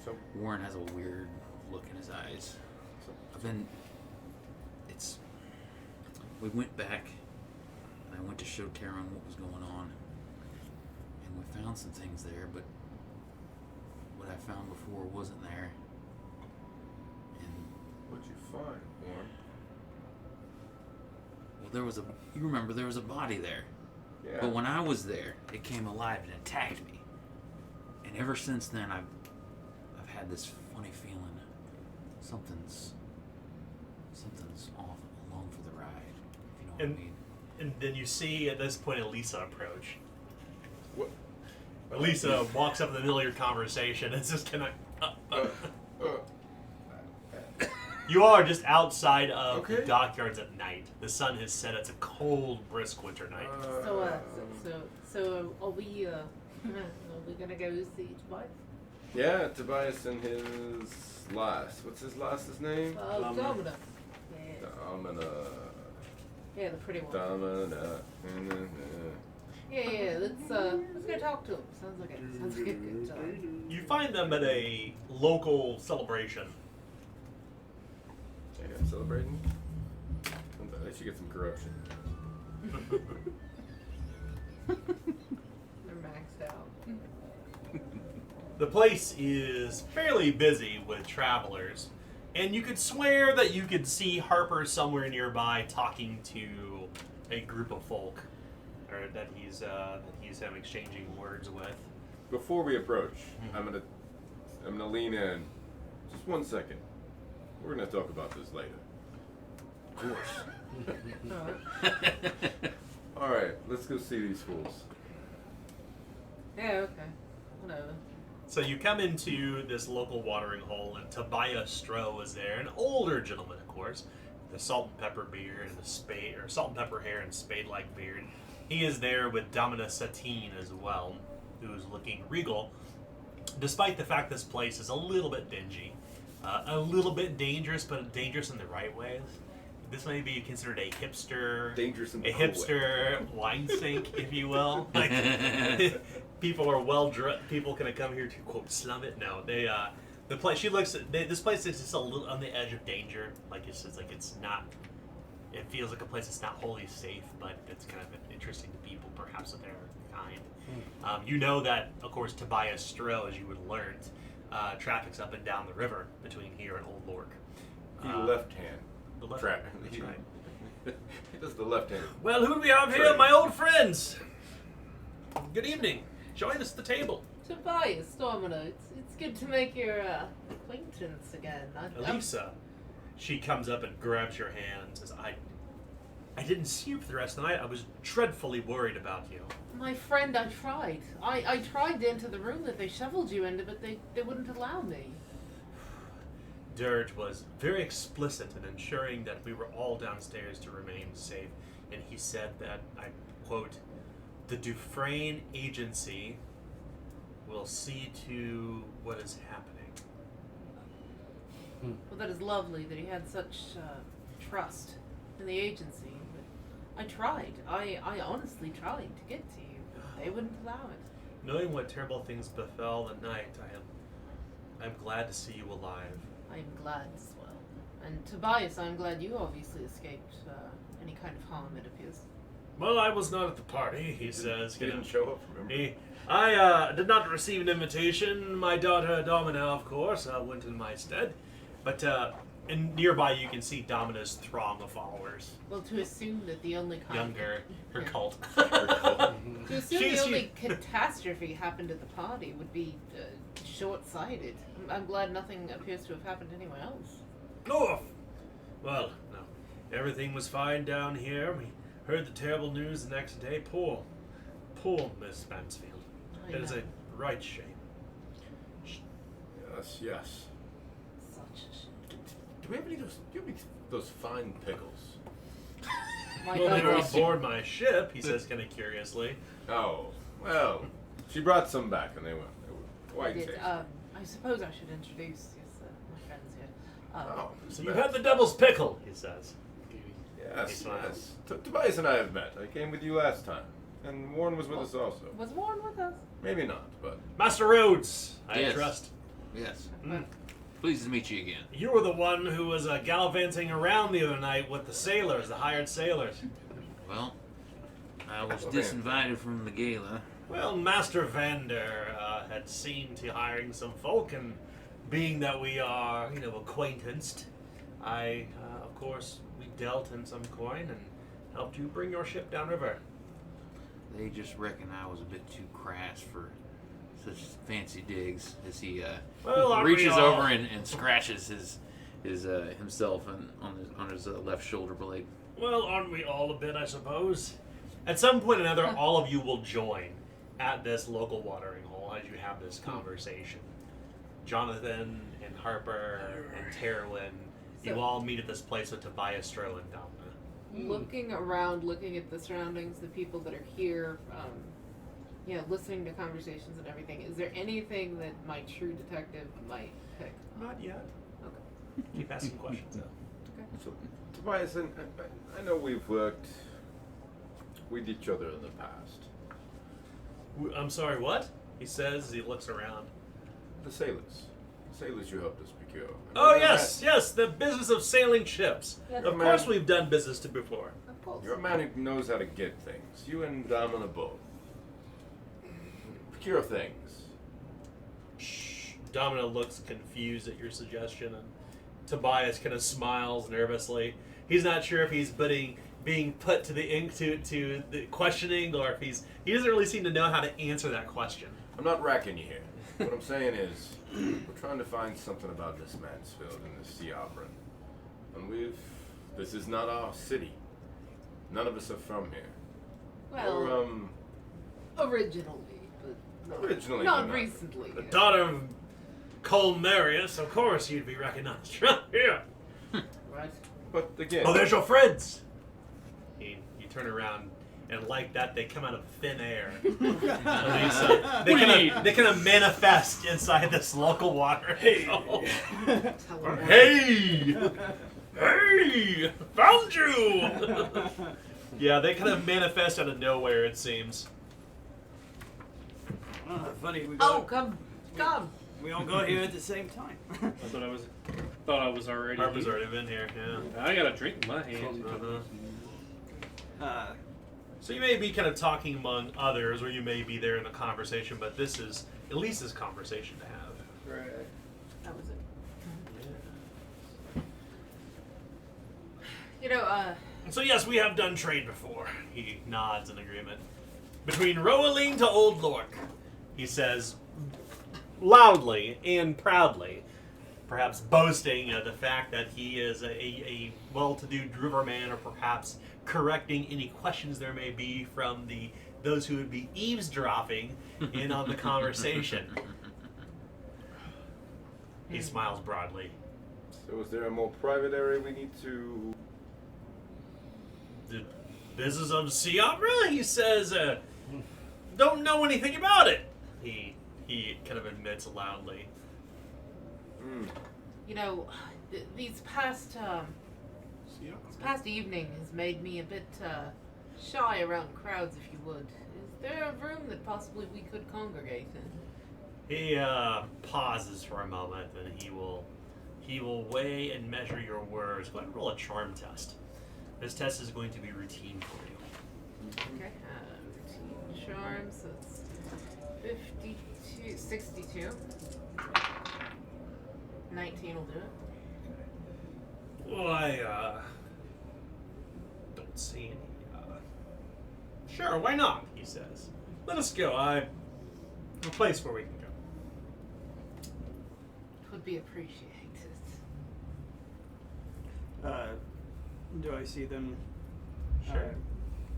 So, Warren has a weird look in his eyes. We went back, and I went to show Terran what was going on, and we found some things there, but what I found before wasn't there. And what'd you find, Warren? well, you remember there was a body there, Yeah. but when I was there, it came alive and attacked me, and ever since then I've had this funny feeling something's off, along for the ride. If you know what I mean. And then you see at this point Elisa approach. What? Elisa walks up in the middle of your conversation and just kind of. You are just outside of the Okay. dockyards at night. The sun has set. It's a cold, brisk winter night. So are we gonna go see Tobias? Yeah, Tobias and his last. What's his last's name? Domina. Yeah. Yeah, the pretty one. Domina. Yeah. Let's go talk to him. Sounds like a good time. You find them at a local celebration. Yeah, celebrating. At least you get some corruption. They're maxed out. The place is fairly busy with travelers, and you could swear that you could see Harper somewhere nearby talking to a group of folk, or that he's exchanging words with. Before we approach, I'm gonna lean in. Just 1 second. We're gonna talk about this later. Of course. All right, let's go see these fools. Yeah, okay. Whatever. So you come into this local watering hole, and Tobias Stroh is there, an older gentleman, of course, with a salt and pepper beard and salt and pepper hair and spade-like beard. He is there with Domina Satine as well, who's looking regal, despite the fact this place is a little bit dingy, a little bit dangerous, but dangerous in the right ways. This may be considered a hipster, Dangerous in a the cool way. hipster wine sink, if you will. Like, people are people gonna come here to quote slum it. No, the place this place is just a little on the edge of danger. Like it's not. It feels like a place that's not wholly safe, but it's kind of interesting to people, perhaps of their kind. You know that, of course, Tobias Stroh, as you would have learned, traffics up and down the river between here and Old Lork. The left hand. The left Traffic. hand, that's right. This is the left hand. Well, who do we have here? My old friends. Good evening. Join us at the table. Tobias, Domino, it's good to make your acquaintance again. Elisa. She comes up and grabs your hand and says, I didn't see you for the rest of the night. I was dreadfully worried about you. My friend, I tried. I tried to enter the room that they shoveled you into, but they wouldn't allow me. Dirge was very explicit in ensuring that we were all downstairs to remain safe, and he said that, I quote, the Dufresne Agency will see to what is happening. Well, that is lovely that he had such trust in the agency. But I tried. I honestly tried to get to you, but they wouldn't allow it. Knowing what terrible things befell the night, I'm glad to see you alive. I am glad as well. And Tobias, I'm glad you obviously escaped any kind of harm, it appears. Well, I was not at the party, he says. He didn't show up, remember? I did not receive an invitation. My daughter Domina, of course, went in my stead. But and nearby you can see Domina's throng of followers. Well, to assume that the only Younger, her cult. To assume the only catastrophe happened at the party would be short-sighted. I'm glad nothing appears to have happened anywhere else. Oh, well, no. Everything was fine down here. We heard the terrible news the next day. Poor Miss Mansfield. I It is know. a right shame. Yes. Such a shame. Do we have any of those fine pickles? My Well, they were God. on board my ship, he says kind of curiously. Oh, well, she brought some back, and they were quite Did, tasty. I suppose I should introduce my friends here. Oh, So you had the devil's pickle, he says. He Yes, smiles. yes. Tobias and I have met. I came with you last time, and Warren was with us also. Was Warren with us? Maybe not, but Master Rhodes, I Yes. trust. Yes. Mm. Pleased to meet you again. You were the one who was gallivanting around the other night with the sailors, the hired sailors. Well, I was Okay. disinvited from the gala. Well, Master Vander had seen to hiring some folk, and being that we are, acquaintanced, of course, we dealt in some coin and helped you bring your ship downriver. They just reckoned I was a bit too crass for such fancy digs. As he Well, aren't we reaches all? over and scratches his himself on his left shoulder blade. Well, aren't we all a bit, I suppose? At some point or another, all of you will join at this local watering hole as you have this conversation. Jonathan and Harper and Terwin, you So- all meet at this place with Tobias, Sterling, and Domina. Looking around, looking at the surroundings, the people that are here, listening to conversations and everything, is there anything that my true detective might pick? Not yet. Okay. Keep asking questions, though. so, Tobias, and I know we've worked with each other in the past. I'm sorry, what? He says as he looks around. The sailors you helped us procure. Oh, yes, the business of sailing ships. Yes. Of course we've done business to before. Of course. You're a man who knows how to get things. You and Domina both. Procure things. Shh. Domino looks confused at your suggestion, and Tobias kind of smiles nervously. He's not sure if he's being put to the the questioning, or if he doesn't really seem to know how to answer that question. I'm not racking you here. What I'm saying is, we're trying to find something about this Mansfield and this sea opera. And this is not our city. None of us are from here. Well, Or, originally, but not, Originally, not but not- recently. The daughter of Cole Marius, of course you'd be recognized from here. Right. but again, Oh, there's your friends! You turn around, and like that, they come out of thin air. They kind of manifest inside this local water. Hey! Hey! Found you! Yeah, they kind of manifest out of nowhere, it seems. Oh, funny. Oh, come. We all got here at the same time. I thought I was already. Harper's here. already been here, yeah. I got a drink in my hand. Uh-huh. So you may be kind of talking among others, or you may be there in the conversation, but this is at least this conversation to have. Right. That was it. So yes, we have done trade before. He nods in agreement. Between Roaline to Old Lork, he says, loudly and proudly, perhaps boasting the fact that he is a well-to-do riverman, or perhaps correcting any questions there may be from those who would be eavesdropping in on the conversation. He smiles broadly. so is there a more private area we need to? The business of sea opera? He says, don't know anything about it. He he kind of admits loudly. You know, this past evening has made me a bit shy around crowds, if you would. Is there a room that possibly we could congregate in? He pauses for a moment, and he will weigh and measure your words. Go ahead and roll a charm test. This test is going to be routine for you. Okay, routine charm, so it's 62. 19 will do it. Well, I don't see any. Sure, why not? He says. Let us go. I have a place where we can go. It would be appreciated. Do I see them? Sure.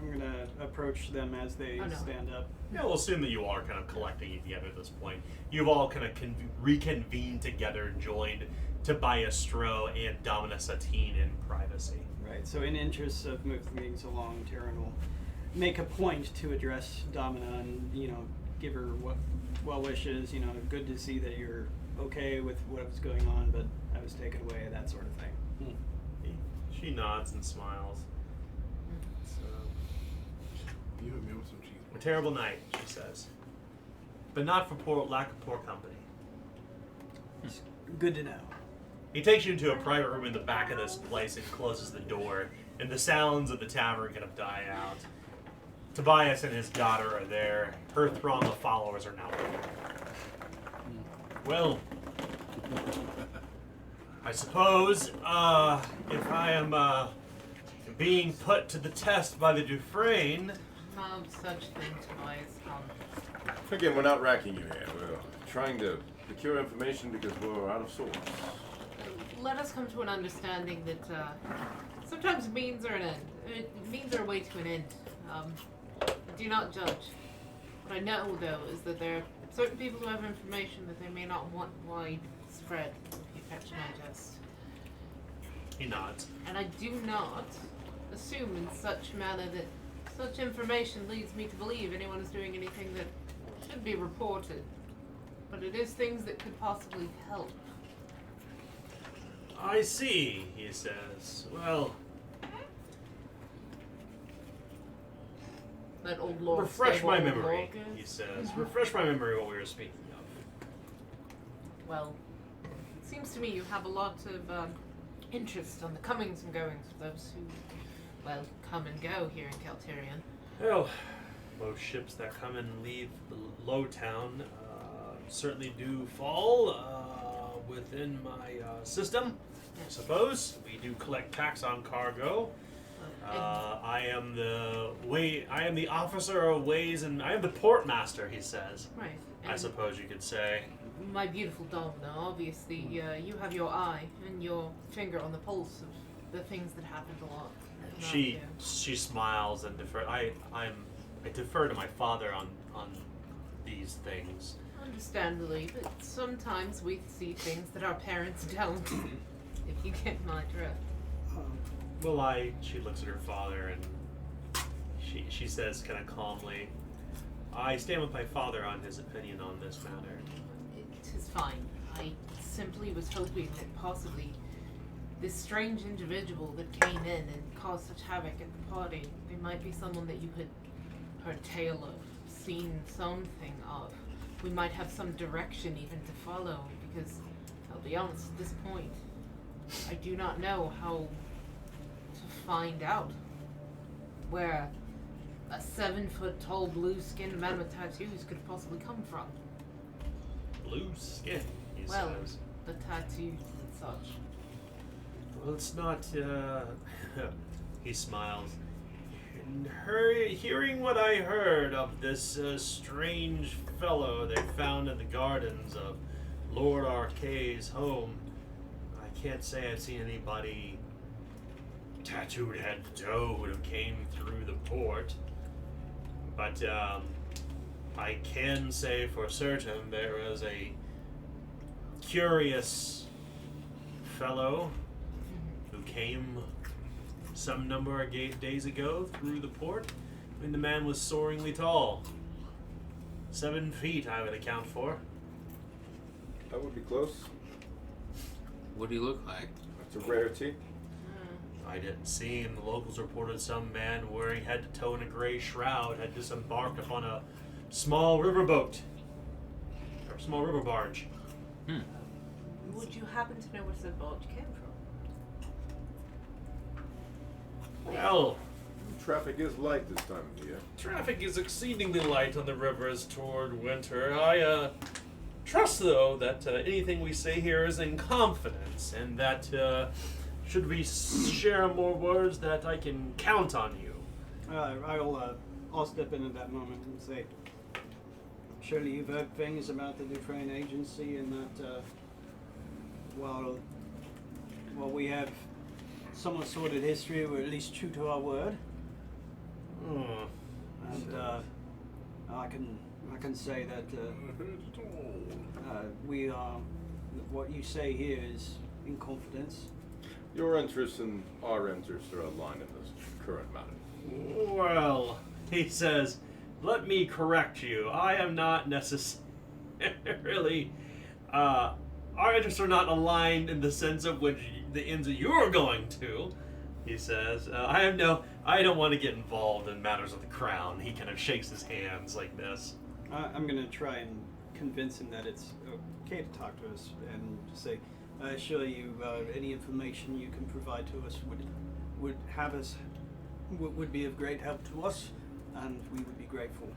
I'm gonna approach them as they Oh, no. stand up. Yeah, we'll assume that you all are kind of collecting together at this point. You've all kind of reconvened together, joined Tobias Stroh and Domina Satine in privacy. Right. So, in interest of moving things along, Taryn will make a point to address Domina and give her well wishes. Good to see that you're okay with what was going on, but I was taken away, that sort of thing. She nods and smiles. So, You hit me with some cheese. a terrible night, she says, but not for lack of poor company. Good to know. He takes you into a private room in the back of this place and closes the door, and the sounds of the tavern kind of die out. Tobias and his daughter are there. Her throng of followers are now there. Well, I suppose, if I am being put to the test by the Dufresne, No such thing, Tobias. Again, we're not racking you here. We're trying to procure information because we're out of sorts. Let us come to an understanding that sometimes means are an end. Means are a way to an end. Do not judge. What I know, though, is that there are certain people who have information that they may not want widespread, if you catch my jest. he nods. And I do not assume in such manner that such information leads me to believe anyone is doing anything that should be reported. But it is things that could possibly help. I see, he says. Well, That old Lord. refresh my Stable memory, Lorca. he says. Refresh my memory what we were speaking of. Well, it seems to me you have a lot of interest on the comings and goings of those who, well, come and go here in Calterian. Well, most ships that come and leave the low town certainly do fall within my system, I suppose. We do collect tax on cargo. I am the officer of ways, and I am the port master, he says. Right. I suppose you could say. My beautiful Domina, obviously, you have your eye and your finger on the pulse of the things that happened a lot. She smiles and defer. I defer to my father on these things. Understandably, but sometimes we see things that our parents don't. If you get my drift. Well, she looks at her father and she says kind of calmly, I stand with my father on his opinion on this matter. It is fine. I simply was hoping that possibly this strange individual that came in and caused such havoc at the party, there might be someone that you had heard tale of, seen something of. We might have some direction even to follow, because I'll be honest, at this point, I do not know how to find out where a 7-foot-tall blue-skinned man with tattoos could possibly come from. Blue skin, he Well, says. the tattoos and such. Well, it's not, he smiles. And hearing what I heard of this strange fellow they found in the gardens of Lord Arcay's home, I can't say I've seen anybody tattooed head to toe who came through the port. But I can say for certain there is a curious fellow who came some number of days ago through the port. I mean, the man was soaringly tall. 7 feet, I would account for. That would be close. What do you look like? That's a rarity. I didn't see him. The locals reported some man wearing head to toe in a gray shroud had disembarked upon a small riverboat. Or small river barge. Would you happen to know where the boat came from? Well, Traffic is light this time of year. traffic is exceedingly light on the rivers toward winter. I trust, though, that anything we say here is in confidence, and that should we share more words, that I can count on you. I'll step in at that moment and say, surely you've heard things about the Dufresne Agency, and that while we have somewhat sordid history, we're at least true to our word. And I can say that we are. What you say here is in confidence. Your interests and our interests are aligned in this current matter. Well, he says, let me correct you. I am not necessarily. Our interests are not aligned in the sense of which the ends that you're going to. He says, I don't want to get involved in matters of the crown. He kind of shakes his hands like this. I'm going to try and convince him that it's okay to talk to us and say, I assure you, any information you can provide to us would be of great help to us, and we would be grateful.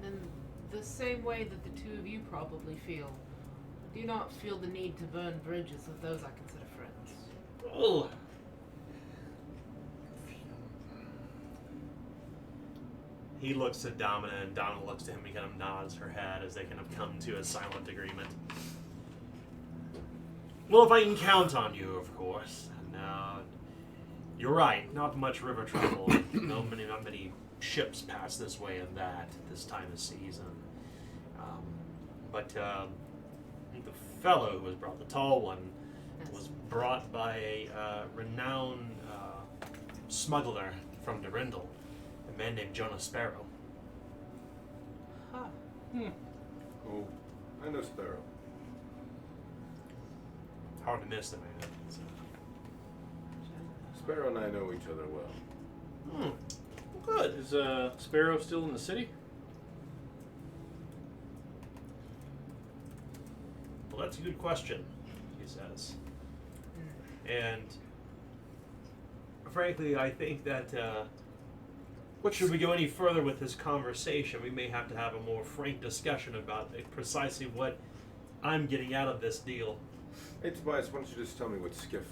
And in the same way that the two of you probably feel, do not feel the need to burn bridges with those I consider friends. Oh. He looks at Domina, and Domina looks to him and kind of nods her head as they kind of come to a silent agreement. Well, if I can count on you, of course. No, you're right. Not much river travel. Not many ships pass this way and that this time of season. But the fellow who was brought, the tall one, was brought by a renowned smuggler from Durindal, a man named Jonah Sparrow. Huh. Oh, I know Sparrow. Hard to miss the man. So. Sparrow and I know each other well. Good. Is Sparrow still in the city? Well, that's a good question, he says. And frankly, I think that should we go any further with this conversation, we may have to have a more frank discussion about precisely what I'm getting out of this deal. Hey Tobias, why don't you just tell me what skiff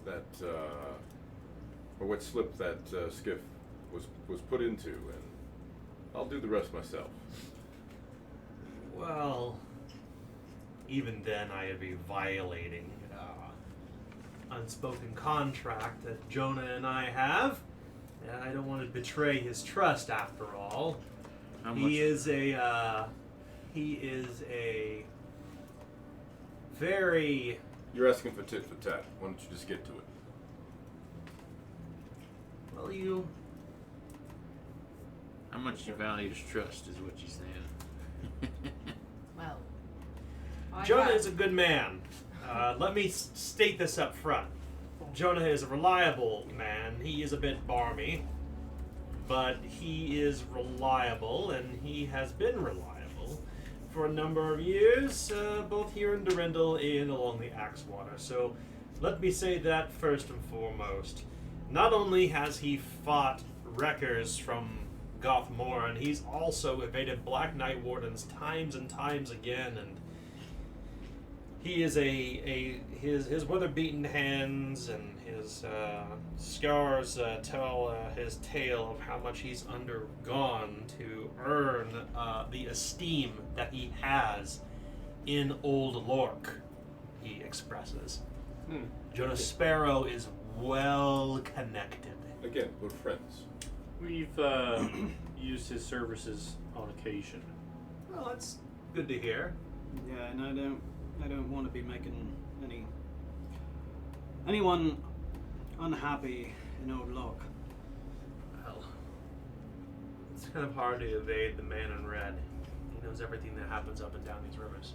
that, or what slip that skiff was put into, and I'll do the rest myself. Well, even then I'd be violating unspoken contract that Jonah and I have. And I don't want to betray his trust after all. He is a very... You're asking for tit for tat. Why don't you just get to it? Well, you... How much you value trust is what you're saying. Well, Jonah is a good man. Let me state this up front. Jonah is a reliable man. He is a bit barmy, but he is reliable, and he has been reliable for a number of years, both here in Durindal and along the Axewater. So let me say that first and foremost. Not only has he fought wreckers from Gothmoran, he's also evaded Black Knight Wardens times and times again, and he is his weather-beaten hands and his scars tell his tale of how much he's undergone to earn the esteem that he has in Old Lork, he expresses. Jonah Sparrow is well connected. Again, we're friends. We've used his services on occasion. Well, that's good to hear. Yeah, and I don't want to be making anyone unhappy in Old Lock. Well, it's kind of hard to evade the man in red. He knows everything that happens up and down these rivers.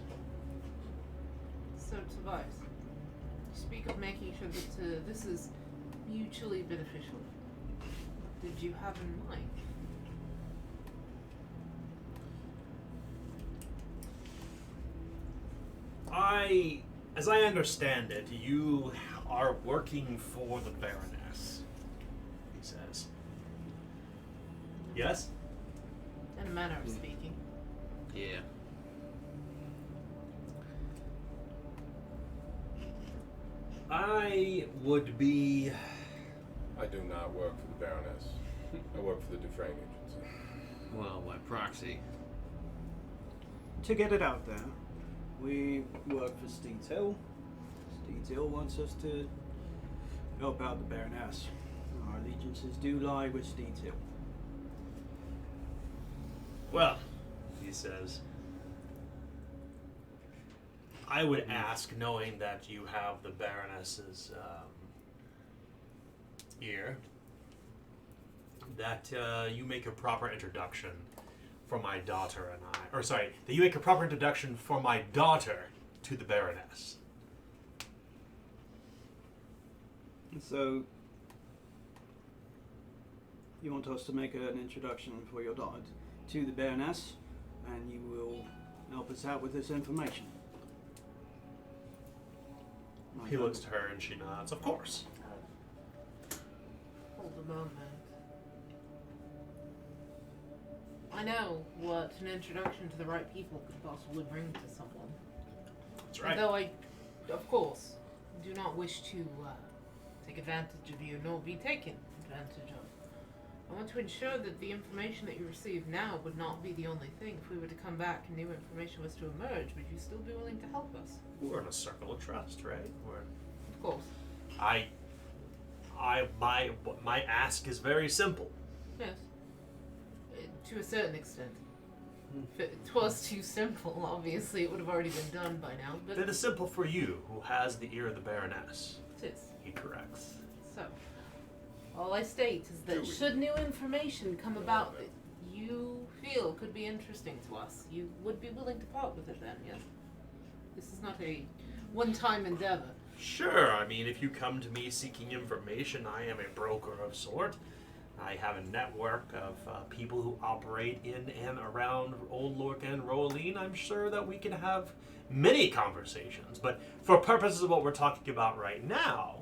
So, Tobias, you speak of making sure that this is mutually beneficial. What did you have in mind? As I understand it, you are working for the Baroness, he says. Yes? In a manner of speaking. Yeah. I would be... I do not work for the Baroness. I work for the Dufresne Agency. Well, by proxy. To get it out there, we work for Steed Hill. Steed Hill wants us to help out the Baroness. Our allegiances do lie with Steed Hill. Well, he says, I would ask, knowing that you have the Baroness's ear, that you make a proper introduction for my daughter and I. Or, sorry, that you make a proper introduction for my daughter to the Baroness. So, you want us to make an introduction for your daughter to the Baroness, and you will help us out with this information. He looks to her and she nods, of course. Hold a moment. I know what an introduction to the right people could possibly bring to someone. That's right. Though I, of course, do not wish to take advantage of you, nor be taken advantage of. I want to ensure that the information that you receive now would not be the only thing. If we were to come back and new information was to emerge, would you still be willing to help us? We're in a circle of trust, right? Of course. My ask is very simple. Yes. To a certain extent. If it was too simple, obviously it would have already been done by now. But It is simple for you, who has the ear of the Baroness. it is. He corrects. So, all I state is that should new information come about that you feel could be interesting to us, you would be willing to part with it then, yes? This is not a one-time endeavor. Sure, I mean, if you come to me seeking information, I am a broker of sort. I have a network of people who operate in and around Old Lorca and Roaline. I'm sure that we can have many conversations, but for purposes of what we're talking about right now,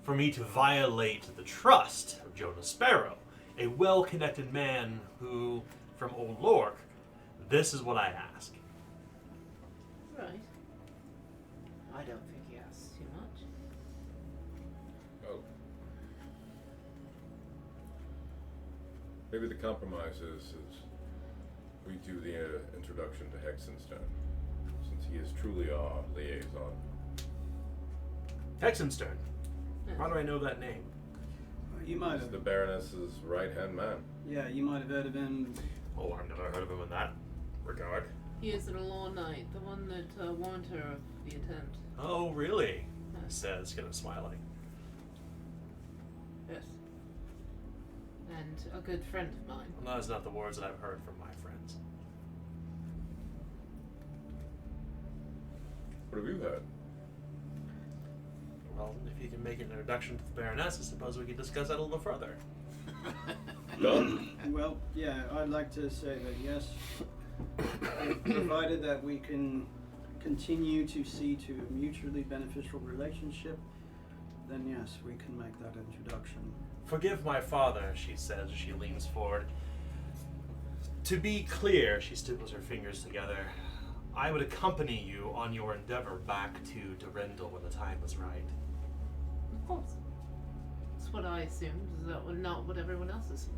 for me to violate the trust of Jonas Sparrow, a well-connected man who, from Old Lork, this is what I ask. Right. I don't think he asks too much. Oh. Maybe the compromise is we do the introduction to Hexenstern, since he is truly our liaison. Hexenstern. How do I know that name? You might He's have, the Baroness's right-hand man. yeah, you might have heard of him. Oh, I've never heard of him in that regard. He is an law knight, the one that warned her of the attempt. Oh, really? Yes. Says, kind of smiling. Yes. And a good friend of mine. Well, those are not the words that I've heard from my friends. What have you heard? Well, if you can make an introduction to the Baroness, I suppose we can discuss that a little further. Done. Well, yeah, I'd like to say that yes, provided that we can continue to see to a mutually beneficial relationship, then yes, we can make that introduction. Forgive my father, she says as she leans forward. To be clear, she stipples her fingers together, I would accompany you on your endeavor back to Durendal when the time was right. Of course. That's what I assumed. Is that not what everyone else assumed?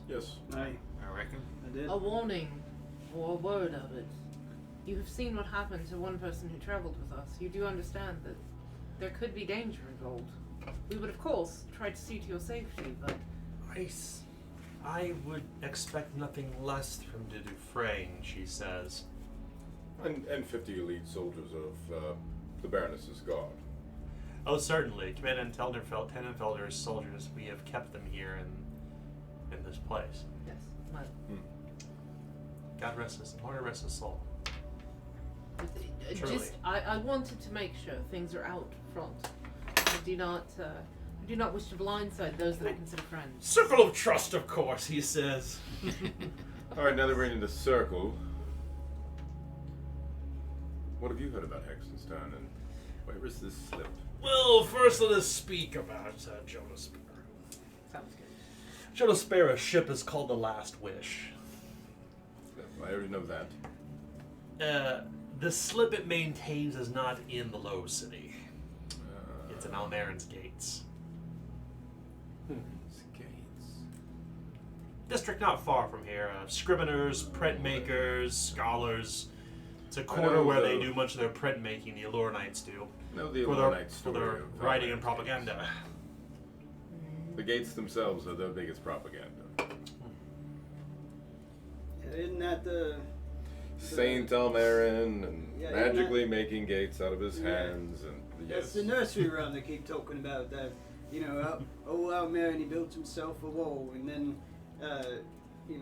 Yes. I reckon. I did. A warning or a word of it. You have seen what happened to one person who traveled with us. You do understand that there could be danger involved. We would, of course, try to see to your safety, but I would expect nothing less from de Dufresne, she says. And 50 elite soldiers of the Baroness's guard. Oh, certainly. Commandant Tenenfelder's soldiers, we have kept them here in this place. yes, well, God rest his soul. Truly. Just, I wanted to make sure things are out front. I do not wish to blindside those that I consider friends. Circle of trust, of course, he says. Alright, now that we're in the circle, what have you heard about Hexenstein, and where is this slip? Well, first let us speak about Jonah Sparrow. Sounds good. Jonah Sparrow's ship is called the Last Wish. I already know that. The slip it maintains is not in the Low City. It's in Almarin's Gates. Gates. District not far from here. Scriveners, printmakers, scholars. It's a I quarter know where they the- do much of their printmaking, the Allure Knights do. No, the For Alonite their story of writing and Alonite propaganda. Gates. The gates themselves are their biggest propaganda. Isn't that the Saint Almarin and Yeah, magically making gates out of his Yeah. hands, and That's yes. the nursery rhyme they keep talking about. That Almarin, he built himself a wall, and then He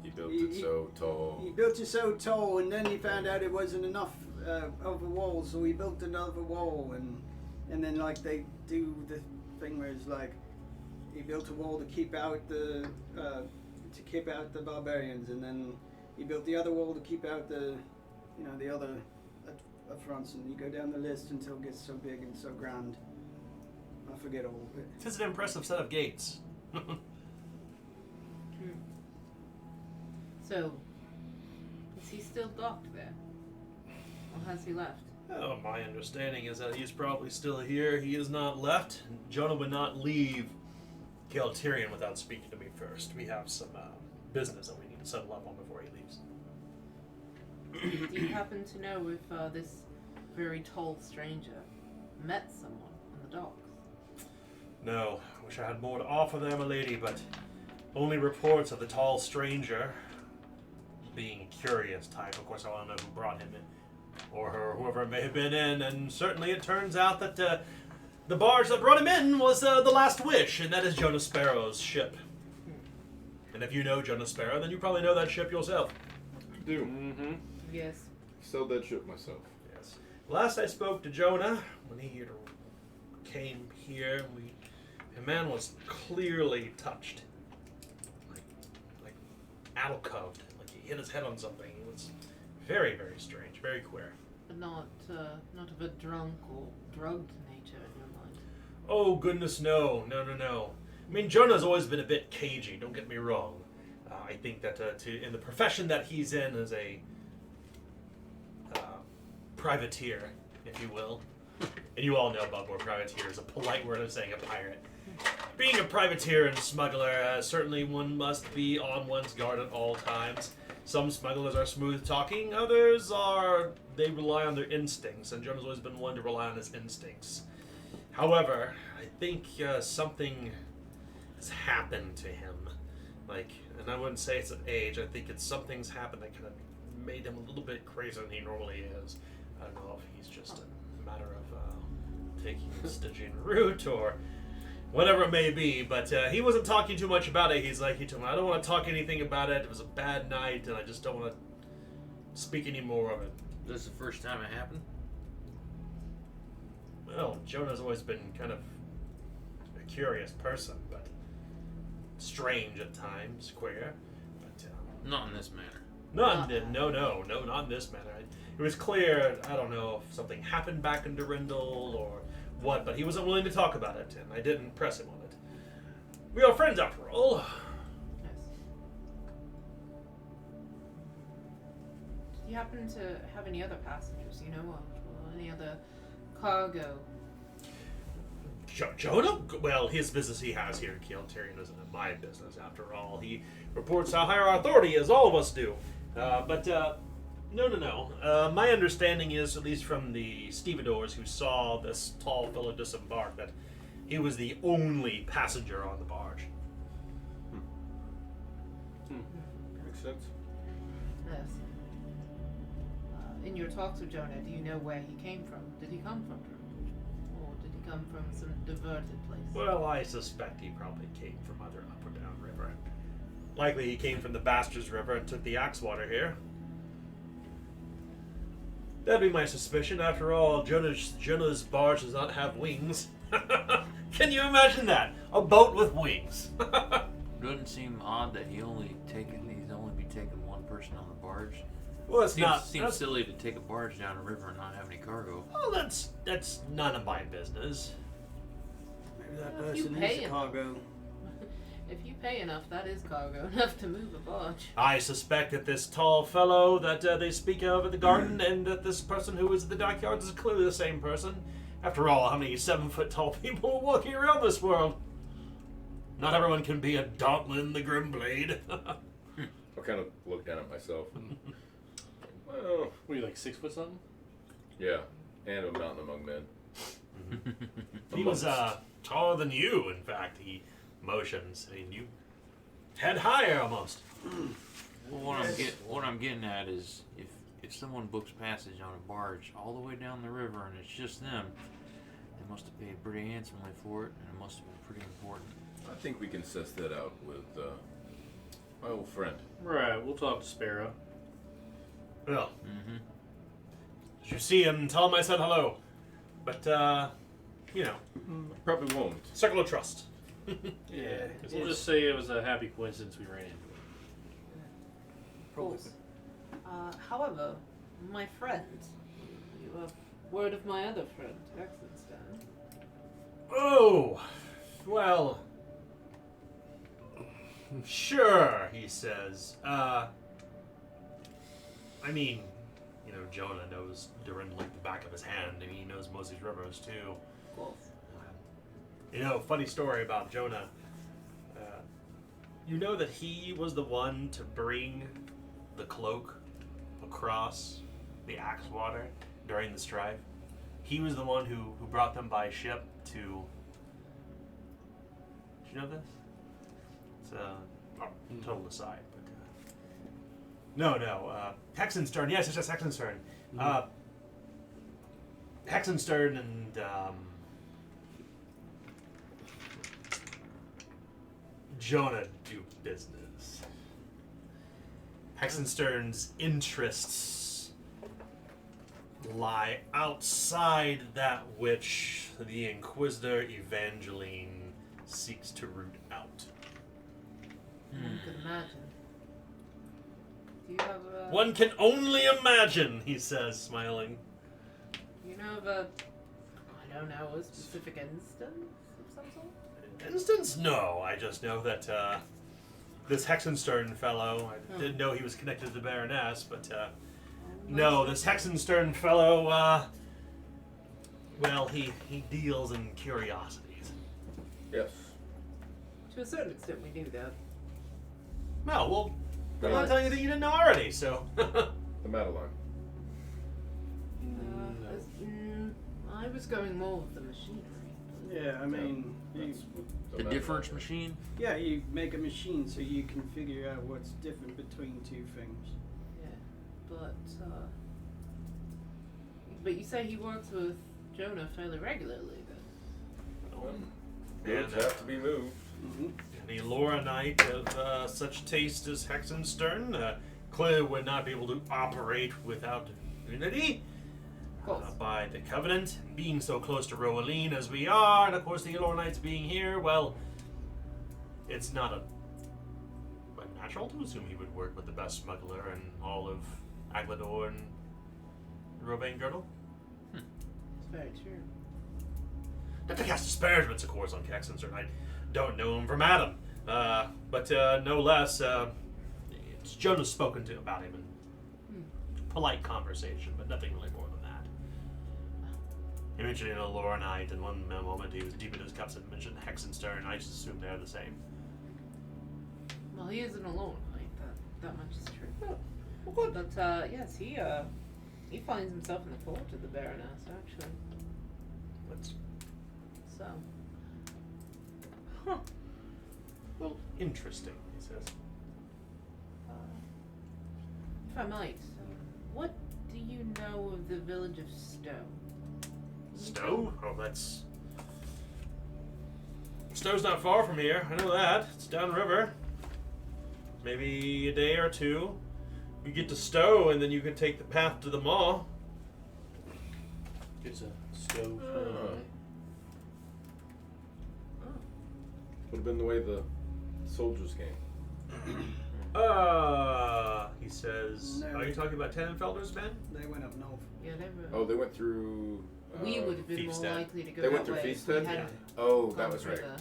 built it so tall. He built it so tall, and then he found out it wasn't enough of a wall, so he built another wall, and then like they do the thing where it's like he built a wall to keep out the barbarians, and then he built the other wall to keep out the other fronts, and you go down the list until it gets so big and so grand. I forget all of it. It's an impressive set of gates. So, is he still docked there? Or has he left? Oh, my understanding is that he's probably still here. He is not left. Jonah would not leave Galterian without speaking to me first. We have some business that we need to settle up on before he leaves. Do you happen to know if this very tall stranger met someone on the docks? No, I wish I had more to offer there, my lady, but only reports of the tall stranger being a curious type. Of course, I want to know who brought him in, or her, whoever it may have been in, and certainly it turns out that the barge that brought him in was the Last Wish, and that is Jonah Sparrow's ship. And if you know Jonah Sparrow, then you probably know that ship yourself. I do. Mm-hmm. Yes. Sell that ship myself. Yes. Last I spoke to Jonah, when he came here, the man was clearly touched. Like alcoved. Like he hit his head on something. It was very, very strange, very queer. But not of a drunk or drugged nature in your mind. Oh, goodness, no. I mean, Jonah's always been a bit cagey, don't get me wrong. I think that in the profession that he's in as a privateer, if you will. And you all know about what privateer is a polite word of saying a pirate. Being a privateer and smuggler, certainly one must be on one's guard at all times. Some smugglers are smooth talking, others they rely on their instincts, and Jonah's always been one to rely on his instincts. However, I think something has happened to him. And I wouldn't say it's an age, I think something's happened that kind of made him a little bit crazier than he normally is. I don't know if he's just a matter of taking the Stygian route or whatever it may be, but he wasn't talking too much about it. He told me, I don't want to talk anything about it. It was a bad night, and I just don't want to speak any more of it. This is the first time it happened? Well, Jonah's always been kind of a curious person, but strange at times, queer. But Not in this manner. no, not in this manner. It was clear, I don't know if something happened back in Durindal or what, but he wasn't willing to talk about it, and I didn't press him on it. We are friends after all. Yes. Do you happen to have any other passengers, or any other cargo? Jonah? Well, his business he has here in Galterian isn't my business after all. He reports how high our authority is, all of us do. No. My understanding is, at least from the stevedores who saw this tall fellow disembark, that he was the only passenger on the barge. Makes sense. Yes. In your talks with Jonah, do you know where he came from? Did he come from Durham? Or did he come from some diverted place? Well, I suspect he probably came from either up or down river. Likely he came from the Bastards River and took the Axewater here. That'd be my suspicion. After all, Jonah's barge does not have wings. Can you imagine that? A boat with wings. Doesn't seem odd that he's only be taking one person on the barge. Well, it's not. Seems silly to take a barge down a river and not have any cargo. Well, that's none of my business. Maybe that Well, if you person pay is him. cargo. If you pay enough, that is cargo enough to move a barge. I suspect that this tall fellow that they speak of at the garden and that this person who is at the dockyards is clearly the same person. After all, how many 7-foot tall people are walking around this world? Not everyone can be a Dauntlin the Grimblade. I kind of look down at myself. Well, Were you like 6 foot something? yeah, and a mountain among men. He was taller than you, in fact. He motions. I mean, you head higher almost. Well, what I'm getting at is if someone books passage on a barge all the way down the river and it's just them, they must have paid pretty handsomely for it, and it must have been pretty important. I think we can suss that out with my old friend. Right, we'll talk to Sparrow. Well, Mm-hmm. as you see him, tell him I said hello. But, you know, Probably won't. circle of trust. Yeah. We'll just say it was a happy coincidence we ran into it. Of course. However, my friend, you have word of my other friend, Hexenstein. Oh, well, sure, he says. I mean, you know, Jonah knows Durin like the back of his hand, and he knows most of these rivers, too. Of course. You know, funny story about Jonah. You know that he was the one to bring the cloak across the Axewater during the strife? He was the one who brought them by ship to... Did you know this? It's a total aside. But, no. Hexenstern. Yes, it's just Hexenstern. Hexenstern and... Jonah do business. Hexenstern's interests lie outside that which the Inquisitor Evangeline seeks to root out. One could imagine. Do you have a... One can only imagine, he says, smiling. You know of a... I don't know, a specific instance of some sort? Instance? No, I just know that this Hexenstern fellow, I didn't know he was connected to the Baroness, but no, this Hexenstern fellow, well, he deals in curiosities. Yes. To a certain extent, we knew that. No, well, I'm not telling you that you didn't know already, so. The Madeline. I was going more with the machinery. Yeah, I mean, you, The difference machine? yeah, you make a machine so you can figure out what's different between two things. Yeah, but you say he works with Jonah fairly regularly, then? Goods have to be moved. Mm-hmm. Any Loranite of such taste as Hexenstern clearly would not be able to operate without unity. Of course. By the Covenant, being so close to Rowaline as we are, and of course the Loranites being here, well, it's not unnatural to assume he would work with the best smuggler in all of Aglador and Robane Girdle. It's very true. Not to cast disparagements, of course, on Hexenstern. I don't know him from Adam, but no less, it's Jonah's spoken to about him in polite conversation, but nothing really more than that. He mentioned a Loranite, and one moment he was deep in his cups and mentioned Hexenstern. I just assume they're the same. Well, he isn't alone, right? That much is true. Well, good. But yes, he finds himself in the court of the Baroness, actually. That's, So, well, interesting, he says. if I might, what do you know of the village of Stowe? Stowe? Oh, that's... Stowe's not far from here. I know that. It's downriver. Maybe a day or two. You get to Stowe, and then you can take the path to the mall. It's a stove. Would have been the way the soldiers came. He says, No. are you talking about Tannenfelder's men? They went up north. Yeah, they were. Oh, they went through. We would have been more Feaststead. likely to go They that went through way if we Feaststead? hadn't Oh, gone that was right. further.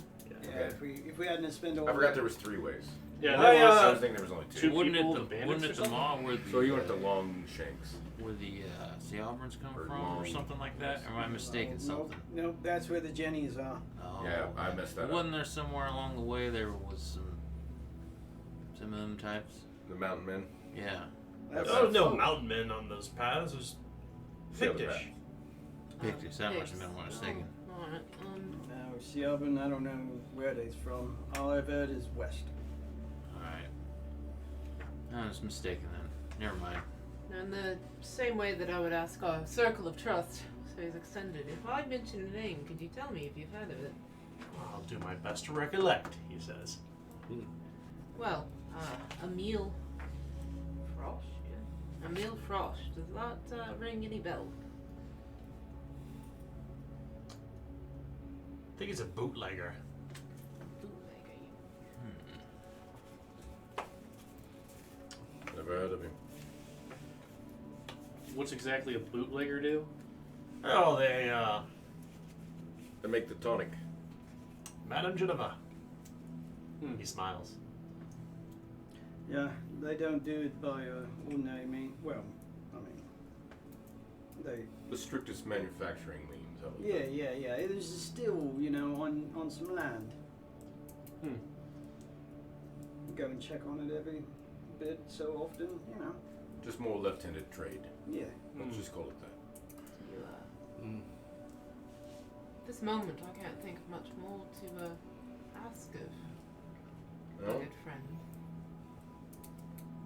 Yeah, Okay. if we hadn't spent all I forgot there was 3 ways. Yeah, I, there was. I was thinking there was only 2. Two Wouldn't people, it the the bandits wouldn't or it the something? mall where the So you went to Long Shanks. where the Sea Alberns come Or from, or long- something like that? Or am I mistaken? Something. Nope, that's where the Jennies are. Oh, Yeah, I messed that up. Wasn't there somewhere along the way there was some of them types? The Mountain Men. Yeah. That's There was no mountain men on those paths. It was The other Pictish. path. Pictish, that must have Picts. been what I was thinking. Oh, alright, Now, Siobhan, I don't know where they's from. All I've heard is west. Alright. I was mistaken then. Never mind. in the same way that I would ask our circle of trust, so he's extended. If I mention a name, could you tell me if you've heard of it? I'll do my best to recollect, he says. Well, Emile Frosch, yeah. Emile Frosch. Does that ring any bell? I think he's a bootlegger. Bootlegger. Never heard of him. What's exactly a bootlegger do? Oh, They make the tonic. Madame Geneva. Hmm. He smiles. Yeah, they don't do it by ordinary means. Well, I mean, they. The strictest manufacturing means of it. Yeah. There's a still, on some land. Hmm. Go and check on it every bit so often, Just more left-handed trade. Yeah. Let's just call it that. You, at this moment, I can't think of much more to ask of my No? good friend.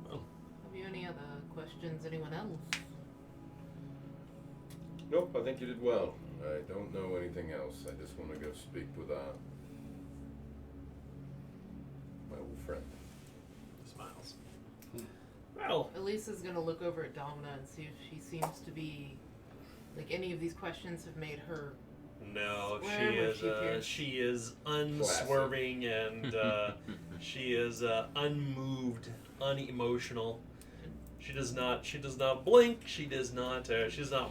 Well. Have you any other questions? Anyone else? Nope, I think you did well. I don't know anything else. I just want to go speak with my old friend. He smiles. Well, Elisa's gonna look over at Domina and see if she seems to be like any of these questions have made her. no, Where she would is. she appear? She is unswerving and she is unmoved, unemotional. She does not blink. She does not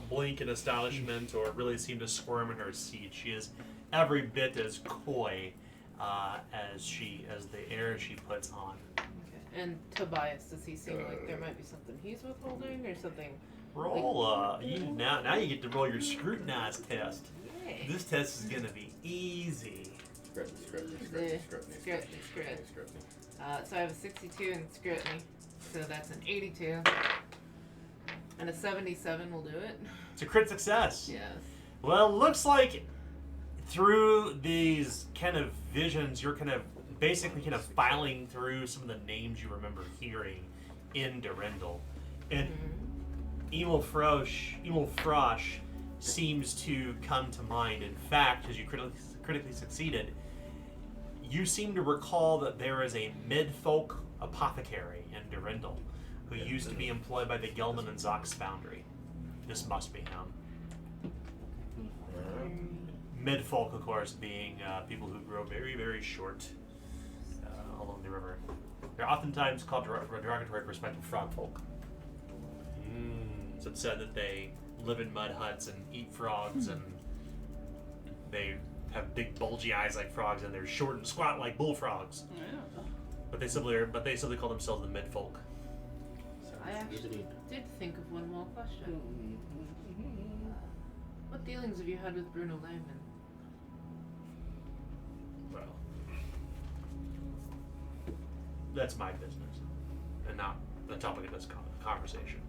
blink in astonishment or really seem to squirm in her seat. She is every bit as coy as the air she puts on. Okay. And Tobias, does he seem like there might be something he's withholding or something? Roll. Now you get to roll your scrutinize test. Yay. This test is gonna be easy. Scrutiny. So I have a 62 in scrutiny, so that's an 82. And a 77 will do it. It's a crit success. Yes. Well, it looks like through these kind of visions, you're basically filing through some of the names you remember hearing in Durendal. And Emil Frosch seems to come to mind. In fact, as you critically succeeded, you seem to recall that there is a mid-folk apothecary in Durendal who used to be employed by the Gelman and Zox foundry. This must be him. Mid-folk, of course, being people who grow very, very short along the river. They're oftentimes called derogatory perspective frog folk. So it's said that they live in mud huts and eat frogs, and they have big bulgy eyes like frogs, and they're short and squat like bullfrogs. But they simply call themselves the mid-folk. I actually did think of one more question. What dealings have you had with Bruno Lehman? Well, that's my business, and not the topic of this conversation.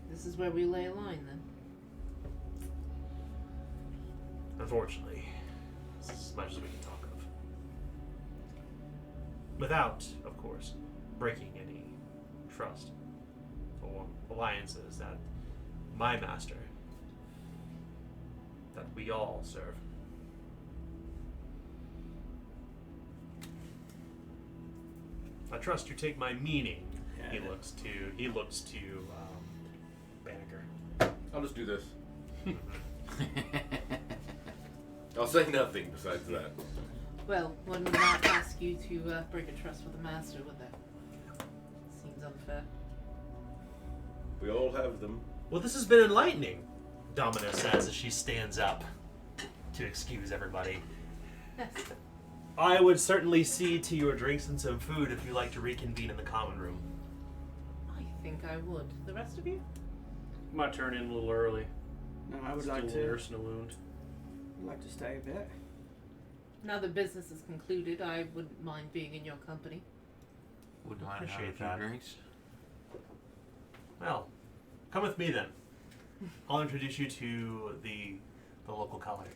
This is where we lay a line, then. Unfortunately, this is as much as we can talk of. Without, of course, breaking any trust or alliances that my master, that we all serve. I trust you take my meaning. He looks to Banneker. I'll just do this. I'll say nothing besides that. Well, one would not ask you to break a trust with the master, would they? Seems unfair. We all have them. Well, this has been enlightening, Domino says as she stands up to excuse everybody. Yes. I would certainly see to your drinks and some food if you'd like to reconvene in the common room. I think I would. The rest of you? Might turn in a little early. No, I would Still like to. nursing a wound. I'd like to stay a bit. Now that business is concluded, I wouldn't mind being in your company. Wouldn't mind having a Appreciate few that. drinks. Well, come with me then. I'll introduce you to the local colony.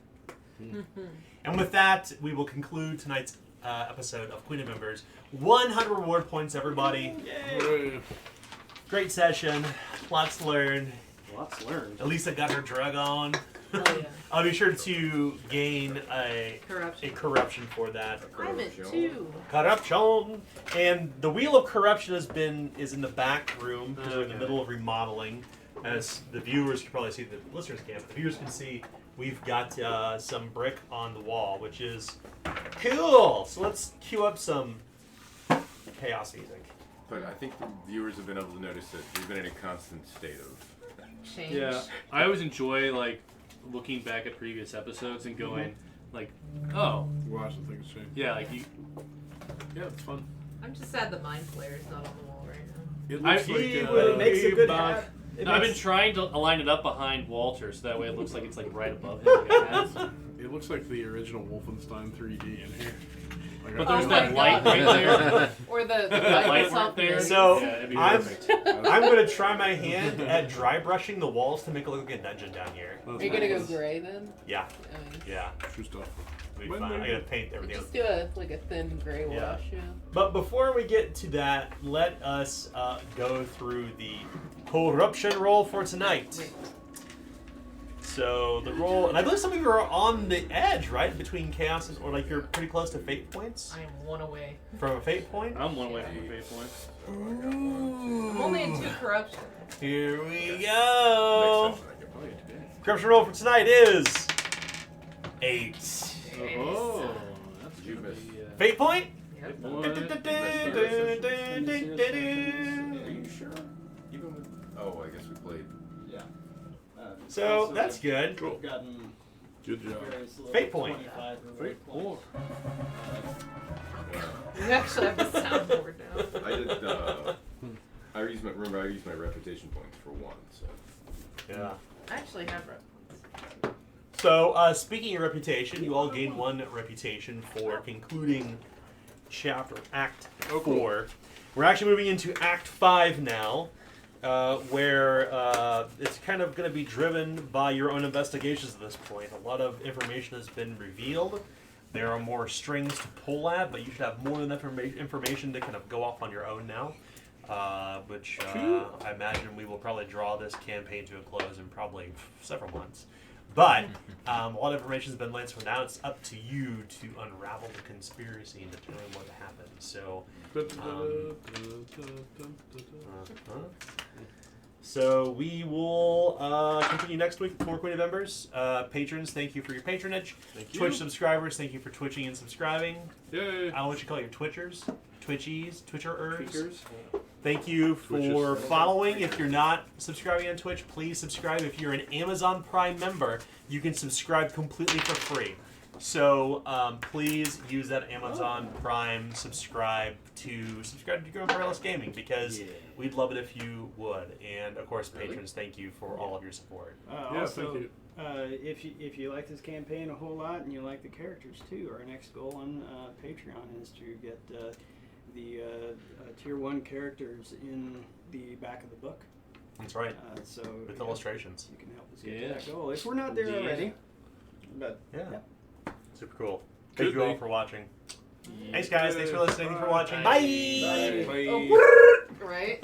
And with that, we will conclude tonight's episode of Queen of Embers. 100 reward points, everybody. Hooray. Great session. Lots learned. Lots learned. Elisa got her drug on. Oh yeah. I'll be sure to gain a Corruption. corruption for that. I'm it too. Corruption. And the wheel of corruption is in the back room. They're in the Okay. middle of remodeling. As the viewers can probably see, the listeners can't, but the viewers can see we've got some brick on the wall, which is cool. So let's cue up some chaos music. But I think the viewers have been able to notice that we've been in a constant state of. Change. Yeah, I always enjoy like looking back at previous episodes and going like, oh, Watching things change. yeah, like you. Yeah, it's fun. I'm just sad the mind flayer is not on the wall right now. It I- looks like It makes a good hat. It I've been makes- trying to align it up behind Walter so that way it looks like it's like right above him. Like it has. it looks like the original Wolfenstein 3D in here. Like But I there's Oh that my light God. right there. Or the That light light right something. there. So, yeah, it'd be I'm- perfect. I'm going to try my hand at dry brushing the walls to make it look like a dungeon down here. Are you gonna go gray then? Yeah, I mean, yeah. True stuff. It'll be fine. I gotta paint everything else. just do like a thin gray Yeah. wash. Yeah. But before we get to that, let us go through the corruption roll for tonight. Wait. So the roll, and I believe some of you are on the edge, right, between chaos and, or like you're pretty close to fate points I am one away. from a fate point. I'm one way from a fate point. So I got one. I'm only in 2 corruption. Here we Next go. session I can play it today. Corruption roll for tonight is 8. Oh, that's You gonna missed. be, Fate point. Yep. What? Are you sure? Even with. Oh, I guess we played. Yeah. So Also, that's good. Cool. I've gotten Good job. various little Fate point. 25 reward Fate points. Well, You actually have the soundboard now. I did. I used my reputation points for one. So. Yeah. I actually have red ones. So, speaking of reputation, you all gain 1 reputation for concluding chapter Act 4. We're actually moving into Act 5 now, where it's kind of going to be driven by your own investigations at this point. A lot of information has been revealed. There are more strings to pull at, but you should have more than enough information to kind of go off on your own now. Which I imagine we will probably draw this campaign to a close in probably several months. But a lot of information has been laid, so now it's up to you to unravel the conspiracy and determine what happened. So, so we will continue next week with more Queen of Embers. Patrons, thank you for your patronage. Thank you. Twitch subscribers, thank you for twitching and subscribing. Yay. I don't know what you call your Twitchers, Twitchies, Twitcherers. Tweakers. Thank you for Twitches. following. If you're not subscribing on Twitch, please subscribe. If you're an Amazon Prime member, you can subscribe completely for free. So please use that Amazon Prime subscribe to Umbrellas Gaming because we'd love it if you would. And of course, patrons, thank you for all of your support. Yeah, Also, thank you. if you like this campaign a whole lot and you like the characters too, our next goal on Patreon is to get the tier 1 characters in the back of the book. That's right. So With yeah, illustrations. you can help us get to Yes. that goal if we're not there Yeah. already. But Yeah. Yeah. Super cool. Thank Could you all be. for watching. Thanks, guys. Thanks for listening. Thanks for Bye. watching. Bye. Bye. Bye. Oh, right?